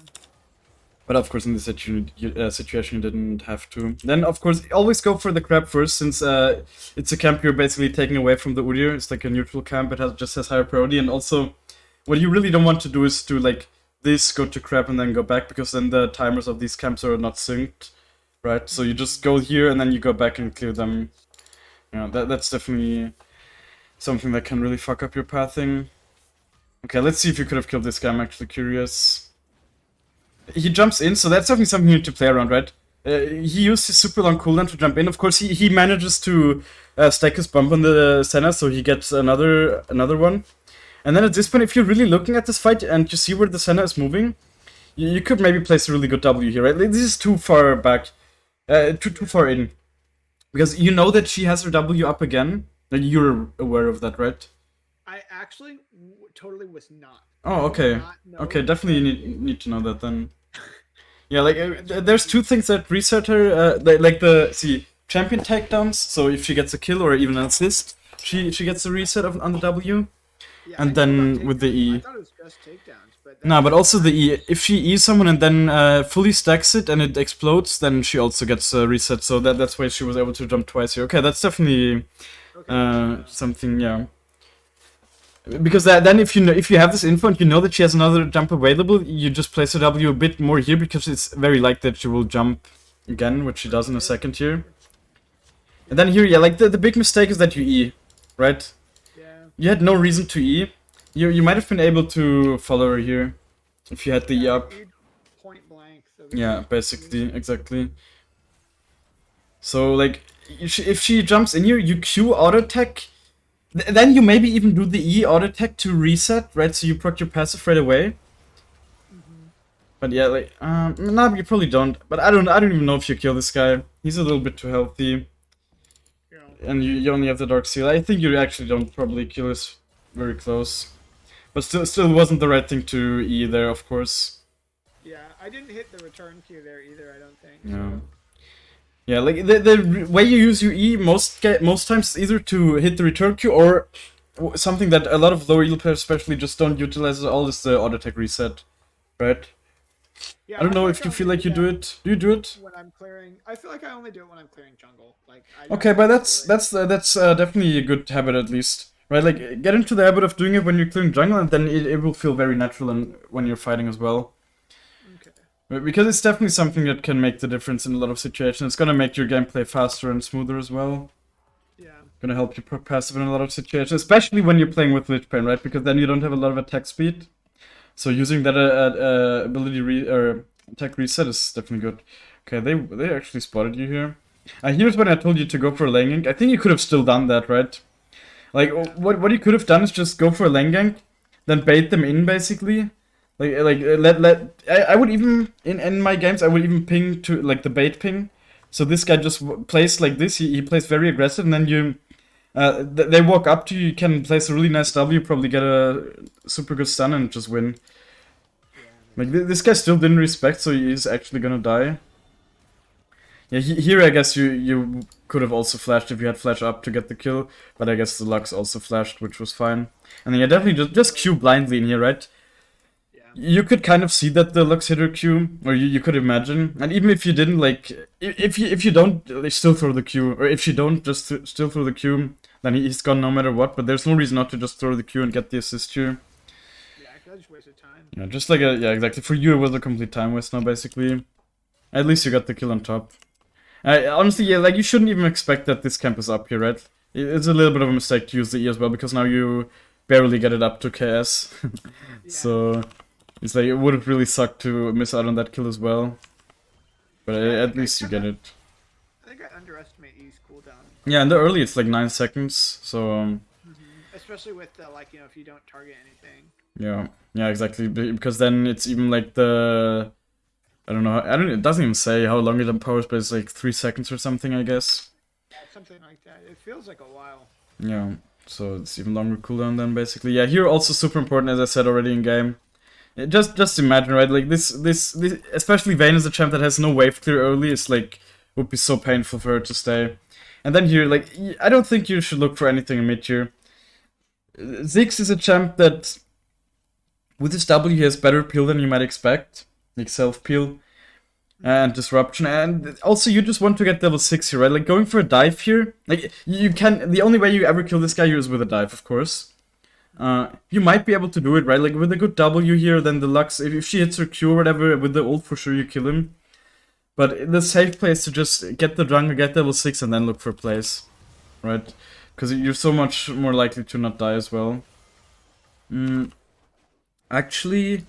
But of course in this situation you didn't have to. Then of course always go for the crab first, since it's a camp you're basically taking away from the Udyr. It's like a neutral camp, it just has higher priority, and also what you really don't want to do is to like this, go to crab, and then go back, because then the timers of these camps are not synced, right? So you just go here, and then you go back and clear them. Yeah, that's definitely something that can really fuck up your pathing. Okay, let's see if you could have killed this guy, I'm actually curious. He jumps in, so that's definitely something you need to play around, right? He used his super long cooldown to jump in. Of course, he manages to stack his bump on the Senna, so he gets another one. And then at this point, if you're really looking at this fight and you see where the Senna is moving, you could maybe place a really good W here, right? Like, this is too far back, too far in. Because you know that she has her W up again. Like, you're aware of that, right? I actually totally was not. Oh, okay. Okay, definitely need to know that then. Yeah, like, there's two things that reset her. Like see, champion takedowns. So if she gets a kill or even an assist, she gets a reset on the W. Yeah, And then with the E. I thought it was just takedowns, but No, but also the E. If she E's someone and then fully stacks it and it explodes, then she also gets a reset. So that's why she was able to jump twice here. Okay, that's definitely something. Yeah. Because then if you have this info and you know that she has another jump available, you just place her W a bit more here because it's very likely that she will jump again, which she does in a second here. And then here, yeah, like the big mistake is that you E, right? Yeah. You had no reason to E. You might have been able to follow her here if you had the E up. Point blank. So Yeah, basically, exactly. So like, if she jumps in here, you Q auto attack. Then you maybe even do the E auto attack to reset, right? So you proc your passive right away. But yeah, like, no, you probably don't. But I don't even know if you kill this guy. He's a little bit too healthy. Yeah. And you only have the Dark Seal. I think you actually don't probably kill this very close. But still wasn't the right thing to E there, of course. Yeah, I didn't hit the return Q there either, I don't think. Yeah. So. Yeah, like the way you use your E most times is either to hit the return Q or something that a lot of lower elo players especially just don't utilize at all is the auto attack reset, right? Yeah, I don't know if you feel like you do it. Do you do it? When I'm clearing, I feel like I only do it when I'm clearing jungle. Like. Okay, but that's definitely a good habit at least, right? Like get into the habit of doing it when you're clearing jungle, and then it will feel very natural and when you're fighting as well. Because it's definitely something that can make the difference in a lot of situations. It's gonna make your gameplay faster and smoother as well. Yeah. Gonna help you passive in a lot of situations, especially when you're playing with Lich Bane, right? Because then you don't have a lot of attack speed. So using that ability or attack reset is definitely good. Okay, they actually spotted you here. Here's when I told you to go for a lane gank. I think you could have still done that, right? Like what you could have done is just go for a lane gank, then bait them in basically. I would even in my games I would even ping to like the bait ping, so this guy just plays like this. He plays very aggressive, and then you they walk up to you. You can place a really nice W, probably get a super good stun and just win. Like this guy still didn't respect, so he's actually gonna die. Yeah, here I guess you could have also flashed if you had flash up to get the kill, but I guess the Lux also flashed, which was fine. And then yeah, definitely just Q blindly in here, right? You could kind of see that the Lux hit her Q, or you could imagine. And even if you didn't, like, if you don't, they still throw the Q. Or if you don't, just still throw the Q, then he's gone no matter what. But there's no reason not to just throw the Q and get the assist here. Yeah, I just wasted time. Yeah, just like yeah, exactly. For you, it was a complete time waste now, basically. At least you got the kill on top. Honestly, yeah, like, you shouldn't even expect that this camp is up here, right? It's a little bit of a mistake to use the E as well, because now you barely get it up to KS. So... it's like, it would have really sucked to miss out on that kill as well. But at least you get it. I think I underestimate E's cooldown. Yeah, in the early it's like 9 seconds, so... especially with, like, you know, if you don't target anything. Yeah, exactly, because then it's even like the... I don't know, it doesn't even say how long it empowers, but it's like 3 seconds or something, I guess. Yeah, something like that. It feels like a while. Yeah, so it's even longer cooldown then, basically. Yeah, here also super important, as I said already in game. Just imagine, right? Like this, especially Vayne is a champ that has no wave clear early. It's like would be so painful for her to stay. And then here, like, I don't think you should look for anything in mid here. Ziggs is a champ that, with his W, he has better peel than you might expect, like self peel and disruption. And also, you just want to get level 6 here, right? Like going for a dive here, like you can. The only way you ever kill this guy here is with a dive, of course. You might be able to do it, right? Like, with a good W here, then the Lux, if she hits her Q or whatever, with the ult, for sure you kill him. But the safe play is to just get the jungle, get level 6, and then look for plays, right? Because you're so much more likely to not die as well. Actually,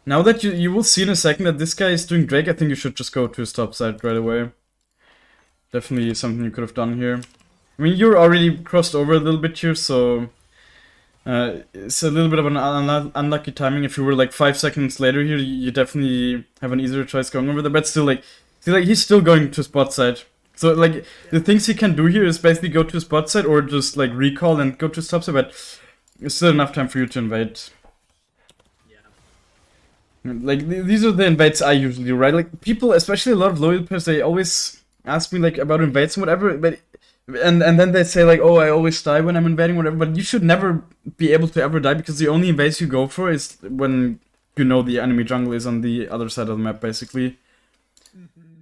now that you will see in a second that this guy is doing Drake, I think you should just go to his top side right away. Definitely something you could have done here. I mean, you're already crossed over a little bit here, so... It's a little bit of an unlucky timing. If you were like 5 seconds later here, you definitely have an easier choice going over there. But still, like, see, like he's still going to spot side. So like the things he can do here is basically go to spot side or just like recall and go to top side. But it's still enough time for you to invade. Yeah. Like these are the invades I usually do, right? Like people, especially a lot of loyal players, they always ask me like about invades and whatever. But and then they say like, oh, I always die when I'm invading, whatever. But you should never be able to ever die because the only invades you go for is when you know the enemy jungle is on the other side of the map, basically.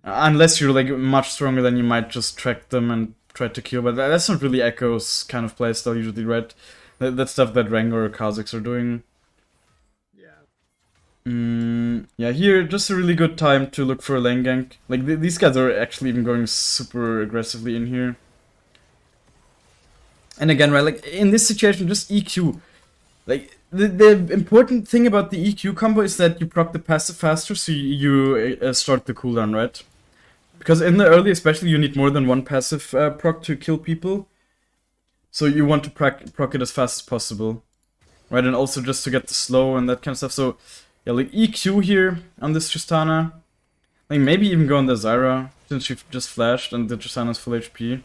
Unless you're like much stronger, then you might just track them and try to kill. But that's not really Ekko's kind of playstyle usually, right? That's stuff that Rengar or Kha'Zix are doing. Yeah. Yeah, here, just a really good time to look for a lane gank. Like, these guys are actually even going super aggressively in here. And again, right, like, in this situation, just EQ. Like, the important thing about the EQ combo is that you proc the passive faster, so you start the cooldown, right? Because in the early, especially, you need more than one passive proc to kill people. So you want to proc it as fast as possible. Right, and also just to get the slow and that kind of stuff, so... Yeah, like EQ here on this Tristana. Like maybe even go on the Zyra, since she just flashed and the Tristana's full HP.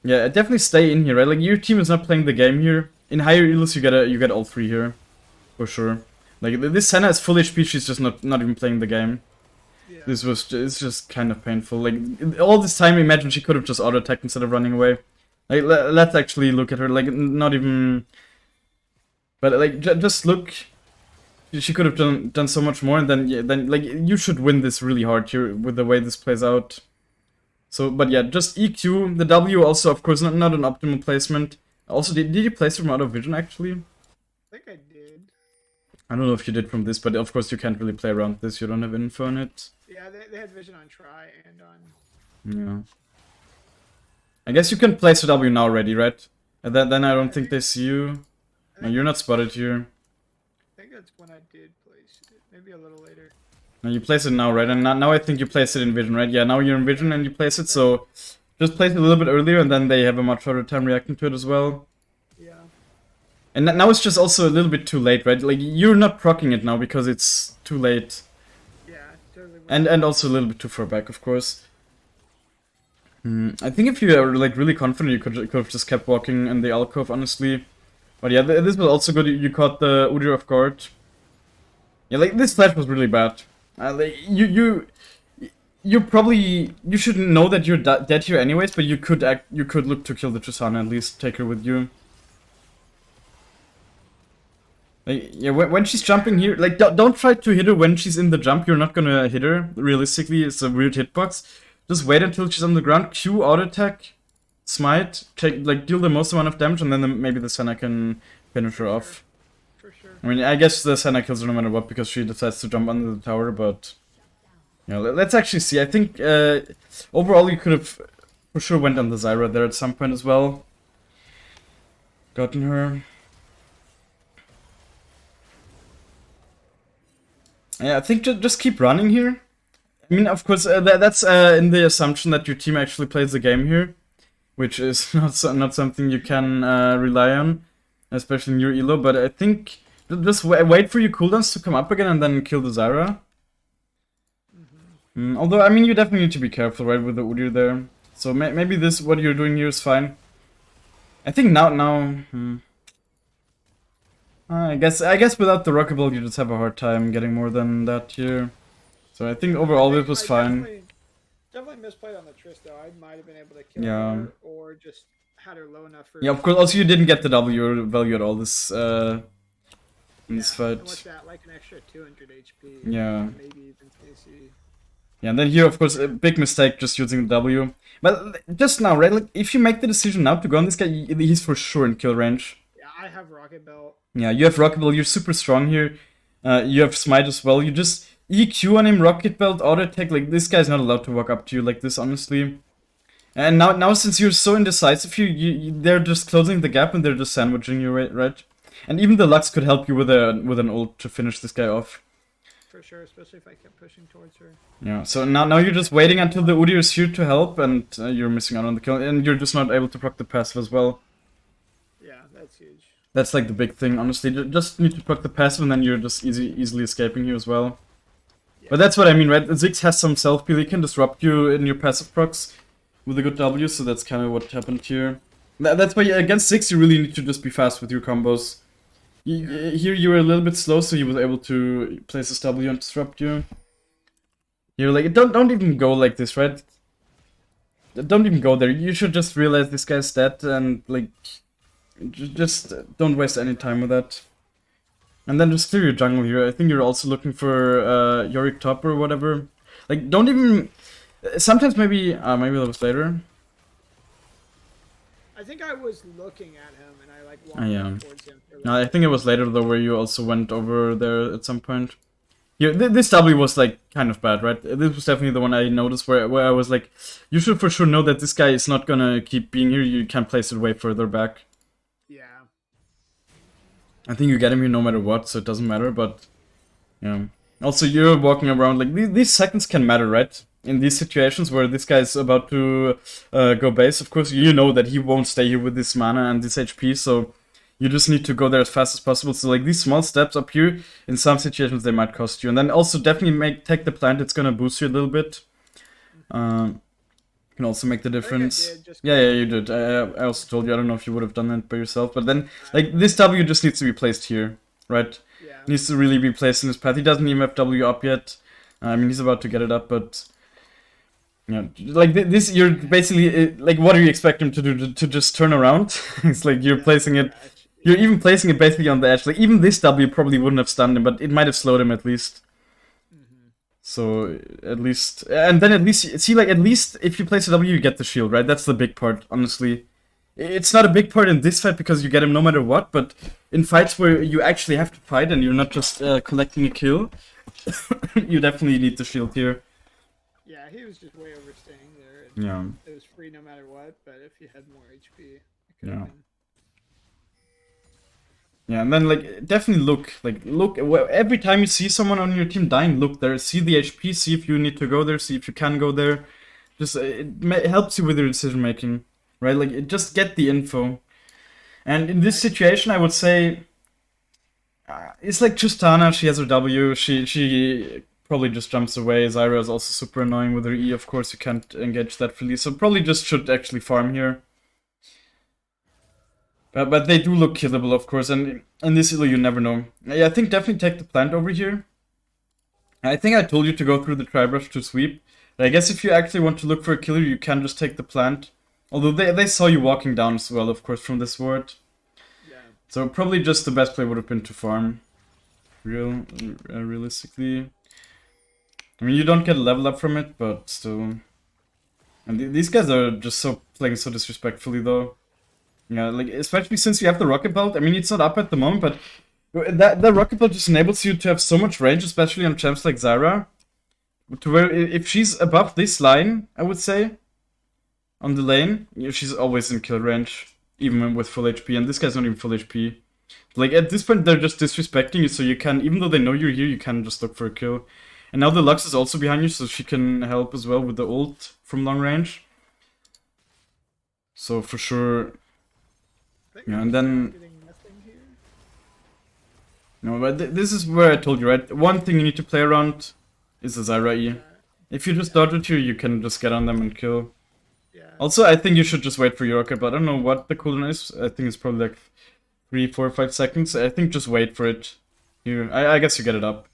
Yeah, definitely stay in here, right? Like your team is not playing the game here. In higher elos you get all three here. For sure. Like this Senna is full HP, she's just not even playing the game. Yeah. It's just kind of painful. Like all this time, imagine she could have just auto attacked instead of running away. Like let's actually look at her. Like not even. But like, just look. She could have done so much more, and then like you should win this really hard here with the way this plays out. So, but yeah, just EQ the W. Also, of course, not an optimal placement. Also, did you place from out of vision actually? I think I did. I don't know if you did from this, but of course you can't really play around this. You don't have info on it. Yeah, they had vision on try and on. Yeah. I guess you can place a W now already, right? And then I don't think they see you. No, you're not spotted here. I think that's when I did place it. Maybe a little later. No, you place it now, right? And now I think you place it in vision, right? Yeah, now you're in vision and you place it, so just place it a little bit earlier and then they have a much harder time reacting to it as well. Yeah. And now it's just also a little bit too late, right? Like, you're not proccing it now because it's too late. Yeah, totally. And also a little bit too far back, of course. I think if you are like really confident, you could have just kept walking in the alcove, honestly. But yeah, this was also good. You caught the Udyr off guard. Yeah, like this flash was really bad. Like you probably shouldn't know that you're dead here anyways, but you could look to kill the Tristana, at least take her with you. Like yeah, when she's jumping here, like don't try to hit her when she's in the jump. You're not gonna hit her. Realistically, it's a weird hitbox. Just wait until she's on the ground. Q auto attack. Smite, deal the most amount of damage, and then maybe the Senna can finish her off. For sure. I mean, I guess the Senna kills her no matter what because she decides to jump under the tower, but... Yeah, let's actually see. I think overall you could have for sure went on the Zyra there at some point as well. Gotten her. Yeah, I think just keep running here. I mean, of course, that's in the assumption that your team actually plays the game here. Which is not something you can rely on, especially in your elo. But I think just wait for your cooldowns to come up again and then kill the Zyra. Although I mean you definitely need to be careful, right, with the Udyr there. So maybe this what you're doing here is fine. I think now. I guess without the Rockable you just have a hard time getting more than that here. So I think overall it was fine. Definitely misplayed on the Trist though. I might have been able to kill Yeah. her or just had her low enough for. Yeah, of course. Also, you didn't get the W value at all this in this fight. What's that? Like an extra 200 HP. Yeah. Maybe even KC. Yeah, and then here, of course, a big mistake just using the W. But just now, right? Like, if you make the decision now to go on this guy, he's for sure in kill range. Yeah, I have Rocket Belt. Yeah, you have Rocket Belt. You're super strong here. You have Smite as well. You just EQ on him, Rocket Belt, auto attack. Like, this guy's not allowed to walk up to you like this, honestly. And now since you're so indecisive, they're just closing the gap and they're just sandwiching you, right? And even the Lux could help you with an ult to finish this guy off. For sure, especially if I kept pushing towards her. Yeah, so now you're just waiting until the Udyr is here to help, and you're missing out on the kill, and you're just not able to proc the passive as well. that's huge. That's like the big thing, honestly. Just need to proc the passive and then you're just easily escaping here as well. Yeah. But that's what I mean, right? Ziggs has some self-peel, he can disrupt you in your passive procs with a good W, so that's kind of what happened here. That's why against Ziggs you really need to just be fast with your combos. Here you were a little bit slow, so he was able to place his W and disrupt you. You're like, don't even go like this, right? Don't even go there. You should just realize this guy's dead and like, just don't waste any time with that. And then just clear your jungle here. I think you're also looking for Yorick top or whatever. Like, don't even. Sometimes maybe maybe that was later. I think I was looking at him and I like walked Yeah. towards him. No, I think it was later though, where you also went over there at some point. Yeah, this W was like kind of bad, right? This was definitely the one I noticed where I was like, you should for sure know that this guy is not gonna keep being here. You can place it way further back. Yeah. I think you get him here no matter what, so it doesn't matter. But yeah. Also, you're walking around like these seconds can matter, right? In these situations where this guy is about to go base, of course, you know that he won't stay here with this mana and this HP, so you just need to go there as fast as possible. So like these small steps up here, in some situations they might cost you. And then also definitely take the plant, it's gonna boost you a little bit. Can also make the difference. Yeah, you did. I also told you, I don't know if you would have done that by yourself, but then like this W just needs to be placed here, right? Yeah. Needs to really be placed in his path. He doesn't even have W up yet. I mean, he's about to get it up, but yeah, like this, you're basically like, what do you expect him to do? To just turn around? It's like you're placing it. You're even placing it basically on the edge. Like even this W probably wouldn't have stunned him, but it might have slowed him at least. So at least, and then at least see, like at least if you place a W, you get the shield, right? That's the big part, honestly. It's not a big part in this fight because you get him no matter what, but in fights where you actually have to fight and you're not just collecting a kill, you definitely need the shield here. Yeah, he was just way overstaying there. Yeah. It was free no matter what, but if you had more HP, it could Yeah. have been. Yeah, and then like definitely look every time you see someone on your team dying, look there, see the HP, see if you need to go there, see if you can go there. Just it helps you with your decision making, right? Like just get the info. And in this situation, I would say it's like Tristana. She has her W. She probably just jumps away. Zyra is also super annoying with her E. Of course, you can't engage that freely, so probably just should actually farm here. But they do look killable, of course, and in this elo you never know. Yeah, I think definitely take the plant over here. I think I told you to go through the tri-brush to sweep. But I guess if you actually want to look for a killer, you can just take the plant. Although they saw you walking down as well, of course, from this ward. Yeah. So probably just the best play would have been to farm. Realistically. I mean, you don't get a level up from it, but still. And these guys are just playing so disrespectfully, though. Yeah, like, especially since you have the rocket belt. I mean, it's not up at the moment, but that rocket belt just enables you to have so much range, especially on champs like Zyra. To where if she's above this line, I would say, on the lane, she's always in kill range, even with full HP. And this guy's not even full HP. Like, at this point, they're just disrespecting you, so you can, even though they know you're here, you can just look for a kill. And now the Lux is also behind you, so she can help as well with the ult from long range. So for sure. Yeah, and then. No, but this is where I told you, right? One thing you need to play around is the Zyra E. If you just dodge it here, you can just get on them and kill. Yeah. Also, I think you should just wait for your rocket, but I don't know what the cooldown is. I think it's probably like 3, 4, 5 seconds. I think just wait for it. Here, I guess you get it up.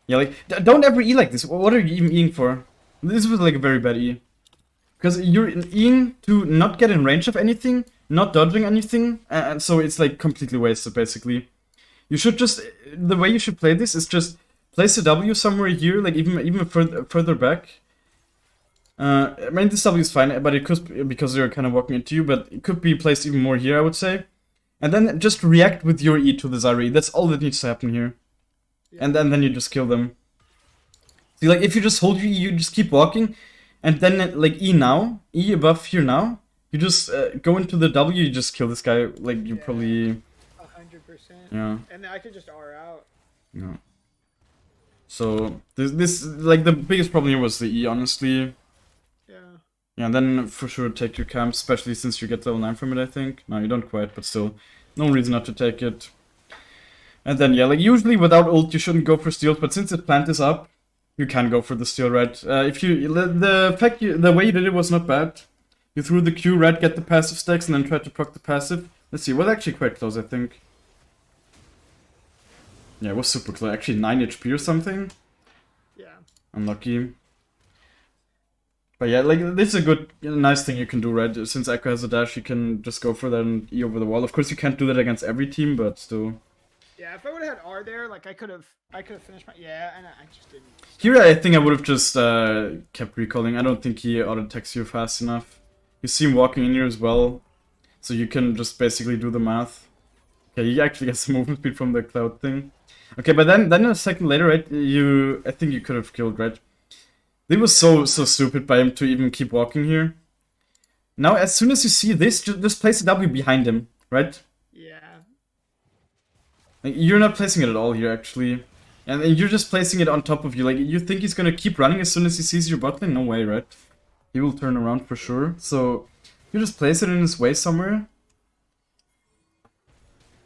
Yeah, like, don't ever E like this. What are you even Eing for? This was like a very bad E. Because you're Eing to not get in range of anything, not dodging anything, and so it's like completely wasted, basically. You should just, the way you should play this is just place a W somewhere here, like even further back. I mean, this W is fine, but it could, because they're kind of walking into you, but it could be placed even more here, I would say. And then just react with your E to the Zyra E. That's all that needs to happen here. Yeah. And then you just kill them. See, like, if you just hold your E, you just keep walking, and then, like, E now, E above here now, you just go into the W, you just kill this guy, like, you probably... 100%. Yeah. And I could just R out. Yeah. So, this like, the biggest problem here was the E, honestly. Yeah. Yeah, and then for sure take your camp, especially since you get level 9 from it, I think. No, you don't quite, but still. No reason not to take it. And then, yeah, like, usually without ult, you shouldn't go for steals, but since the plant is up, you can go for the steal, right? If you... the way you did it was not bad. You threw the Q, right, get the passive stacks, and then tried to proc the passive. Let's see, it was actually quite close, I think. Yeah, it was super close. Actually, 9 HP or something. Yeah. Unlucky. But yeah, like, this is a good, nice thing you can do, right? Since Ekko has a dash, you can just go for that and E over the wall. Of course, you can't do that against every team, but still. Yeah, if I would have had R there, like I could have finished my and I just didn't. Here, I think I would have just kept recalling. I don't think he auto-attacks you fast enough. You see him walking in here as well, so you can just basically do the math. Okay, he actually gets the movement speed from the cloud thing. Okay, but then a second later, right? I think you could have killed, right? It was so stupid by him to even keep walking here. Now, as soon as you see this, just place a W behind him, right? Yeah. Like, you're not placing it at all here, actually. And you're just placing it on top of you. Like, you think he's gonna keep running as soon as he sees your bot lane? No way, right? He will turn around for sure. So, you just place it in his way somewhere.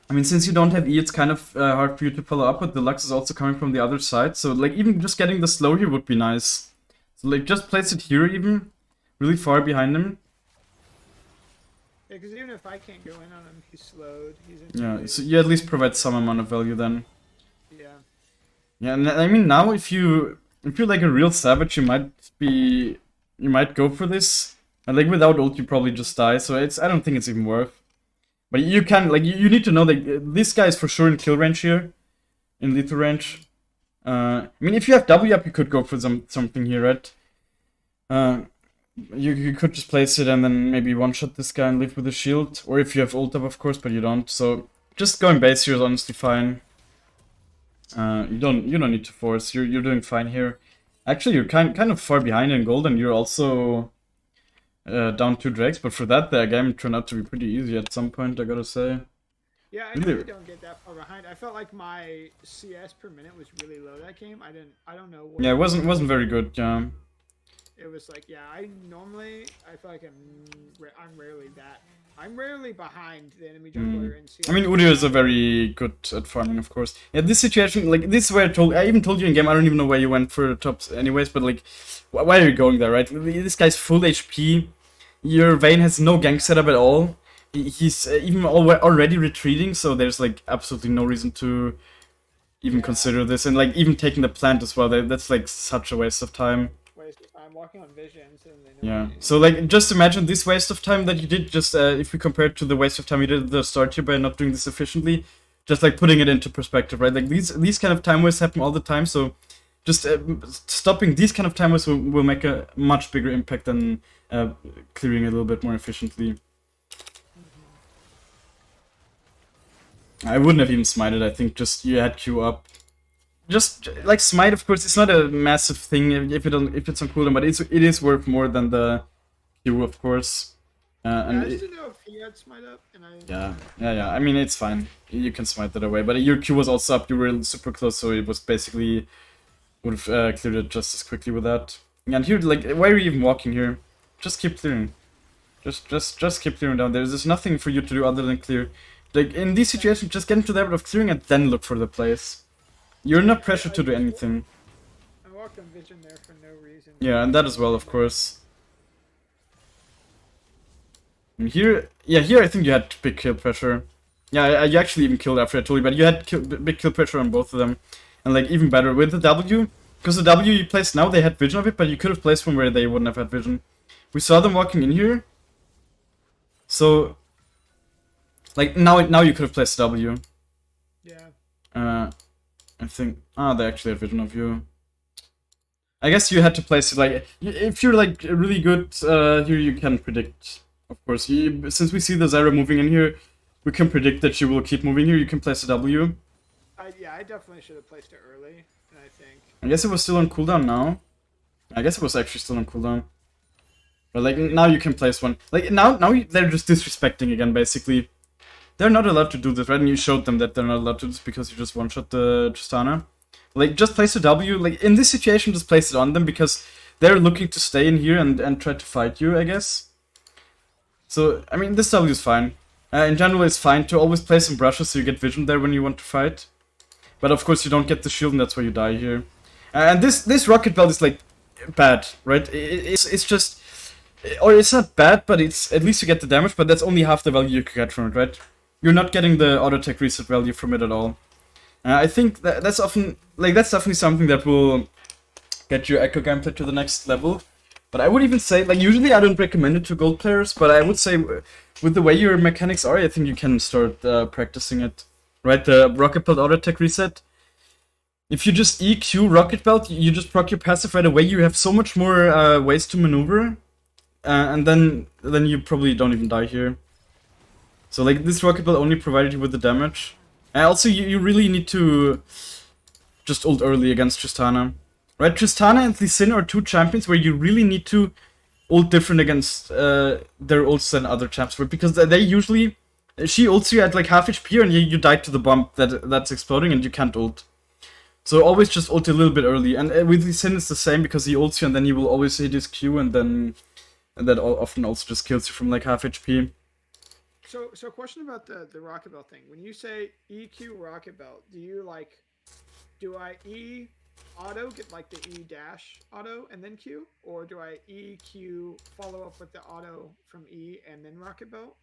I mean, since you don't have E, it's kind of hard for you to follow up, but the Lux is also coming from the other side. So, like, even just getting the slow here would be nice. So, like, just place it here even. Really far behind him. Yeah, because even if I can't go in on him, he's slowed. Yeah, so you at least provide some amount of value then. Yeah. Yeah, and I mean, now if you're like a real savage, you might go for this. And like without ult, you probably just die. So I don't think it's even worth. But you can, like, you need to know that this guy is for sure in kill range here, in lethal range. I mean, if you have W up, you could go for something here, right? You could just place it and then maybe one-shot this guy and live with a shield. Or if you have ult up, of course, but you don't. So just going base here is honestly fine. You don't need to force. You're doing fine here. Actually, you're kind of far behind in gold, and you're also down 2 drakes. But for that, the game turned out to be pretty easy at some point, I gotta say. Yeah, I really don't get that far behind. I felt like my CS per minute was really low that game. I don't know. Yeah, it wasn't very good. Yeah. It was like, yeah, I feel like I'm rarely behind the enemy jungler in CS. I mean, Udyr is a very good at farming, of course. Yeah, this situation, like, this is where I even told you in game, I don't even know why you went for tops anyways, but like, why are you going there, right? This guy's full HP, your Vayne has no gank setup at all, he's even already retreating, so there's like absolutely no reason to even consider this, and like, even taking the plant as well, that's like such a waste of time. I'm walking on visions and yeah, so like, just imagine this waste of time that you did, just if we compare it to the waste of time you did at the start here by not doing this efficiently, just like putting it into perspective, right? Like these kind of time wastes happen all the time, so just stopping these kind of time wastes will make a much bigger impact than clearing a little bit more efficiently. I wouldn't have even smited, I think just you had Q up. Just like smite, of course, it's not a massive thing if it's on cooldown, but it is worth more than the Q, of course. And I just didn't know if he had smite up, and yeah. I mean, it's fine. You can smite that away, but your Q was also up. You were super close, so it was basically would have cleared it just as quickly with that. And here, like, why are you even walking here? Just keep clearing. Just keep clearing down there. There's nothing for you to do other than clear. Like in these situations, just get into the habit of clearing and then look for the place. You're not pressured to do anything. I walked on vision there for no reason. Yeah, and that as well, of course. And here I think you had big kill pressure. Yeah, you actually even killed after I told you, but you had big kill pressure on both of them. And like, even better with the W, because the W you placed now, they had vision of it, but you could have placed one where they wouldn't have had vision. We saw them walking in here. So, like, now you could have placed W. Yeah. I think... they actually had vision of you. I guess you had to place it, like... If you're, like, really good, here you can predict. Of course, since we see the Zyra moving in here, we can predict that she will keep moving here. You can place a W. Yeah, I definitely should have placed it early, I think. I guess it was still on cooldown now. I guess it was actually still on cooldown. But, like, now you can place one. Like, now they're just disrespecting again, basically. They're not allowed to do this, right? And you showed them that they're not allowed to do this because you just one-shot the Tristana. Like, just place a W. Like, in this situation, just place it on them because they're looking to stay in here and try to fight you, I guess. So, I mean, this W is fine. In general, it's fine to always play some brushes so you get vision there when you want to fight. But of course, you don't get the shield, and that's why you die here. And this rocket belt is like bad, right? It's just, or it's not bad, but it's at least you get the damage. But that's only half the value you could get from it, right? You're not getting the auto attack reset value from it at all. I think that's definitely something that will get your Ekko gameplay to the next level. But I would even say, like, usually I don't recommend it to gold players, but I would say with the way your mechanics are, I think you can start practicing it. Right, the rocket belt auto attack reset. If you just EQ rocket belt, you just proc your passive right away. You have so much more ways to maneuver, and then you probably don't even die here. So like this rocket belt only provided you with the damage. And also you really need to just ult early against Tristana. Right, Tristana and Lee Sin are two champions where you really need to ult different against their ults than other champs, because they usually. She ults you at like half HP and you die to the bomb that's exploding and you can't ult. So always just ult a little bit early. And with Lee Sin it's the same, because he ults you and then he will always hit his Q, and that often also just kills you from like half HP. So question about the rocket belt thing. When you say EQ rocket belt, do I E auto, get like the E dash auto and then Q? Or do I EQ follow up with the auto from E and then rocket belt?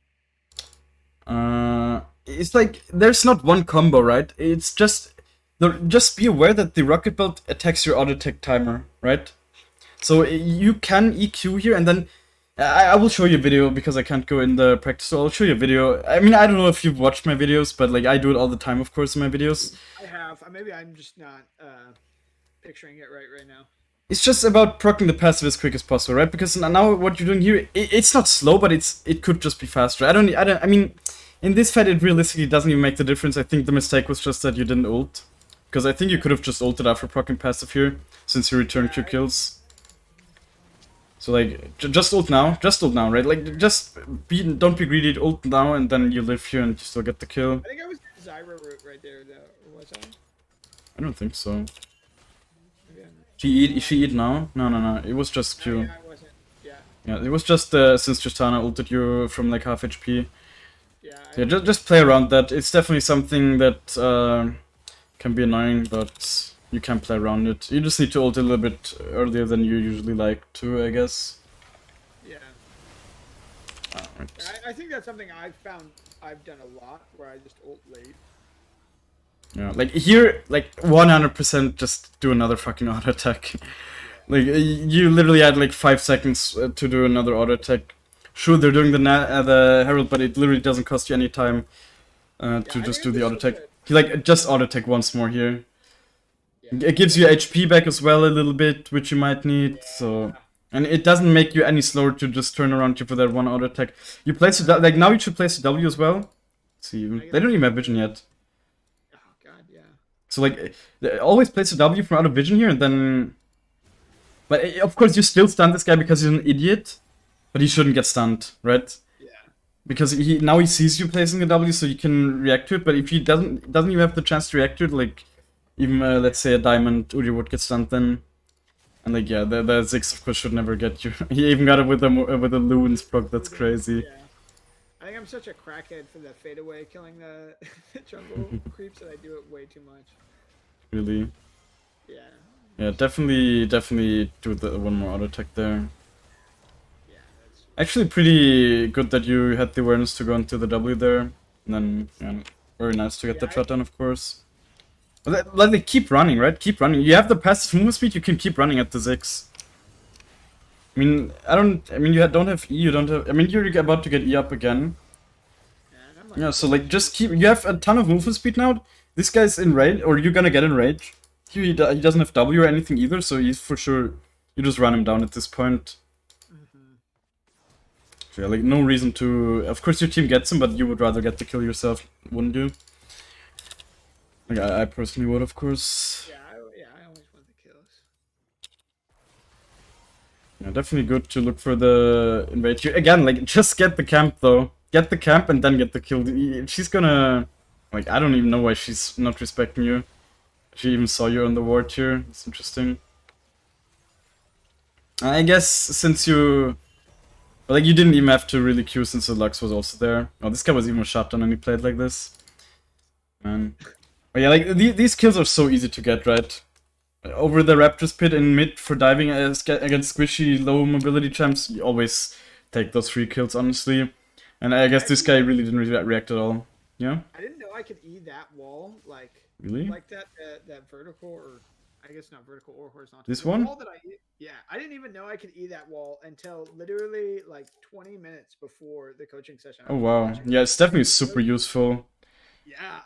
It's like there's not one combo, right? It's just be aware that the rocket belt attacks your auto attack timer, right? So you can EQ here, and then I will show you a video because I can't go in the practice. So I'll show you a video. I mean, I don't know if you've watched my videos, but like I do it all the time, of course, in my videos. I have. Maybe I'm just not picturing it right now. It's just about proccing the passive as quick as possible, right? Because now what you're doing here, it's not slow, but it could just be faster. I mean, in this fight, it realistically doesn't even make the difference. I think the mistake was just that you didn't ult. Because I think you could have just ulted after proccing passive here, since you returned 2 kills. So like, just ult now, right? Like, don't be greedy, ult now, and then you live here and you still get the kill. I think I was Zyra route right there, though, or was I? I don't think so. She eat now? No. It was just Q. Yeah, I wasn't. Yeah. Yeah, it was just since Tristana ulted you from like half HP. Yeah, just play around that. It's definitely something that can be annoying, but you can play around it. You just need to ult a little bit earlier than you usually like to, I guess. Yeah. Right. I think that's something I've done a lot, where I just ult late. Yeah, like here, like 100% just do another fucking auto attack. Like you literally had like 5 seconds to do another auto attack. Sure, they're doing the Herald, but it literally doesn't cost you any time to just do the auto attack. Like just auto attack once more here. Yeah. It gives you HP back as well a little bit, which you might need. Yeah. So, and it doesn't make you any slower to just turn around for that one auto attack. You place it like now. You should place the W as well. Let's see, they don't even have vision yet. Oh god, yeah. So like, always place the W from out of vision here, and then. But of course, you still stun this guy because he's an idiot. But he shouldn't get stunned, right? Yeah. Because now he sees you placing the W, so you can react to it. But if he doesn't even have the chance to react to it, like even let's say a diamond Uri would get stunned then, and like yeah, the Ziggs of course should never get you. He even got it with a Loon's proc. That's crazy. Yeah. I think I'm such a crackhead for the fadeaway killing the jungle creeps that I do it way too much. Really? Yeah. Yeah, definitely do the one more auto attack there. Actually, pretty good that you had the awareness to go into the W there. And then, yeah, very nice to get that shot done, of course. But like, keep running, right? Keep running. You have the passive movement speed, you can keep running at the Ziggs. I mean, you don't have E, you don't have... I mean, you're about to get E up again. Yeah, so like, just keep... You have a ton of movement speed now. This guy's in rage, or you're gonna get in rage. He doesn't have W or anything either, so he's for sure... You just run him down at this point. So yeah, like no reason to. Of course, your team gets him, but you would rather get the kill yourself, wouldn't you? Like I personally would, of course. Yeah, I always want the kills. Yeah, definitely good to look for the invade. Again, like just get the camp though. Get the camp and then get the kill. She's gonna. Like I don't even know why she's not respecting you. She even saw you on the ward here. It's interesting. I guess since you... Like, you didn't even have to really queue since the Lux was also there. Oh, this guy was even shot down and he played like this. Man. But yeah, like, these kills are so easy to get, right? Over the Raptor's pit in mid for diving against squishy, low mobility champs, you always take those 3 kills, honestly. And I guess this guy really didn't react at all. Yeah? I didn't know I could E that wall, Really? like that vertical, or I guess not vertical or horizontal. This The one? wall that yeah, I didn't even know I could E that wall until literally like 20 minutes before the coaching session. I Oh was wow. watching. Yeah, it's definitely super useful. Yeah,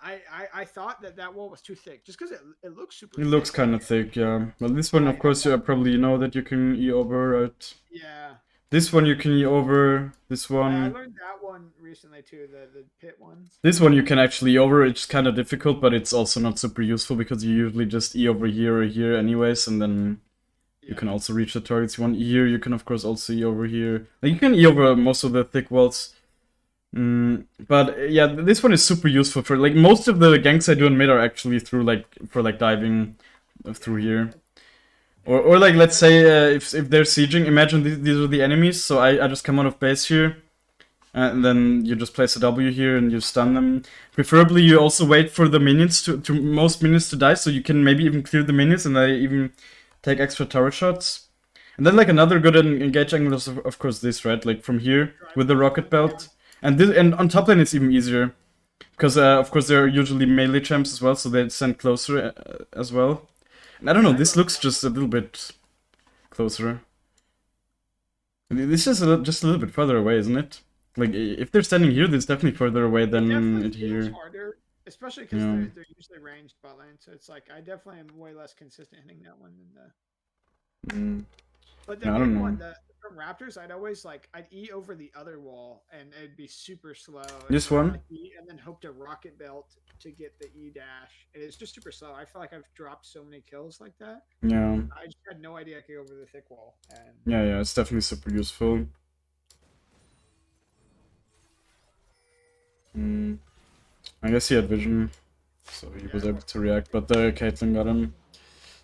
I thought that wall was too thick, just because it looks super. It looks thick. kind of thick, yeah. Well, this one, of course, you probably know that you can E over, right? Yeah. This one you can E over. This I one. learned that one recently too, the pit one. This one you can actually E over. It's kind of difficult, but it's also not super useful because you usually just E over here or here anyways, and then you can also reach the targets you want. Here you can of course also E over here. Like you can E over most of the thick walls. But yeah, this one is super useful for like most of the ganks I do in mid are actually through for diving through here. Or like let's say if they're sieging, imagine these are the enemies. So I just come out of base here, and then you just place a W here and you stun them. Preferably you also wait for the minions to most minions to die, so you can maybe even clear the minions and they even take extra tower shots. And then like another good engage angle is of course this, right? Like from here with the rocket belt. And on top lane it's even easier. Because of course they're usually melee champs as well, so they send closer as well. And I don't know, this looks just a little bit closer. This is just a little bit further away, isn't it? Like, if they're standing here, it's definitely further away than it here. Harder, especially because they're usually ranged bot lane, so it's like I definitely am way less consistent hitting that one than the. But the big one, from Raptors, I'd E over the other wall, and it'd be super slow. This one? And then hope to rocket belt to get the E dash. And it's just super slow. I feel like I've dropped so many kills like that. Yeah. I just had no idea I could go over the thick wall. And yeah, it's definitely super useful. I guess he had vision, so he was able to react, but the Caitlyn got him,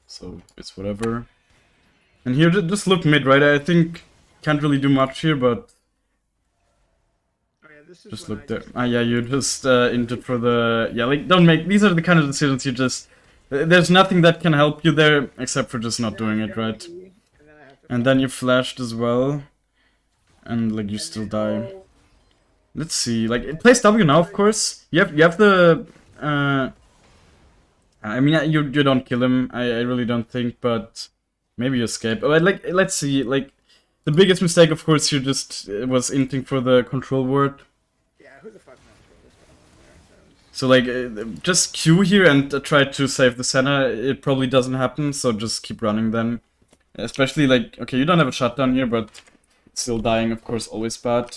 so it's whatever. And here, just look mid, right? I think can't really do much here, but just look there. Yeah, you just injured for the like. Don't make these are the kind of decisions you just. There's nothing that can help you there except for just not doing it, right? And then you flashed as well, and like you still die. Let's see, like it plays W now, of course. You have the. I mean, you don't kill him. I really don't think, but. Maybe you escape. But like, let's see. Like, the biggest mistake, of course, here just was inting for the control word. Yeah, who the fuck knows? So like, just Q here and try to save the Senna. It probably doesn't happen. So just keep running then. Especially like, okay, you don't have a shutdown here, but still dying, of course, always bad.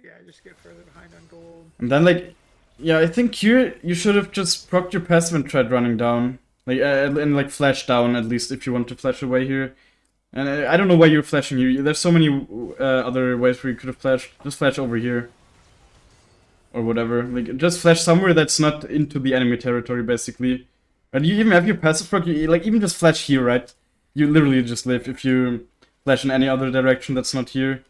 Yeah, just get further behind on gold. And then like, yeah, I think here you should have just procced your passive and tried running down. Like, and like flash down at least if you want to flash away here. And I don't know why you're flashing here. There's so many other ways where you could have flashed. Just flash over here. Or whatever. Like, just flash somewhere that's not into the enemy territory, basically. And you even have your passive proc, like, even just flash here, right? You literally just live if you flash in any other direction that's not here.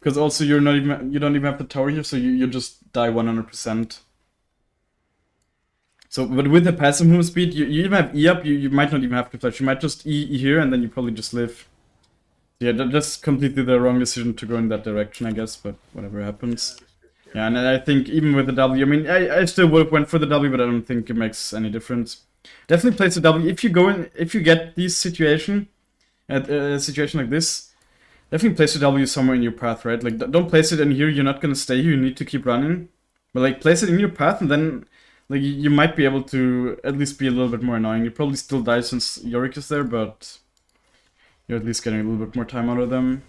Because also you don't even have the tower here, so you just die 100%. So, but with the passive move speed, you even have E up, you might not even have to flash. You might just E here, and then you probably just live. Yeah, that's completely the wrong decision to go in that direction, I guess, but whatever happens. Yeah, and I think even with the W, I mean, I still would have went for the W, but I don't think it makes any difference. Definitely place the W. If you get this situation, at a situation like this, definitely place the W somewhere in your path, right? Like, don't place it in here, you're not gonna stay here, you need to keep running. But like, place it in your path, and then... Like, you might be able to at least be a little bit more annoying. You probably still die since Yorick is there, but you're at least getting a little bit more time out of them.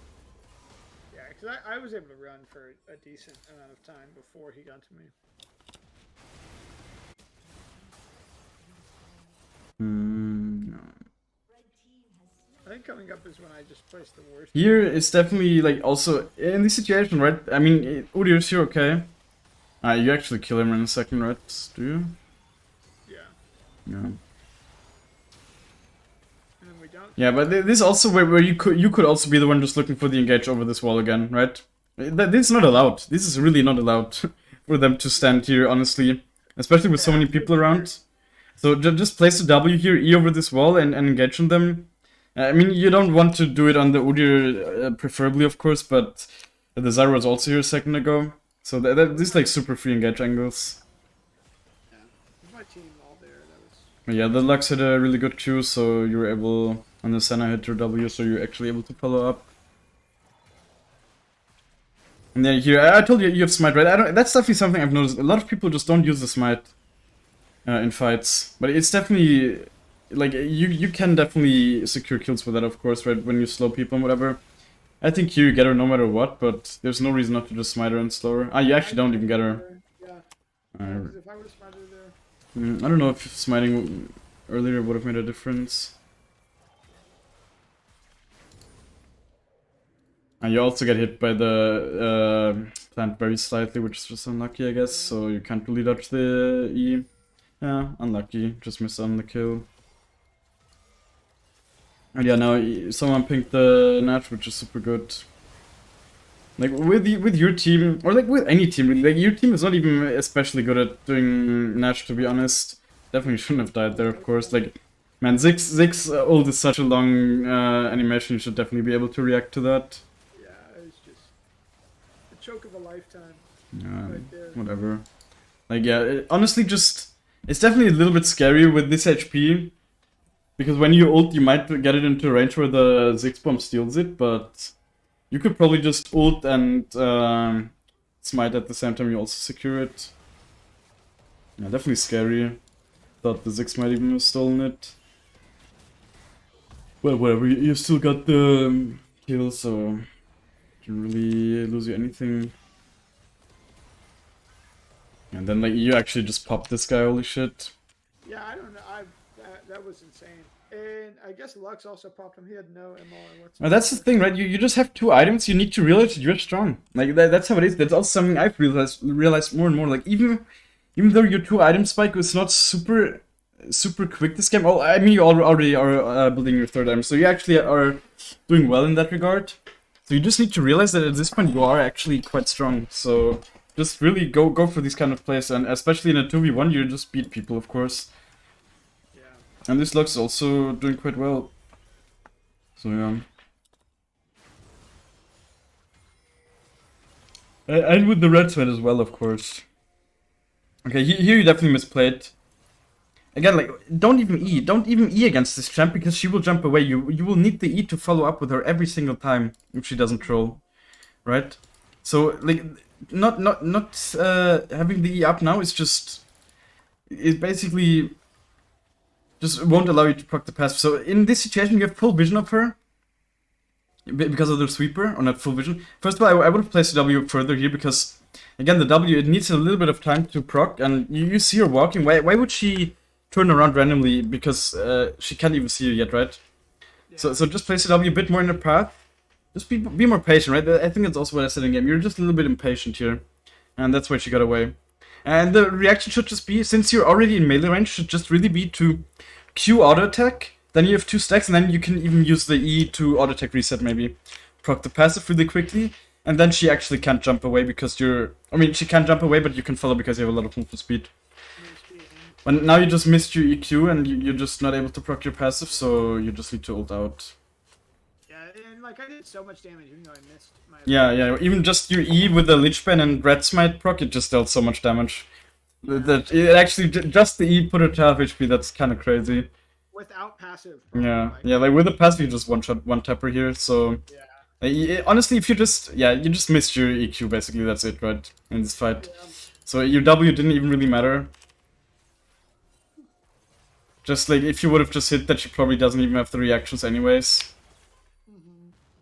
Yeah, because I was able to run for a decent amount of time before he got to me. No. I think coming up is when I just placed the worst. Here is definitely, like, also in this situation, right? I mean, Udir's here, okay. You actually kill him in a second, right? Do you? Yeah. Yeah. And then we don't Yeah, but this is also where you could also be the one just looking for the engage over this wall again, right? This is not allowed. This is really not allowed for them to stand here, honestly. Especially with so many people around. So just place the W here, E over this wall, and engage on them. I mean, you don't want to do it on the Udyr, preferably, of course, but the Zyra was also here a second ago. So this is like super free engage angles. Yeah, my team all there. That was. But yeah, the Lux had a really good Q, so you were able, on the Senna hit your W, so you're actually able to follow up. And then here, I told you you have Smite, right? That's definitely something I've noticed. A lot of people just don't use the Smite in fights. But it's definitely, like, you can definitely secure kills with that, of course, right? When you slow people and whatever. I think here you get her no matter what, but there's no reason not to just smite her and slow her. Ah, you actually don't even get her. Yeah. Because if I would have smited there. I don't know if smiting earlier would have made a difference. And you also get hit by the plant very slightly, which is just unlucky, I guess, so you can't really dodge the E. Yeah, unlucky, just missed on the kill. And yeah, now someone pinked the Natch, which is super good. Like, with your team, or like with any team, really, like, your team is not even especially good at doing Natch, to be honest. Definitely shouldn't have died there, of course. Like, man, Ziggs ult is such a long animation, you should definitely be able to react to that. It's just the choke of a lifetime. Yeah, Right there. whatever. Like, yeah, honestly, just it's definitely a little bit scary with this HP, because when you ult, you might get it into a range where the Ziggs bomb steals it, but you could probably just ult and smite at the same time you also secure it. Yeah, definitely scary. Thought the Ziggs might even have stolen it. Well, whatever, you still got the kill, so didn't really lose you anything. And then, like, you actually just popped this guy, holy shit. Yeah, I don't know. That was insane. And I guess Lux also popped him. He had no MR whatsoever. Well, that's the thing, right? You just have 2 items, you need to realize that you're strong. Like, that's how it is. That's also something I've realized more and more. Like, even though your 2 item spike was not super quick this game. Oh, I mean, you already are building your 3rd item, so you actually are doing well in that regard. So you just need to realize that at this point you are actually quite strong. So just really go for these kind of plays, and especially in a 2v1, you just beat people, of course. Yeah. And this Lux is also doing quite well. So yeah. And with the Red Smite as well, of course. Okay, here you definitely misplayed. Again, like, don't even E against this champ, because she will jump away. You will need the E to follow up with her every single time if she doesn't troll, right? So, like, not having the E up now is just, it basically just won't allow you to proc the passive. So in this situation, you have full vision of her because of the sweeper, or not full vision. First of all, I would have placed the W further here, because again, the W, it needs a little bit of time to proc, and you see her walking. Why would she turn around randomly? Because she can't even see you yet, right? Yeah. So just place the W a bit more in the path. Just be more patient, right? I think that's also what I said in game. You're just a little bit impatient here, and that's why she got away. And the reaction should just be, since you're already in melee range, should just really be to Q auto attack. Then you have 2 stacks, and then you can even use the E to auto attack reset, maybe. Proc the passive really quickly, and then she actually can't jump away because you're. I mean, she can't jump away, but you can follow because you have a lot of movement speed. But now you just missed your EQ, and you're just not able to proc your passive, so you just need to ult out. Yeah, and like I did so much damage even though I missed my. Yeah. Even just your E with the Lich Bane and Red Smite proc, it just dealt so much damage. That it actually just the E put her to half HP. That's kind of crazy. Without passive. Yeah, like with the passive, you just one tap her here. So Yeah. honestly, if you just you just missed your EQ basically. That's it, right? In this fight. Yeah. So your W didn't even really matter. Just like if you would have just hit that, she probably doesn't even have the reactions anyways.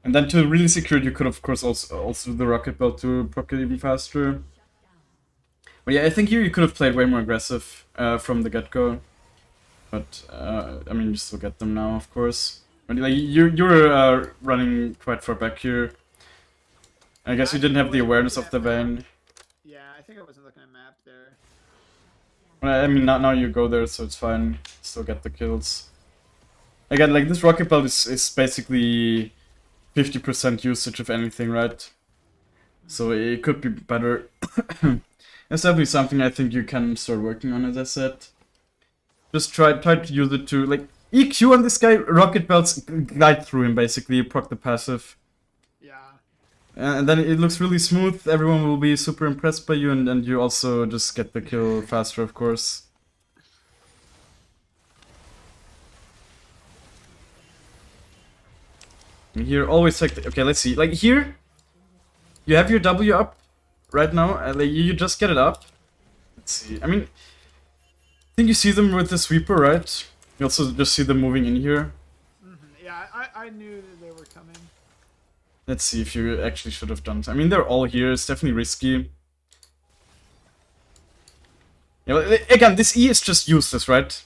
And then to really secure it, you could of course also do the rocket belt to proc it even faster. But yeah, I think here you could have played way more aggressive from the get-go. But I mean, you still get them now, of course. But like you're running quite far back here. I guess you didn't have the awareness of the Vayne. Yeah, I think I wasn't looking at map there. I mean, now you go there, so it's fine. Still get the kills. Again, like this rocket belt is basically 50% usage of anything, right? So it could be better. It's definitely something I think you can start working on, as I said. Just try to use it to, like, EQ on this guy, rocket belts glide through him, basically, proc the passive. Yeah. And then it looks really smooth, everyone will be super impressed by you, and you also just get the kill faster, of course. And here, always take the, okay, let's see, like here, you have your W up right now, like, you just get it up. Let's see, I mean, I think you see them with the sweeper, right? You also just see them moving in here. Yeah, I knew that they were coming. Let's see if you actually should have done. I mean, they're all here. It's definitely risky. Yeah, again, this E is just useless, right?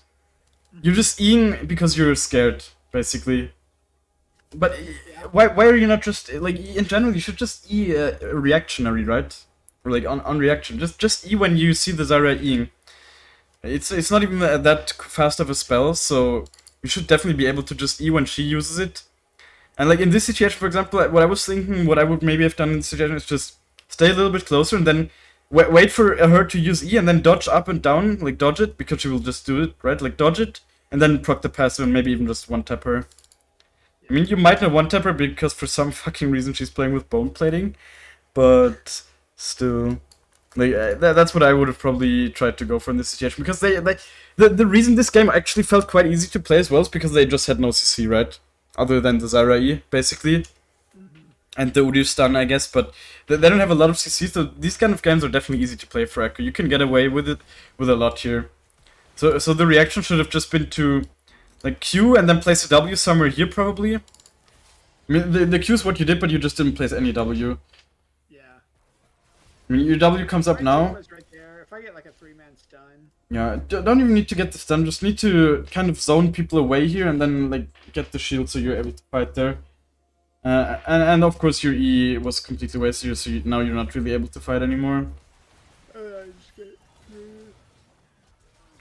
You're just Eing because you're scared, basically. But why are you not just, like, in general, you should just E reactionary, right? Or like on reaction. Just E when you see the Zarya Eing. It's not even that fast of a spell, so you should definitely be able to just E when she uses it. And like in this situation, for example, what I was thinking, what I would maybe have done in this situation is just stay a little bit closer and then wait for her to use E and then dodge up and down, like dodge it, because she will just do it, right? Like dodge it, and then proc the passive and maybe even just one-tap her. I mean, you might not one-tap her because for some fucking reason she's playing with bone plating, but still... Like that's what I would have probably tried to go for in this situation, because the reason this game actually felt quite easy to play as well is because they just had no CC, right? Other than the Zarya E, basically. And the Udyr stun, I guess, but they don't have a lot of CC, so these kind of games are definitely easy to play for Ekko. You can get away with it with a lot here. So the reaction should have just been to like Q and then place a W somewhere here, probably. I mean, the Q is what you did, but you just didn't place any W. I mean, your W comes up now. Right there. If I get like a 3-man stun. Yeah, don't even need to get the stun, just need to kind of zone people away here and then like get the shield so you're able to fight there. And of course your E was completely wasted here, so now you're not really able to fight anymore.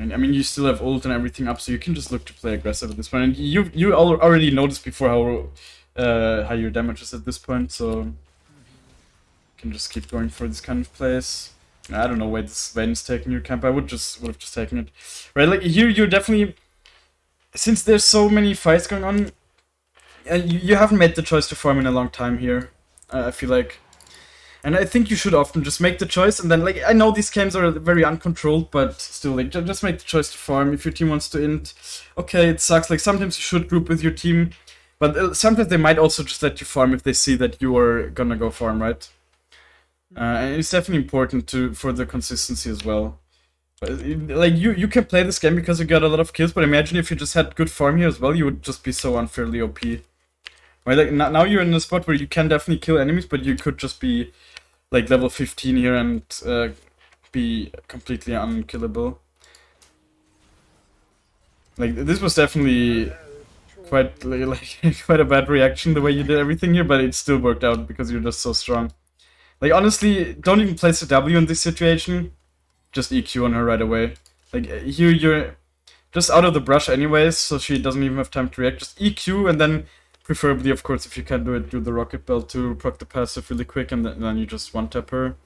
And I mean, you still have ult and everything up, so you can just look to play aggressive at this point. And you already noticed before how your damage is at this point, so... can just keep going for this kind of plays. I don't know why this Vayne is taking your camp. I would have just taken it. Right, like here you're definitely, since there's so many fights going on, you haven't made the choice to farm in a long time here. I feel like, and I think you should often just make the choice, and then like I know these games are very uncontrolled, but still like just make the choice to farm if your team wants to int. Okay, it sucks. Like sometimes you should group with your team, but sometimes they might also just let you farm if they see that you are gonna go farm, right? And it's definitely important for the consistency as well. Like you can play this game because you got a lot of kills, but imagine if you just had good farm here as well, you would just be so unfairly OP. Right, like now you're in a spot where you can definitely kill enemies, but you could just be like level 15 here and be completely unkillable. Like this was definitely quite quite a bad reaction the way you did everything here, but it still worked out because you're just so strong. Like, honestly, don't even place a W in this situation. Just EQ on her right away. Like, here you're just out of the brush anyways, so she doesn't even have time to react. Just EQ, and then, preferably, of course, if you can do it, do the rocket belt to proc the passive really quick, and then you just one-tap her.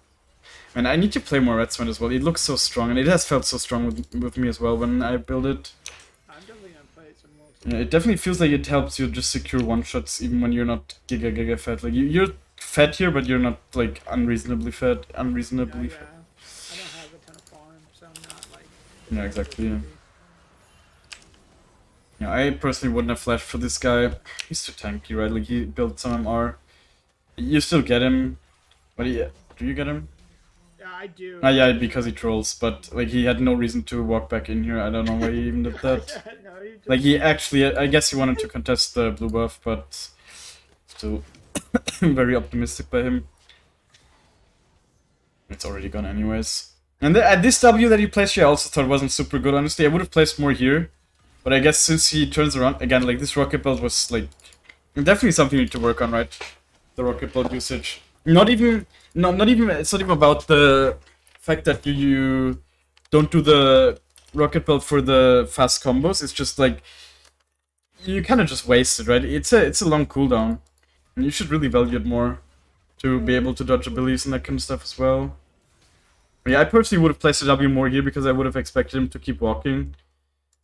And I need to play more Red Smite as well. It looks so strong, and it has felt so strong with me as well when I build it. I'm definitely gonna play it some more. Yeah, it definitely feels like it helps you just secure one-shots, even when you're not giga fat. Like, you're fat here, but you're not like unreasonably fat. Yeah. I don't have a ton of farm, so I'm not like. Yeah, exactly. Yeah, I personally wouldn't have flashed for this guy. He's too tanky, right? Like he built some MR. You still get him, but yeah, do you get him? Yeah, I do. Yeah, because he trolls, but like he had no reason to walk back in here. I don't know why he even did that. No, he just... Like he actually, I guess he wanted to contest the blue buff, but still. Very optimistic by him. It's already gone anyways. And this W that he placed here I also thought wasn't super good, honestly. I would have placed more here. But I guess since he turns around, again, like this rocket belt was like... definitely something you need to work on, right? The rocket belt usage. It's not even about the fact that you don't do the rocket belt for the fast combos. It's just like... you kind of just waste it, right? It's a long cooldown, and you should really value it more to be able to dodge abilities and that kind of stuff as well. Yeah, I personally would have placed a W more here because I would have expected him to keep walking.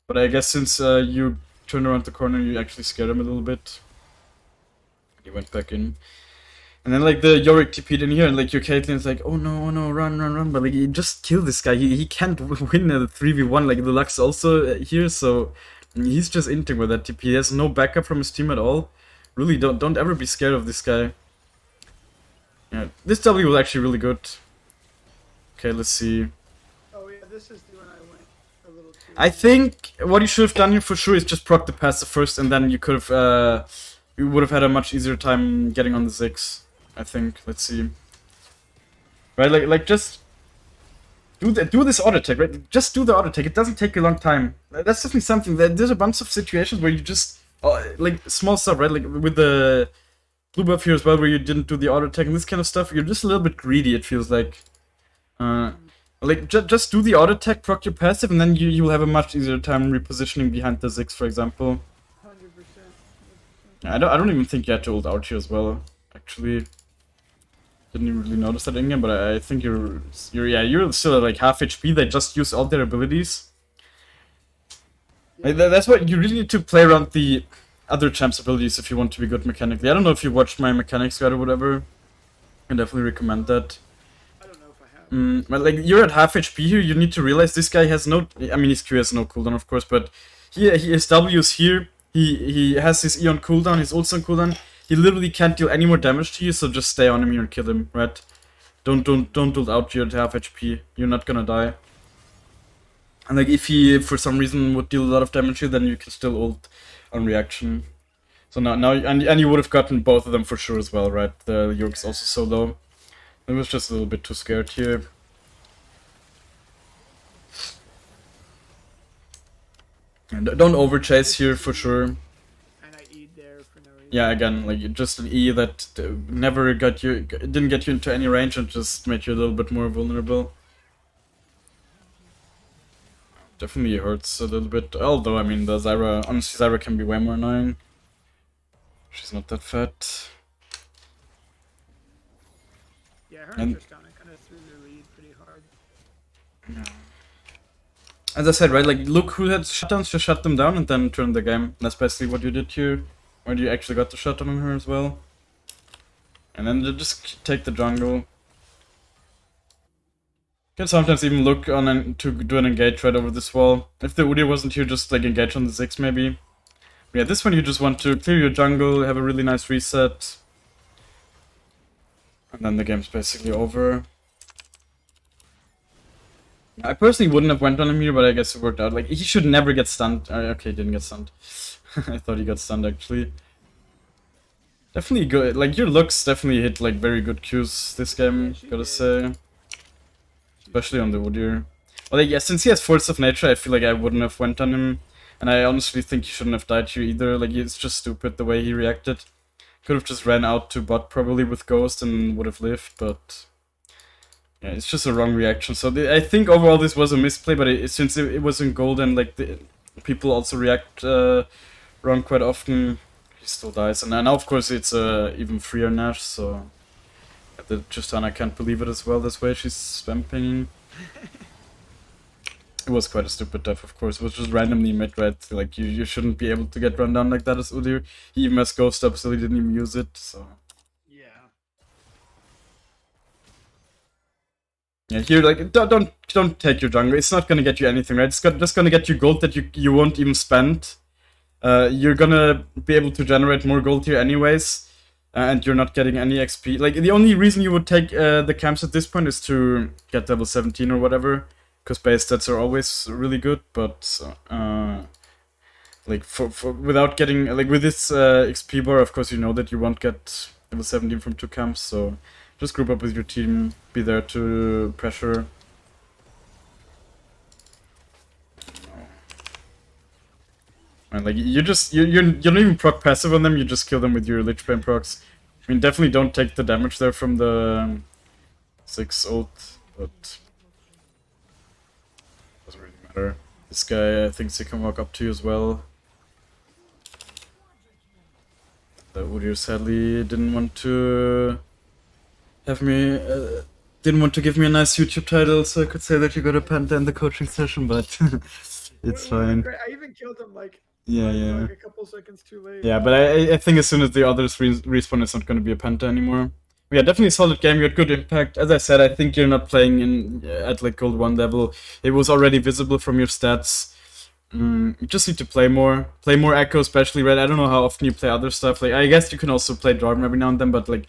But I guess since you turned around the corner, you actually scared him a little bit. He went back in. And then like the Yorick TP'd in here, and like your Caitlyn's like, oh no, run. But like, you just kill this guy. He can't win a 3v1. Like the Lux also here, so he's just inting with that TP. He has no backup from his team at all. Really, don't ever be scared of this guy. Yeah, this W was actually really good. Okay, let's see. Oh yeah, this is the one I went a little too. I think what you should have done here for sure is just proc the passive first, and then you could have, you would have had a much easier time getting on the 6. I think. Let's see. Right, like just do this auto attack, right? Just do the auto attack. It doesn't take a long time. That's definitely something. There's a bunch of situations where you just like small stuff, right? Like with the blue buff here as well, where you didn't do the auto attack and this kind of stuff. You're just a little bit greedy. It feels like. Like just do the auto attack, proc your passive, and then you will have a much easier time repositioning behind the Ziggs, for example. 100%. I don't even think you had to ult out here as well. Actually, didn't even really notice that in game, but I think you're still at like half HP. They just use all their abilities. Like, that's what you really need to play around the other champs' abilities if you want to be good mechanically. I don't know if you watched my mechanics guide or whatever. I definitely recommend that. But like you're at half HP here, you need to realize this guy has no. I mean, his Q has no cooldown, of course, but he has W's here. He has his E on cooldown, his ult's on cooldown. He literally can't deal any more damage to you, so just stay on him here and kill him, right? Don't ult out here at half HP. You're not gonna die. And like if he for some reason would deal a lot of damage here, then you can still ult on reaction. So now and you would have gotten both of them for sure as well, right? The York's also so low. I was just a little bit too scared here. And don't overchase here for sure. And I E'd there for no reason. Yeah, again, like just an E that never didn't get you into any range and just made you a little bit more vulnerable. Definitely hurts a little bit. Although I mean, the Zyra, honestly, Zyra can be way more annoying. She's not that fat. Yeah, her interest down. I kind of threw the lead pretty hard. Yeah. As I said, right, like look who had shutdowns, just shut them down and then turn the game. That's basically what you did here. Where you actually got the shutdown on her as well. And then just take the jungle. You can sometimes even look on to do an engage right over this wall. If the Udyr wasn't here, just like engage on the Ziggs maybe. But yeah, this one you just want to clear your jungle, have a really nice reset. And then the game's basically over. I personally wouldn't have went on him here, but I guess it worked out. Like, he should never get stunned. Okay, didn't get stunned. I thought he got stunned, actually. Definitely good. Like, your looks definitely hit, like, very good Qs this game, gotta say. Especially on the Udyr. Well, like, yeah, since he has Force of Nature, I feel like I wouldn't have went on him. And I honestly think he shouldn't have died here either. Like, it's just stupid the way he reacted. Could have just ran out to bot probably with Ghost and would have lived, but... yeah, it's just a wrong reaction. So I think overall this was a misplay, but since it was in gold and like people also react wrong quite often, he still dies. And now of course it's even freer Nash, so the Tristana can't believe it as well. This way she's spam pinging. It was quite a stupid death, of course. It was just randomly mid, right? Like you shouldn't be able to get run down like that as Udyr. He even has Ghost up, so he didn't even use it. So. Yeah, here, like, don't take your jungle. It's not gonna get you anything, right? It's just gonna get you gold that you won't even spend. You're gonna be able to generate more gold here anyways, and you're not getting any XP. Like, the only reason you would take the camps at this point is to get level 17 or whatever, because base stats are always really good, but like, for without getting, like, with this XP bar, of course you know that you won't get level 17 from 2 camps, so... just group up with your team, be there to pressure. And like you don't even proc passive on them, you just kill them with your Lich Bane procs. I mean, definitely don't take the damage there from the 6 ult, but doesn't really matter. This guy thinks he can walk up to you as well. Udyr sadly didn't want to have me, didn't want to give me a nice YouTube title so I could say that you got a penta in the coaching session, but it's fine. Great. I even killed him Yeah, yeah. a couple seconds too late. Yeah, but I think as soon as the others respawn, it's not going to be a penta anymore. Yeah, definitely a solid game. You had good impact. As I said, I think you're not playing in at like gold 1 level. It was already visible from your stats. You just need to play more. Play more Ekko, especially Red. I don't know how often you play other stuff. Like, I guess you can also play Jordan every now and then, but like,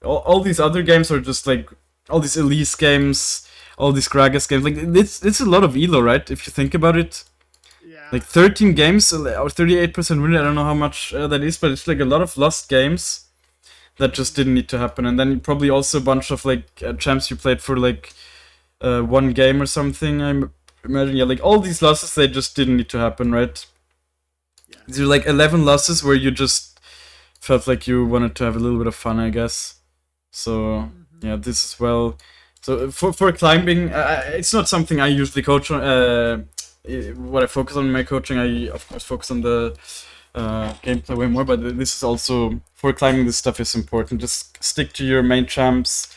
all these other games are just like, all these Elise games, all these Gragas games. Like, it's a lot of elo, right? If you think about it. Yeah. Like 13 games or 38% win. I don't know how much that is, but it's like a lot of lost games that just didn't need to happen. And then probably also a bunch of like champs you played for like one game or something. I imagine, yeah, like all these losses, they just didn't need to happen, right? Yeah. These are like 11 losses where you just felt like you wanted to have a little bit of fun, I guess. So yeah, this as well. So for climbing, it's not something I usually coach on. What I focus on in my coaching, I of course focus on the gameplay way more, but this is also, for climbing, this stuff is important. Just stick to your main champs,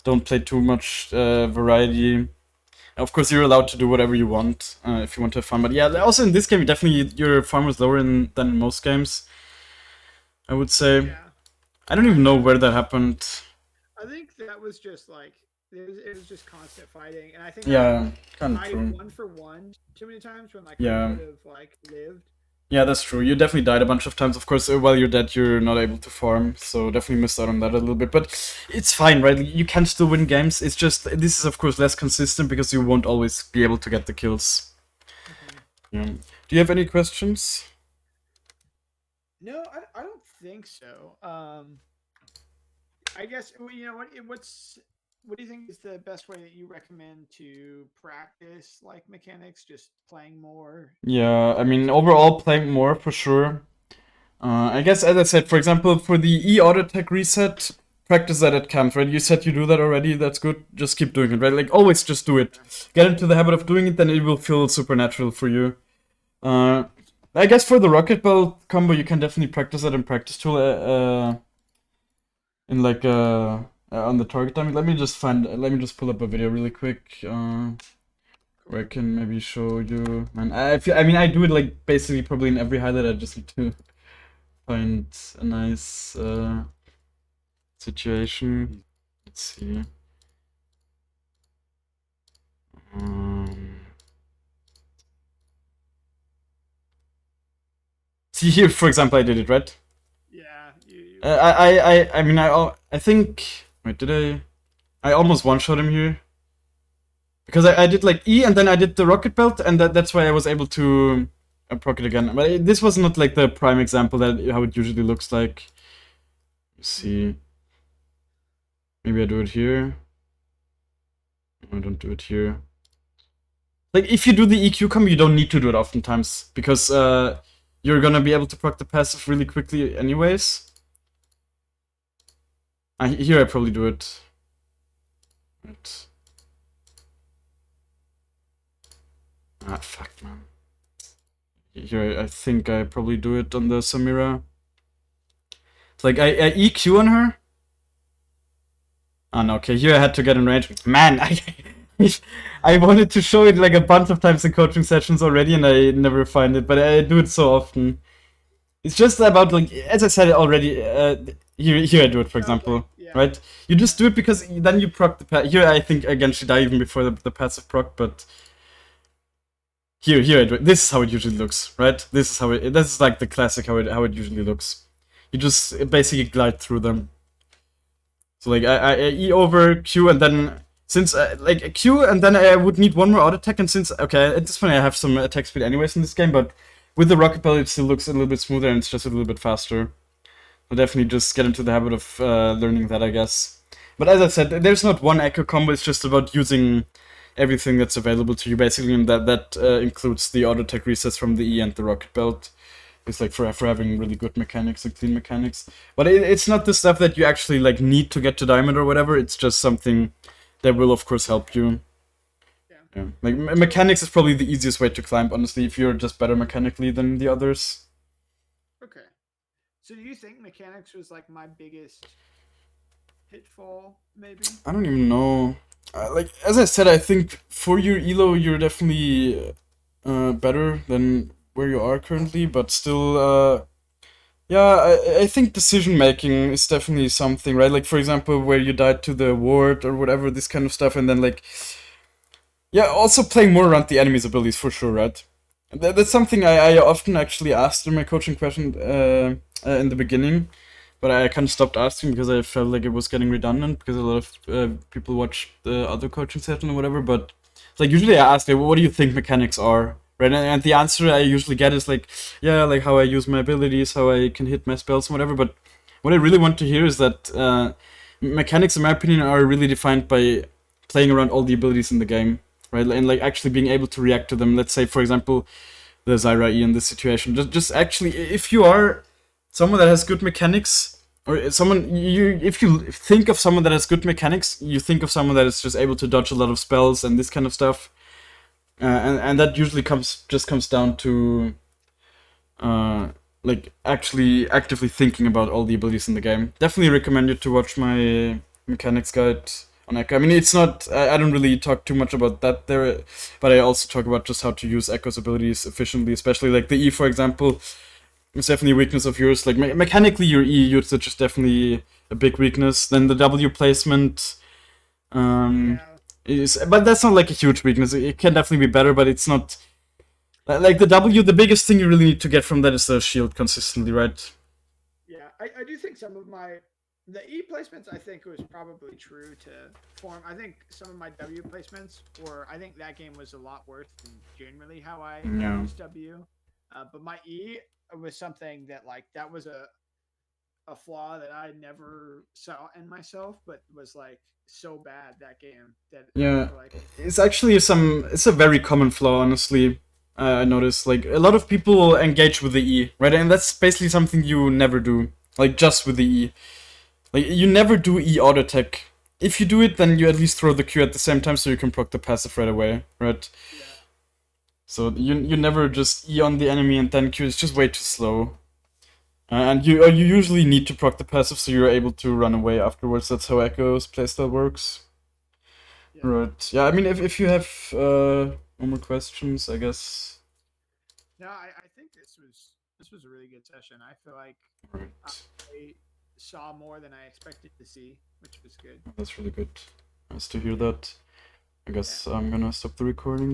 don't play too much variety. Of course, you're allowed to do whatever you want if you want to have fun, but yeah, also in this game, your farm was lower than in most games, I would say. Yeah. I don't even know where that happened. I think that was just like it was just constant fighting, and I think Yeah, kind of I true. 1-for-1 too many times when like Yeah. I would have like lived. Yeah, that's true. You definitely died a bunch of times. Of course, while you're dead, you're not able to farm, so definitely missed out on that a little bit. But it's fine, right? You can still win games. It's just, this is of course less consistent because you won't always be able to get the kills. Yeah. Do you have any questions? No, I don't think so. I guess you know what do you think is the best way that you recommend to practice like mechanics? Just playing more. Yeah, I mean, overall playing more for sure. I guess, as I said, for example, for the E auto attack reset, practice that at camp, right? You said you do that already, that's good. Just keep doing it, right? Like, always just do it. Get into the habit of doing it, then it will feel supernatural for you. I guess for the rocket belt combo, you can definitely practice that in practice tool. In like on the target timing. Let me just pull up a video really quick. Where I can maybe show you. Man, I mean, I do it like basically probably in every highlight. I just need to find a nice situation. Let's see. See here, for example, I did it right. Yeah. I mean, I think. Wait, did I? I almost one-shot him here. Because I did like E and then I did the rocket belt, and that's why I was able to proc it again. But this was not like the prime example that how it usually looks like. Let's see. Maybe I do it here. I don't do it here. Like, if you do the EQ combo, you don't need to do it oftentimes, because you're gonna be able to proc the passive really quickly anyways. Here I probably do it. Right. Ah, fuck, man. Here, I think I probably do it on the Samira. It's like, I EQ on her. Oh, no, okay, here I had to get in range. Man, I wanted to show it like a bunch of times in coaching sessions already, and I never find it, but I do it so often. It's just about, like, as I said already, here I do it, for example, Okay, yeah. right? You just do it because then you proc the here I think, again, she died even before the passive proc, but... Here I do it. This is how it usually looks, right? This is like the classic how it usually looks. You just basically glide through them. So like I E over Q, and then since like Q, and then I would need one more auto attack, and since okay, at this point I have some attack speed anyways in this game, but with the rocket belt it still looks a little bit smoother and it's just a little bit faster. So definitely just get into the habit of learning that, I guess. But as I said, there's not one Ekko combo. It's just about using everything that's available to you, basically, and that includes the auto attack resets from the E and the rocket belt. It's like for having really good mechanics and clean mechanics. But it's not the stuff that you actually like need to get to diamond or whatever. It's just something that will of course help you. Yeah. Like mechanics is probably the easiest way to climb, honestly, if you're just better mechanically than the others. Okay. So do you think mechanics was like my biggest pitfall? Maybe. I don't even know. Like as I said, I think for your elo, you're definitely better than where you are currently, but still, yeah, I think decision making is definitely something, right? Like for example, where you died to the ward or whatever, this kind of stuff, and then like, yeah, also playing more around the enemy's abilities for sure, right? That's something I often actually asked in my coaching question in the beginning, but I kind of stopped asking because I felt like it was getting redundant because a lot of people watch the other coaching session or whatever. But like usually I ask, like, what do you think mechanics are? Right, and the answer I usually get is like, yeah, like how I use my abilities, how I can hit my spells and whatever. But what I really want to hear is that mechanics, in my opinion, are really defined by playing around all the abilities in the game, right? And like actually being able to react to them. Let's say, for example, the Zyra E in this situation. Just actually, if you are someone that has good mechanics, or someone if you think of someone that has good mechanics, you think of someone that is just able to dodge a lot of spells and this kind of stuff. And that usually comes down to uh, like actually actively thinking about all the abilities in the game. Definitely recommend you to watch my mechanics guide on Ekko. I mean, it's not. I don't really talk too much about that there, but I also talk about just how to use Ekko's abilities efficiently, especially like the E, for example. It's definitely a weakness of yours. Like mechanically, your E usage is definitely a big weakness. Then the W placement. Um, Yeah. but that's not like a huge weakness. It can definitely be better, but it's not like the W. The biggest thing you really need to get from that is the shield consistently, right? Yeah, I do think some of my the E placements I think was probably true to form. I think some of my W placements were I think that game was a lot worse than generally how I Yeah. use W. But my E was something that like that was a flaw that I never saw in myself, but was like so bad that game that I Yeah, feel like it's actually it's a very common flaw, honestly. I noticed like a lot of people engage with the E, right? And that's basically something you never do, like just with the E. Like you never do E auto attack. If you do it, then you at least throw the Q at the same time so you can proc the passive right away, right? yeah So you never just E on the enemy and then Q. It's just way too slow. And you usually need to proc the passive so you're able to run away afterwards. That's how Echo's playstyle works. yeah. Right. Yeah, I mean, if you have no more questions, I guess. No, I think this was a really good session. I feel like Right. I saw more than I expected to see, which was good. That's really good. Nice to hear Yeah. that. I Yeah. guess I'm gonna stop the recording.